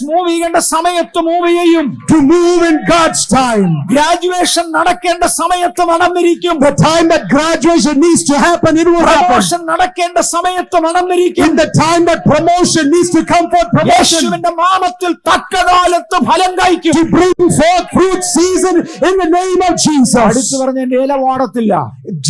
Move ചെയ്യേണ്ട സമയത്ത് മൂവ് ചെയ്യും. To move in God's time. Graduation നടക്കേണ്ട സമയത്ത് നടന്നിരിക്കും. The time that graduation needs to happen, it will happen. Promotion നടക്കേണ്ട സമയത്ത് നടന്നിരിക്കും. In the time that promotion needs to come forth, promotion. യേശുവിന്റെ നാമത്തിൽ തക്കകാലത്ത് ഫലം കായ്ക്കും. To bring forth fruit season in the name of Jesus. അടുത്ത് പറഞ്ഞ എന്റെ ഇല വാടത്തില്ല.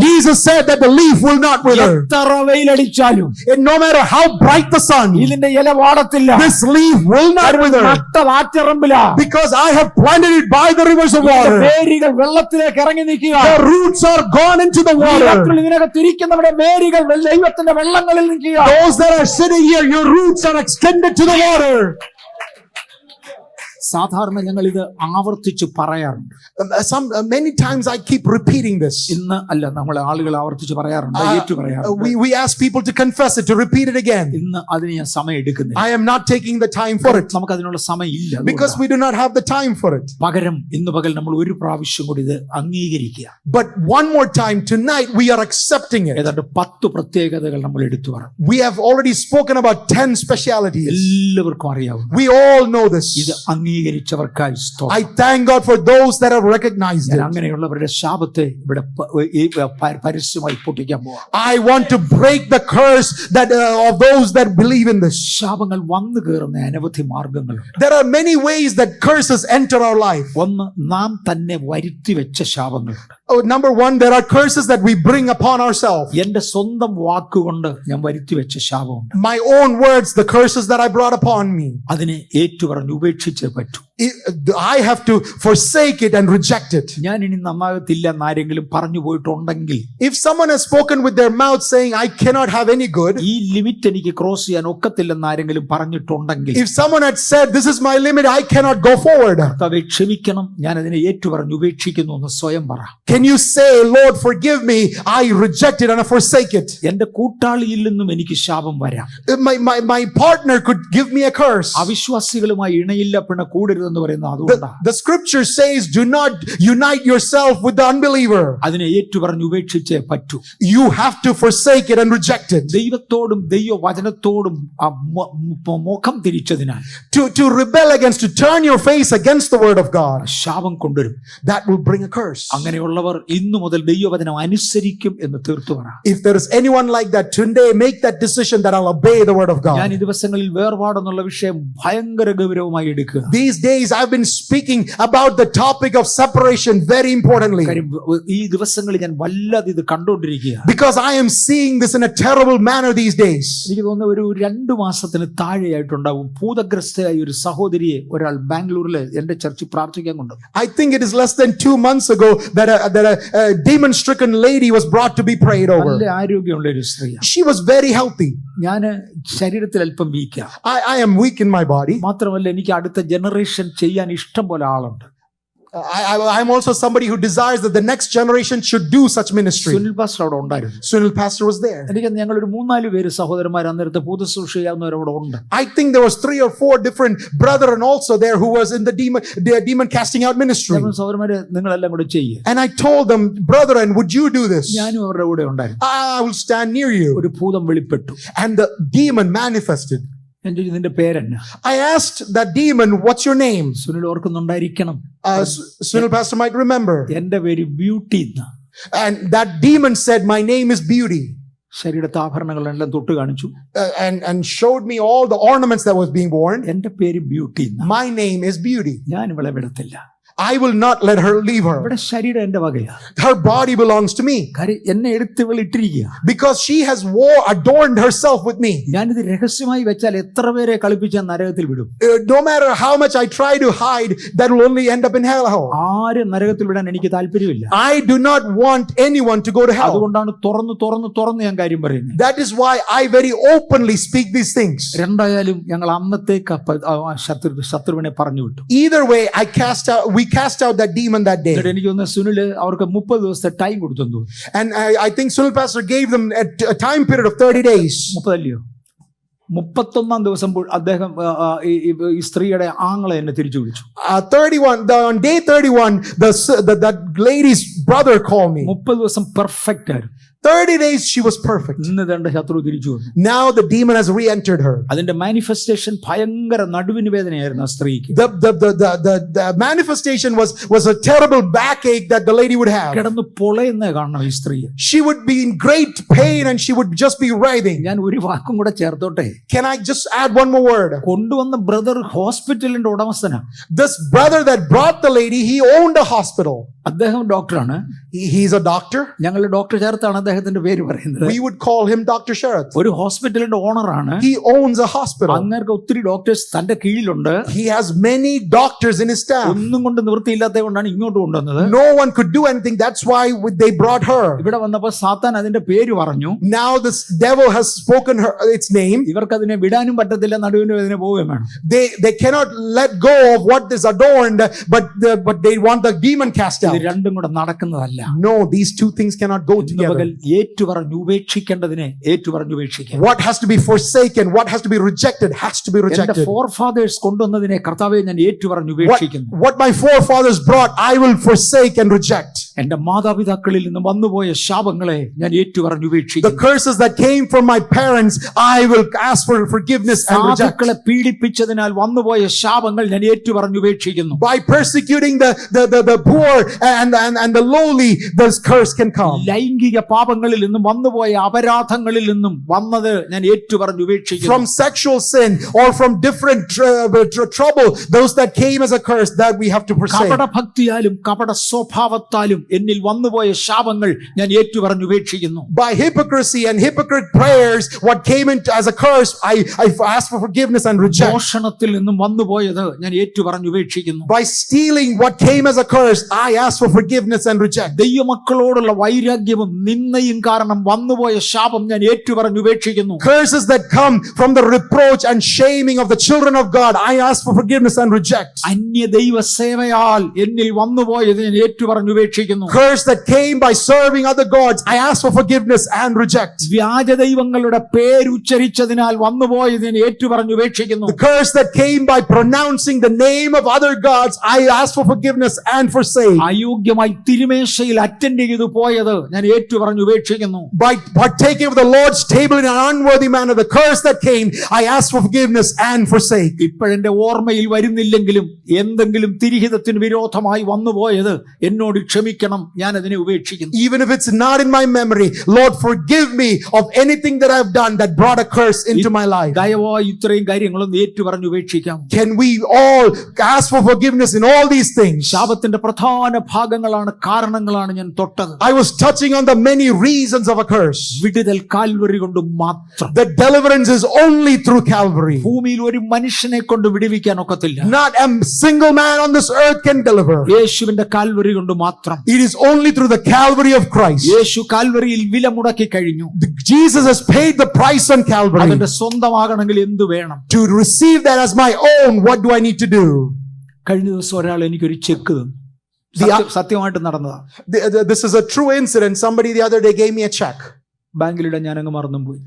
Jesus said that the leaf will not wither. എത്ര വെയിലടിച്ചാലും, And no matter how bright the sun, ഇതിന്റെ ഇല വാടത്തില്ല. this leaf will not wither. നട്ട വാറ്ററമ്പിലാ. Because I have planted it by the rivers of water. വേരുകൾ വെള്ളത്തിലേക്ക് ഇറങ്ങി നിൽക്കുക. The roots are gone into the water. ഇതിനകത്ത് ഇരിക്കുന്നവരുടെ വേരുകൾ ദൈവത്തിന്റെ വെള്ളങ്ങളിൽ നിൽക്കുക. Those that are sitting here, your roots are extended to the water. സാധാരണ ഞങ്ങൾ ഇത് ആവർത്തിച്ച് പറയാറുണ്ട്. Many times I keep repeating this. ഇന്ന് അല്ല, നമ്മൾ ആളുകൾ ആവർത്തിച്ച് പറയാറുണ്ട്, ഏറ്റു പറയാറുണ്ട്. We ask people to confess it, to repeat it again. ഇന്ന് അതിന് ഞാൻ സമയം എടുക്കുന്നില്ല. I am not taking the time for it. നമുക്ക് അതിനുള്ള സമയം ഇല്ല. Because we do not have the time for it. പകരം ഇന്ന് പകൽ നമ്മൾ ഒരു പ്രാവശ്യം കൂടി ഇത് അംഗീകരിക്കുക. But one more time tonight we are accepting it. ഏതാണ്ട് 10 പ്രത്യേകതകൾ നമ്മൾ എടുത്തു പറഞ്ഞു. We have already spoken about 10 specialities. എല്ലാവർക്കും അറിയാവും. We all know this. ഇത് അംഗീകരിച്ചവർക്കായി സ്തോത്രം. I thank God for those that have recognized it. അങ്ങനെയുള്ളവരുടെ ശാപത്തെ ഇവിടെ പരസ്യമായി പൊട്ടിക്കാൻ പോവാം. I want to break the curse that of those that believe in this. ശാപങ്ങൾ വന്നു കയറുന്ന അനവധി മാർഗങ്ങളുണ്ട്. There are many ways that curses enter our life. ഒന്ന്, നാം തന്നെ വരുത്തി വെച്ച ശാപങ്ങളുണ്ട്. Number one, there are curses that we bring upon ourselves. എന്റെ സ്വന്തം വാക്കുകൊണ്ട് ഞാൻ വരുത്തി വെച്ച ശാപമുണ്ട്. My own words, the curses that I brought upon me. അതിനെ ഏറ്റുപറഞ്ഞ് ഉപേക്ഷിച്ചേ പറ്റൂ. I have to forsake it and reject it. ഞാൻ ഇനി നന്നാകത്തില്ല എന്നാരെങ്കിലും പറഞ്ഞു പോയിട്ടുണ്ടെങ്കിൽ, If someone has spoken with their mouth saying, I cannot have any good. ഈ limit എനിക്ക് cross ചെയ്യാൻ ഒക്കത്തില്ലെന്ന് ആരെങ്കിലും പറഞ്ഞിട്ടുണ്ടെങ്കിൽ, If someone had said, this is my limit, I cannot go forward. കർത്താവേ ക്ഷമിക്കണം, ഞാൻ അതിനെ ഏറ്റുപറഞ്ഞ് ഉപേക്ഷിക്കുന്നു എന്ന് സ്വയം പറ. Can you say, Lord, forgive me, I reject it and I forsake it. എന്റെ കൂട്ടാളിയിൽ നിന്നും എനിക്ക് ശാപം വരാം. My partner could give me a curse. അവിശ്വാസികളുമായി ഇണയില്ല പിണ കൂടരുതെന്ന് പറയുന്നത് അതുകൊണ്ടാണ്. The scripture says, do not unite yourself with the unbeliever. അതിനെ ഏറ്റുപറഞ്ഞ് ഉപേക്ഷിച്ചേ പറ്റൂ. You have to forsake it and reject it. ദൈവത്തോടും ദൈവവചനത്തോടും മുഖം തിരിച്ചതിനാൽ, To rebel against, to turn your face against the word of God, ശാപം കൊണ്ടുവരും. that will bring a curse. അങ്ങനെയുള്ളവർ ഇന്നു മുതൽ ദൈവവചനം അനുസരിക്കും എന്ന് തീർത്തു പറ. If there is anyone like that today, make that decision that I'll obey the word of ഞാൻ God. ഈ ദിവസങ്ങളിൽ വേർപാടെന്നുള്ള വിഷയം ഭയങ്കര ഗൗരവമായി എടുക്കുക. These days I've been speaking about the topic of separation very importantly, കാര്യം ഈ ദിവസങ്ങളിൽ ഞാൻ വല്ലാതെ ഇത് കണ്ടുകൊണ്ടിരിക്കുക. because I am seeing this in a terrible manner these days. എനിക്ക് തോന്നുന്നു ഒരു 2 മാസത്തിന് താഴെയായിട്ടുണ്ടാവും ഭൂതഗ്രസ്തയായ ഒരു സഹോദരിയെ ഒരാൾ ബാംഗ്ലൂരിൽ എന്റെ ചർച്ചിൽ പ്രാർത്ഥിക്കാൻ കൊണ്ട്. I think it is less than 2 months ago that a demon-stricken lady was brought to be prayed over. നല്ല ആരോഗ്യമുള്ള ഒരു സ്ത്രീയാണ്. She was very healthy. ഞാൻ ശരീരത്തിൽ അല്പം വീക്കാം. I am weak in my body. മാത്രമല്ല എനിക്ക് അടുത്ത ജനറേഷൻ ചെയ്യാൻ ഇഷ്ടം പോലെ ആളുണ്ട്. I'm also somebody who desires that the next generation should do such ministry. Sunil pastor അവിടെ ഉണ്ടായിരുന്നു. Sunil pastor was there. എനിക്ക് ഞങ്ങൾ ഒരു 3-4 പേര് സഹോദരന്മാർ അന്നേരത്തെ ഭൂതശുശ്രൂഷ ചെയ്യാവുന്നവരവിടെ ഉണ്ട്. I think there was 3 or 4 different brethren also there who was in the demon casting out ministry. ഞങ്ങൾ സഹോദരന്മാരെ നിങ്ങളെല്ലാം കൂടെ ചെയ്യുക. And I told them, brethren, would you do this? ഞാനും അവരുടെ കൂടെ ഉണ്ടായിരുന്നു. I will stand near you. ഒരു ഭൂതം വെളിപ്പെട്ടു. And the demon manifested. ഞാൻ ചോദിച്ചു, നിന്റെ പേരെന്നാ? I asked that demon, what's your name? Sunil ഓർക്കുന്നുണ്ടായിരിക്കണം. Sunil pastor might remember. എന്റെ പേര് ബ്യൂട്ടി എന്നാ. And that demon said, my name is Beauty. ശരീരത്തെ ആഭരണങ്ങളെല്ലാം തൊട്ട് കാണിച്ചു. And showed me all the ornaments that was being worn. എന്റെ പേര് ബ്യൂട്ടി എന്നാ. My name is Beauty. ഞാൻ ഇവളെ വിടത്തില്ല. I will not let her leave her. ഇവിടെ ശരീരം എന്റെ വകയാ. Her body belongs to me. കാര്യം എന്നെ എടുത്ത് ഇവൾ ഇട്ടിരിക്കുക. Because she has adorned herself with me. ഞാനിത് രഹസ്യമായി വെച്ചാൽ എത്ര പേരെ കളിപ്പിച്ചാൽ നരകത്തിൽ വിടും. No matter how much I try to hide, that will only end up in hell. ആരും നരകത്തിൽ വിടാൻ എനിക്ക് താല്പര്യമില്ല. I do not want anyone to go to hell. അതുകൊണ്ടാണ് തുറന്ന് ഞാൻ കാര്യം പറയുന്നത്. That is why I very openly speak these things. രണ്ടായാലും ഞങ്ങൾ അന്നത്തേക്ക് ശത്രുവിനെ പറഞ്ഞു വിട്ടു. Either way, we cast out that demon that day. എനിക്ക് തോന്നുന്നു സുനിൽ അവർക്ക് 30 ദിവസത്തെ ടൈം കൊടുത്തു. And I think Sunil pastor gave them a time period of 30 days. 30 അല്ലയോ? 31 ദിവസം അദ്ദേഹം ഈ സ്ത്രീയുടെ ആങ്ങളെ എന്നെ തിരിച്ചു വിളിച്ചു. 31 on day 31 that lady's brother called me. 30 ദിവസം പെർഫെക്റ്റ് ആയിരുന്നു. 30 days she was perfect. ഇന്ന് തന്റെ ശത്രു തിരിച്ചു വന്നു. Now the demon has re-entered her. അതിന്റെ മാനിഫെസ്റ്റേഷൻ ഭയങ്കര നടുവിന് വേദനയായിരുന്നു ആ സ്ത്രീക്ക്. The manifestation was a terrible backache that the lady would have. കിടന്ന് പൊളയുന്നേ കാണണം ഈ സ്ത്രീ. She would be in great pain and she would just be writhing. ഞാൻ ഒരു വാക്കും കൂടെ ചേർത്തോട്ടെ? Can I just add one more word? കൊണ്ടുവന്ന ബ്രദർ ഹോസ്പിറ്റലിന്റെ ഉടമസ്ഥനാ. This brother that brought the lady, he owned a hospital. അദ്ദേഹം ഡോക്ടറാണ്. He's a doctor. ഞങ്ങൾ doctor ചേർത്താണ് അദ്ദേഹത്തിന്റെ പേര് പറയുന്നത്. We would call him Dr. Sharath. ഒരു ഹോസ്പിറ്റലിന്റെ ഓണറാണ്. He owns a hospital. അങ്ങേർക്ക് ഒത്തിരി ഡോക്ടേഴ്സ് തന്റെ കീഴിലുണ്ട്. He has many doctors in his staff. ഒന്നും കൊണ്ട് നിവൃത്തിയില്ലാത്തത് കൊണ്ടാണ് ഇങ്ങോട്ട് കൊണ്ടുവന്നത്. No one could do anything. That's why they brought her. ഇവിടെ വന്നപ്പോൾ സാത്താൻ അതിന്റെ പേര് പറഞ്ഞു. Now this devil has spoken its name. ഇവർക്ക് അതിനെ വിടാനും പറ്റത്തില്ല, നടുവിന് വേദന പോവുകയും വേണം. They cannot let go of what is adorned, but they want the demon cast out. ഇത് രണ്ടും കൂടെ നടക്കുന്നതല്ല. No, these two things cannot go together. ഏറ്റുപറഞ്ഞു ഉപേക്ഷിക്കേണ്ടതിനെ ഏറ്റുപറഞ്ഞു ഉപേക്ഷിക്കുക. What has to be forsaken, what has to be rejected, has to be rejected. എന്റെ forefathers കൊണ്ടുവന്നതിനെ കർത്താവേ ഞാൻ ഏറ്റുപറഞ്ഞു ഉപേക്ഷിക്കുന്നു. What my forefathers brought, I will forsake and reject. എന്റെ മാതാപിതാക്കളിൽ നിന്ന് വന്നുപോയ ശാപങ്ങളെ ഞാൻ ഏറ്റുപറഞ്ഞു ഉപേക്ഷിക്കുന്നു. The curses that came from my parents, I will ask for forgiveness and reject. സാധുക്കളെ പീഡിപ്പിച്ചതിനാൽ വന്നുപോയ ശാപങ്ങൾ ഞാൻ ഏറ്റുപറഞ്ഞു ഉപേക്ഷിക്കുന്നു. By persecuting the poor and the lowly, this curse can come. ലൈംഗിക പാപങ്ങളിൽ നിന്നും വന്നുപോയ അപരാധങ്ങളിൽ നിന്നും വന്നത് ഞാൻ ഏറ്റുപറഞ്ഞു ഉപേക്ഷിക്കുന്നു. From sexual sin or from different trouble, those that came as a curse, that we have to forsake. കപട ഭക്തിയാലും കപട സ്വഭാവത്താലും എന്നിൽ വന്നുപോയ ശാപങ്ങൾ ഞാൻ ഏറ്റുപറഞ്ഞുപേക്ഷിക്കുന്നു. By hypocrisy and hypocrite prayers, what came into as a curse, I ask for forgiveness and reject. മോഷണത്തിൽ നിന്നും വന്നുപോയത് ഞാൻ ഏറ്റുപറഞ്ഞുപേക്ഷിക്കുന്നു. By stealing what came as a curse, I ask for forgiveness and reject. ദൈവമക്കളോടുള്ള വൈരാഗ്യവും നിന്ദയും കാരണം വന്നുപോയ ശാപം ഞാൻ ഏറ്റുപറഞ്ഞുപേക്ഷിക്കുന്നു. Curses that come from the reproach and shaming of the children of God, I ask for forgiveness and reject. അന്യ ദൈവ സേവയാൽ എന്നിൽ വന്നുപോയത് ഞാൻ ഏറ്റുപറഞ്ഞുപേക്ഷിക്കുന്നു. Curse that came by serving other gods, I ask for forgiveness and reject. വ്യാജ ദൈവങ്ങളുടെ പേരുച്ചരിച്ചതിനാൽ വന്നുപോയത് ഞാൻ ഏറ്റുപറഞ്ഞുപേക്ഷിക്കുന്നു. The curse that came by pronouncing the name of other gods, I ask for forgiveness and forsake. അയോഗ്യമായി തിരുമേശയിൽ attend ചെയ്തു പോയത് ഞാൻ ഏറ്റുപറഞ്ഞുപേക്ഷിക്കുന്നു. By partaking of the Lord's table in an unworthy manner, the curse that came, I ask for forgiveness and forsake. ഇപ്പോഴെന്റെ ഓർമ്മയിൽ വരുന്നില്ലെങ്കിലും എന്തെങ്കിലും തിരുഹിതത്തിന് വിരോധമായി വന്നുപോയത് എന്നോട് ക്ഷമിക്കണം, ഞാൻ അതിനെ ഉപേക്ഷിക്കുന്നു. Even if it's not in my memory, Lord, forgive me of anything that I've done that brought a curse into my life. ദയവായി ഇത്രയും കാര്യങ്ങളൊന്ന് ഏറ്റുപറഞ്ഞുപേക്ഷിക്കാം. Can we all ask for forgiveness in all these things? ശാപത്തിന്റെ പ്രധാന ഭാഗങ്ങളാണ്, കാരണങ്ങളാണ് ഞാൻ തൊട്ടത്. I was touching on the many reasons of a curse. വിടുതൽ Calvary കൊണ്ട് മാത്രം. The deliverance is only through Calvary. ഭൂമിയിൽ ഒരു മനുഷ്യനെ കൊണ്ട് വിടുവിക്കാൻ ഒക്കത്തില്ല. Not a single man on this earth can deliver. യേശുവിന്റെ കാൽവരി കൊണ്ട് മാത്രം. It is only through the Calvary of Christ. യേശു കാൽവരിയിൽ വില മുടക്കി കഴിഞ്ഞു. Jesus has paid the price on Calvary. അതിന്റെ സ്വന്തമാകണമെങ്കിൽ എന്തു വേണം? To receive that as my own, what do I need to do? കഴിഞ്ഞ ദിവസം ഒരാൾ എനിക്കൊരു ചെക്ക് തന്നു. സത്യമായിട്ട് നടന്നതാണ്. This is a true incident. Somebody the other day gave me a check. ബാങ്കിലിടാൻ ഞാനങ്ങ് മറന്നുപോയി.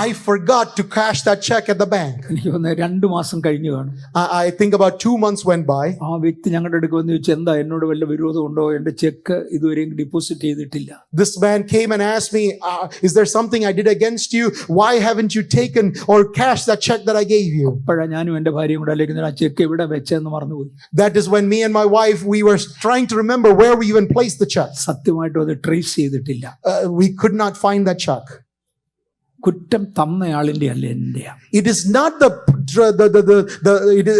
I forgot to cash that check at the bank. എനിക്ക് തോന്നുന്നു 2 മാസം കഴിഞ്ഞു കാണും. I think about 2 months went by. ആ വ്യക്തി ഞങ്ങളുടെ അടുക്ക് വന്ന് ചോദിച്ചു, എന്താ എന്നോട് വല്ല വിരോധമുണ്ടോ, എന്റെ ചെക്ക് ഇതുവരെയും ഡിപ്പോസിറ്റ് ചെയ്തിട്ടില്ല. This man came and asked me, is there something I did against you? Why haven't you taken or cashed that check that I gave you? അപ്പോഴാണ് ഞാനും എന്റെ ഭാര്യയും കൂടെ അല്ലെങ്കിൽ ആ ചെക്ക് എവിടെ വെച്ചെന്ന് മറന്നുപോയി. That is when me and my wife, we were trying to remember where we even placed the check. സത്യമായിട്ടും അത് ട്രേസ് ചെയ്തിട്ടില്ല. We could not find that check. കുറ്റം തന്നയാളിന്റെ അല്ല, എന്റെയാ. It is not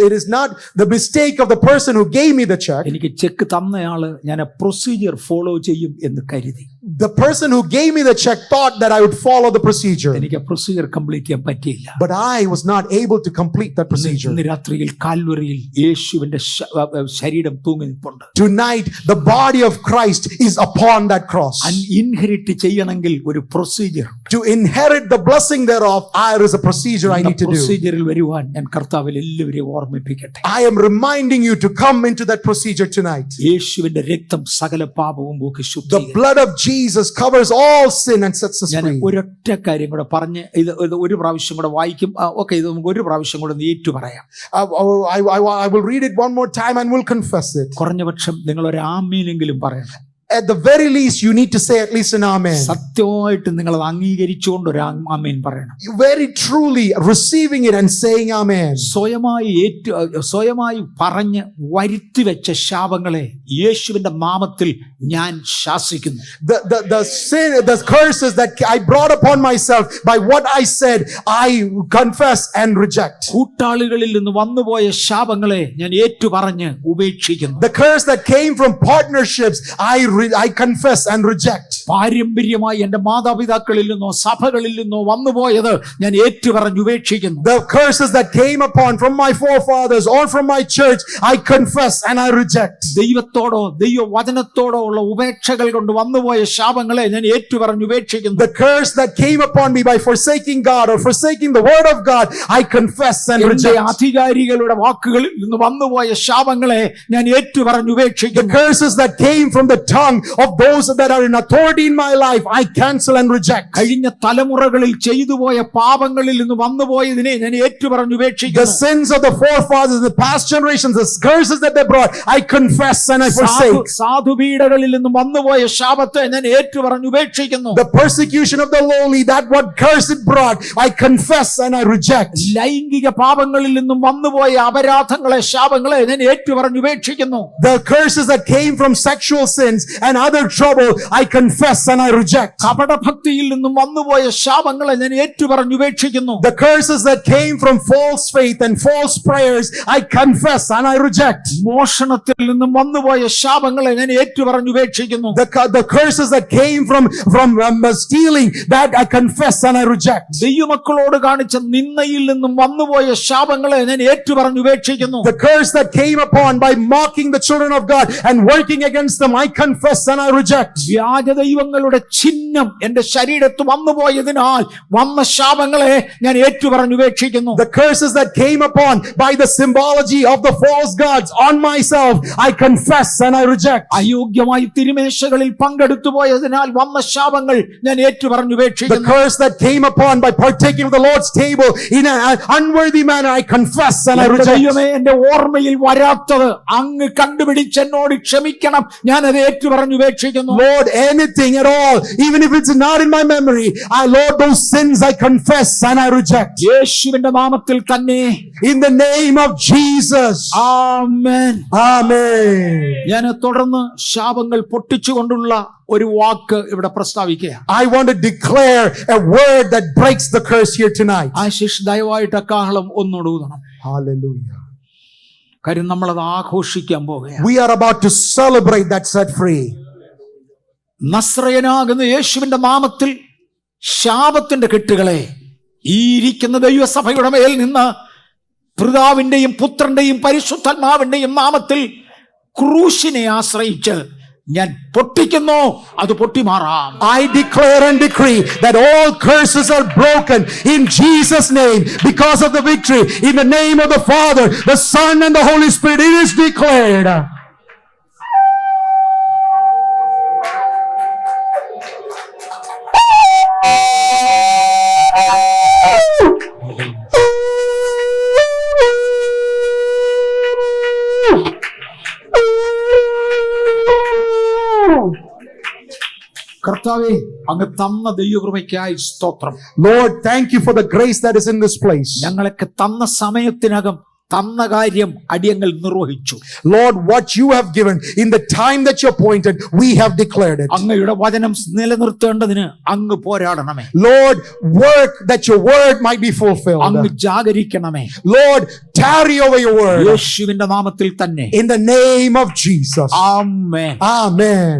it is not the mistake of the person who gave me the check. എനിക്ക് check തന്നയാള് ഞാൻ procedure follow ചെയ്യും എന്ന് കരുതി. The person who gave me the check thought that I would follow the procedure. എനിക്ക് procedure complete ചെയ്യാൻ പറ്റിയില്ല. But I was not able to complete that procedure. ഇന്ന് രാത്രിയിൽ കാൽവരിയിൽ യേശുവിന്റെ ശരീരം തൂങ്ങി നിൽപ്പുണ്ട്. Tonight the body of Christ is upon that cross. Inherit ചെയ്യണമെങ്കിൽ ഒരു procedure. To inherit the blessing thereof, there is a procedure I need to do. പ്രൊസീജിയറിൽ വരുവാൻ ഞാൻ കർത്താവിൽ എല്ലാവരെയും ഓർമ്മിപ്പിക്കട്ടെ. I am reminding you to come into that procedure tonight. യേശുവിന്റെ രക്തം സകല പാപവും പോക്കി ശുദ്ധീകരിക്കും. The blood of Jesus covers all sin and sets us ഞാൻ free. ഒരൊറ്റ കാര്യം കൂടെ പറഞ്ഞ് ഇത് ഒരു പ്രാവശ്യം കൂടെ വായിക്കും. ഓക്കെ, ഇത് നമുക്ക് ഒരു പ്രാവശ്യം കൂടെ ഏറ്റു പറയാം. I will read it one more time and will confess it. കുറഞ്ഞപക്ഷം നിങ്ങൾ ഒരു ആമേനെങ്കിലും പറയണം. At the very least, you need to say at least an amen. സത്യമായിട്ട് നിങ്ങൾ അത് അംഗീകരിച്ചുകൊണ്ട് ഒരു ആമേൻ പറയണം. Very truly receiving it and saying amen. സ്വയമായി പറഞ്ഞ് വരുത്തി വെച്ച ശാപങ്ങളെ യേശുവിന്റെ നാമത്തിൽ ഞാൻ ശാസിക്കുന്നു. The sin, the curses that I brought upon myself by what I said, I confess and reject. കൂട്ടാളികളിൽ നിന്ന് വന്നുപോയ ശാപങ്ങളെ ഞാൻ ഏറ്റുപറഞ്ഞ് ഉപേക്ഷിക്കുന്നു. The curse that came from partnerships, I confess and reject. പാരമ്പര്യമായി എന്റെ മാതാപിതാക്കളിൽ നിന്നോ സഭകളിൽ നിന്നോ വന്നുപോയത് ഞാൻ ഏറ്റുപറഞ്ഞ് ഉപേക്ഷിക്കുന്നു. The curses that came upon from my forefathers or from my church, I confess and I reject. ദൈവത്തോടോ ദൈവവചനത്തോടോ ഉള്ള ഉപേക്ഷകൾ കൊണ്ട് വന്നുപോയ ശാപങ്ങളെ ഞാൻ ഏറ്റുപറഞ്ഞ് ഉപേക്ഷിക്കുന്നു. The curse that came upon me by forsaking God or forsaking the word of God, I confess and reject. അധികാരികളുടെ വാക്കുകളിൽ നിന്ന് വന്നുപോയ ശാപങ്ങളെ ഞാൻ ഏറ്റുപറഞ്ഞ് ഉപേക്ഷിക്കുന്നു. The curses that came from the tongue of those that are in authority in my life, I cancel and reject. കഴിഞ്ഞ തലമുറകളിൽ ചെയ്തുപോയ പാപങ്ങളിൽ നിന്ന് വന്നുപോയതിനെ ഞാൻ ഏറ്റുപറഞ്ഞ് ഉപേക്ഷിക്കുന്നു. The sins of the forefathers, the past generations, the curses that they brought, I confess and I forsake. സാധുപീഡകളിൽ നിന്ന് വന്നുപോയ ശാപത്തെ ഞാൻ ഏറ്റുപറഞ്ഞ് ഉപേക്ഷിക്കുന്നു. The persecution of the lowly, that what curse it brought, I confess and I reject. ലൈംഗിക പാപങ്ങളിൽ നിന്നും വന്നുപോയ അപരാധങ്ങളെ ശാപങ്ങളെ ഞാൻ ഏറ്റുപറഞ്ഞ് ഉപേക്ഷിക്കുന്നു. The curses that came from sexual sins, and other trouble, I confess and I reject. കപടഭക്തിയിൽ നിന്നും വന്നുപോയ ശാപങ്ങളെ ഞാൻ ഏറ്റുപറഞ്ഞു ഉപേക്ഷിക്കുന്നു. The curses that came from false faith and false prayers, I confess and I reject. മോഷണത്തിൽ നിന്നും വന്നുപോയ ശാപങ്ങളെ ഞാൻ ഏറ്റുപറഞ്ഞു ഉപേക്ഷിക്കുന്നു. The curses that came from stealing, that I confess and I reject. ദൈവമക്കളോട് കാണിച്ച നിന്ദയിൽ നിന്നും വന്നുപോയ ശാപങ്ങളെ ഞാൻ ഏറ്റുപറഞ്ഞു ഉപേക്ഷിക്കുന്നു. The curse that came upon by mocking the children of God and working against them, I confess and I reject. വ്യാജ ദൈവങ്ങളുടെ ചിഹ്നം എന്റെ ശരീരത്ത് വന്നുപോയതിനാൽ വന്ന ശാപങ്ങളെ ഞാൻ ഏറ്റുപറഞ്ഞു ഉപേക്ഷിക്കുന്നു. The curses that came upon by the symbology of the false gods on myself, I confess and I reject. അയോഗ്യമായി തിരുമേശകളിൽ പങ്കെടുത്തു പോയതിനാൽ വന്ന ശാപങ്ങൾ ഞാൻ ഏറ്റുപറഞ്ഞു The ഉപേക്ഷിക്കുന്നു. curse that came upon by partaking of the Lord's table in an unworthy manner, I confess and I reject. ദൈവമേ, എന്റെ ഓർമ്മയിൽ വരാത്തത് അങ്ങ് കണ്ടുപിടിച്ച് എന്നോട് ക്ഷമിക്കണം, ഞാൻ അത് ഏറ്റുപറഞ്ഞു ഉപേക്ഷിക്കുന്നു. Lord, anything at all, even if it's not in my memory, Lord, those sins I confess and I reject. യേശുവിന്റെ നാമത്തിൽ തന്നെ. In the name of Jesus. Amen. Amen. ഞാൻ തുടർന്ന് ശാപങ്ങൾ പൊട്ടിച്ചുകൊണ്ടുള്ള ഒരു വാക്ക് ഇവിടെ പ്രസ്താവിക്കുക. I want to declare a word that breaks the curse here tonight. Ashish ദയവായിട്ട് കാഹളം ഒന്നുടൂതണം. Hallelujah. കാര്യം നമ്മളത് ആഘോഷിക്കാൻ പോകുകയാണ്. We are about to celebrate that set free. നസ്രയനാകുന്ന യേശുവിന്റെ നാമത്തിൽ ശാപത്തിന്റെ കെട്ടുകളെ ഈ ഇരിക്കുന്ന ദൈവസഭയുടെ മേൽ നിന്ന് പിതാവിന്റെയും പുത്രന്റെയും പരിശുദ്ധാത്മാവിന്റെയും നാമത്തിൽ ക്രൂശിനെ ആശ്രയിച്ച് ഞാൻ പൊട്ടിക്കുന്നു, അത് പൊട്ടിമാറാം. I declare and decree that all curses are broken in Jesus' name because of the victory. In the name of the Father, the Son, and the Holy Spirit, it is declared. കർത്താവേ, അങ്ങ് തന്ന ദൈവകൃപയ്ക്കായി സ്തോത്രം. Lord, thank you for the grace that is in this place. ഞങ്ങൾക്ക് തന്ന സമയത്തിനകം തന്ന കാര്യം അടിയങ്ങൾ നിർവഹിച്ചു. Lord, what you have given in the time that you appointed, we have declared it. അങ്ങയുടെ വചനം നിലനിർത്തേണ്ടതിന് അങ്ങ് പോരാടണമേ. Lord, work that your word might be fulfilled. അങ്ങ് ജാഗരിക്കണമേ. Lord, tarry over your word. യേശുവിന്റെ നാമത്തിൽ തന്നെ. In the name of Jesus. Amen. Amen.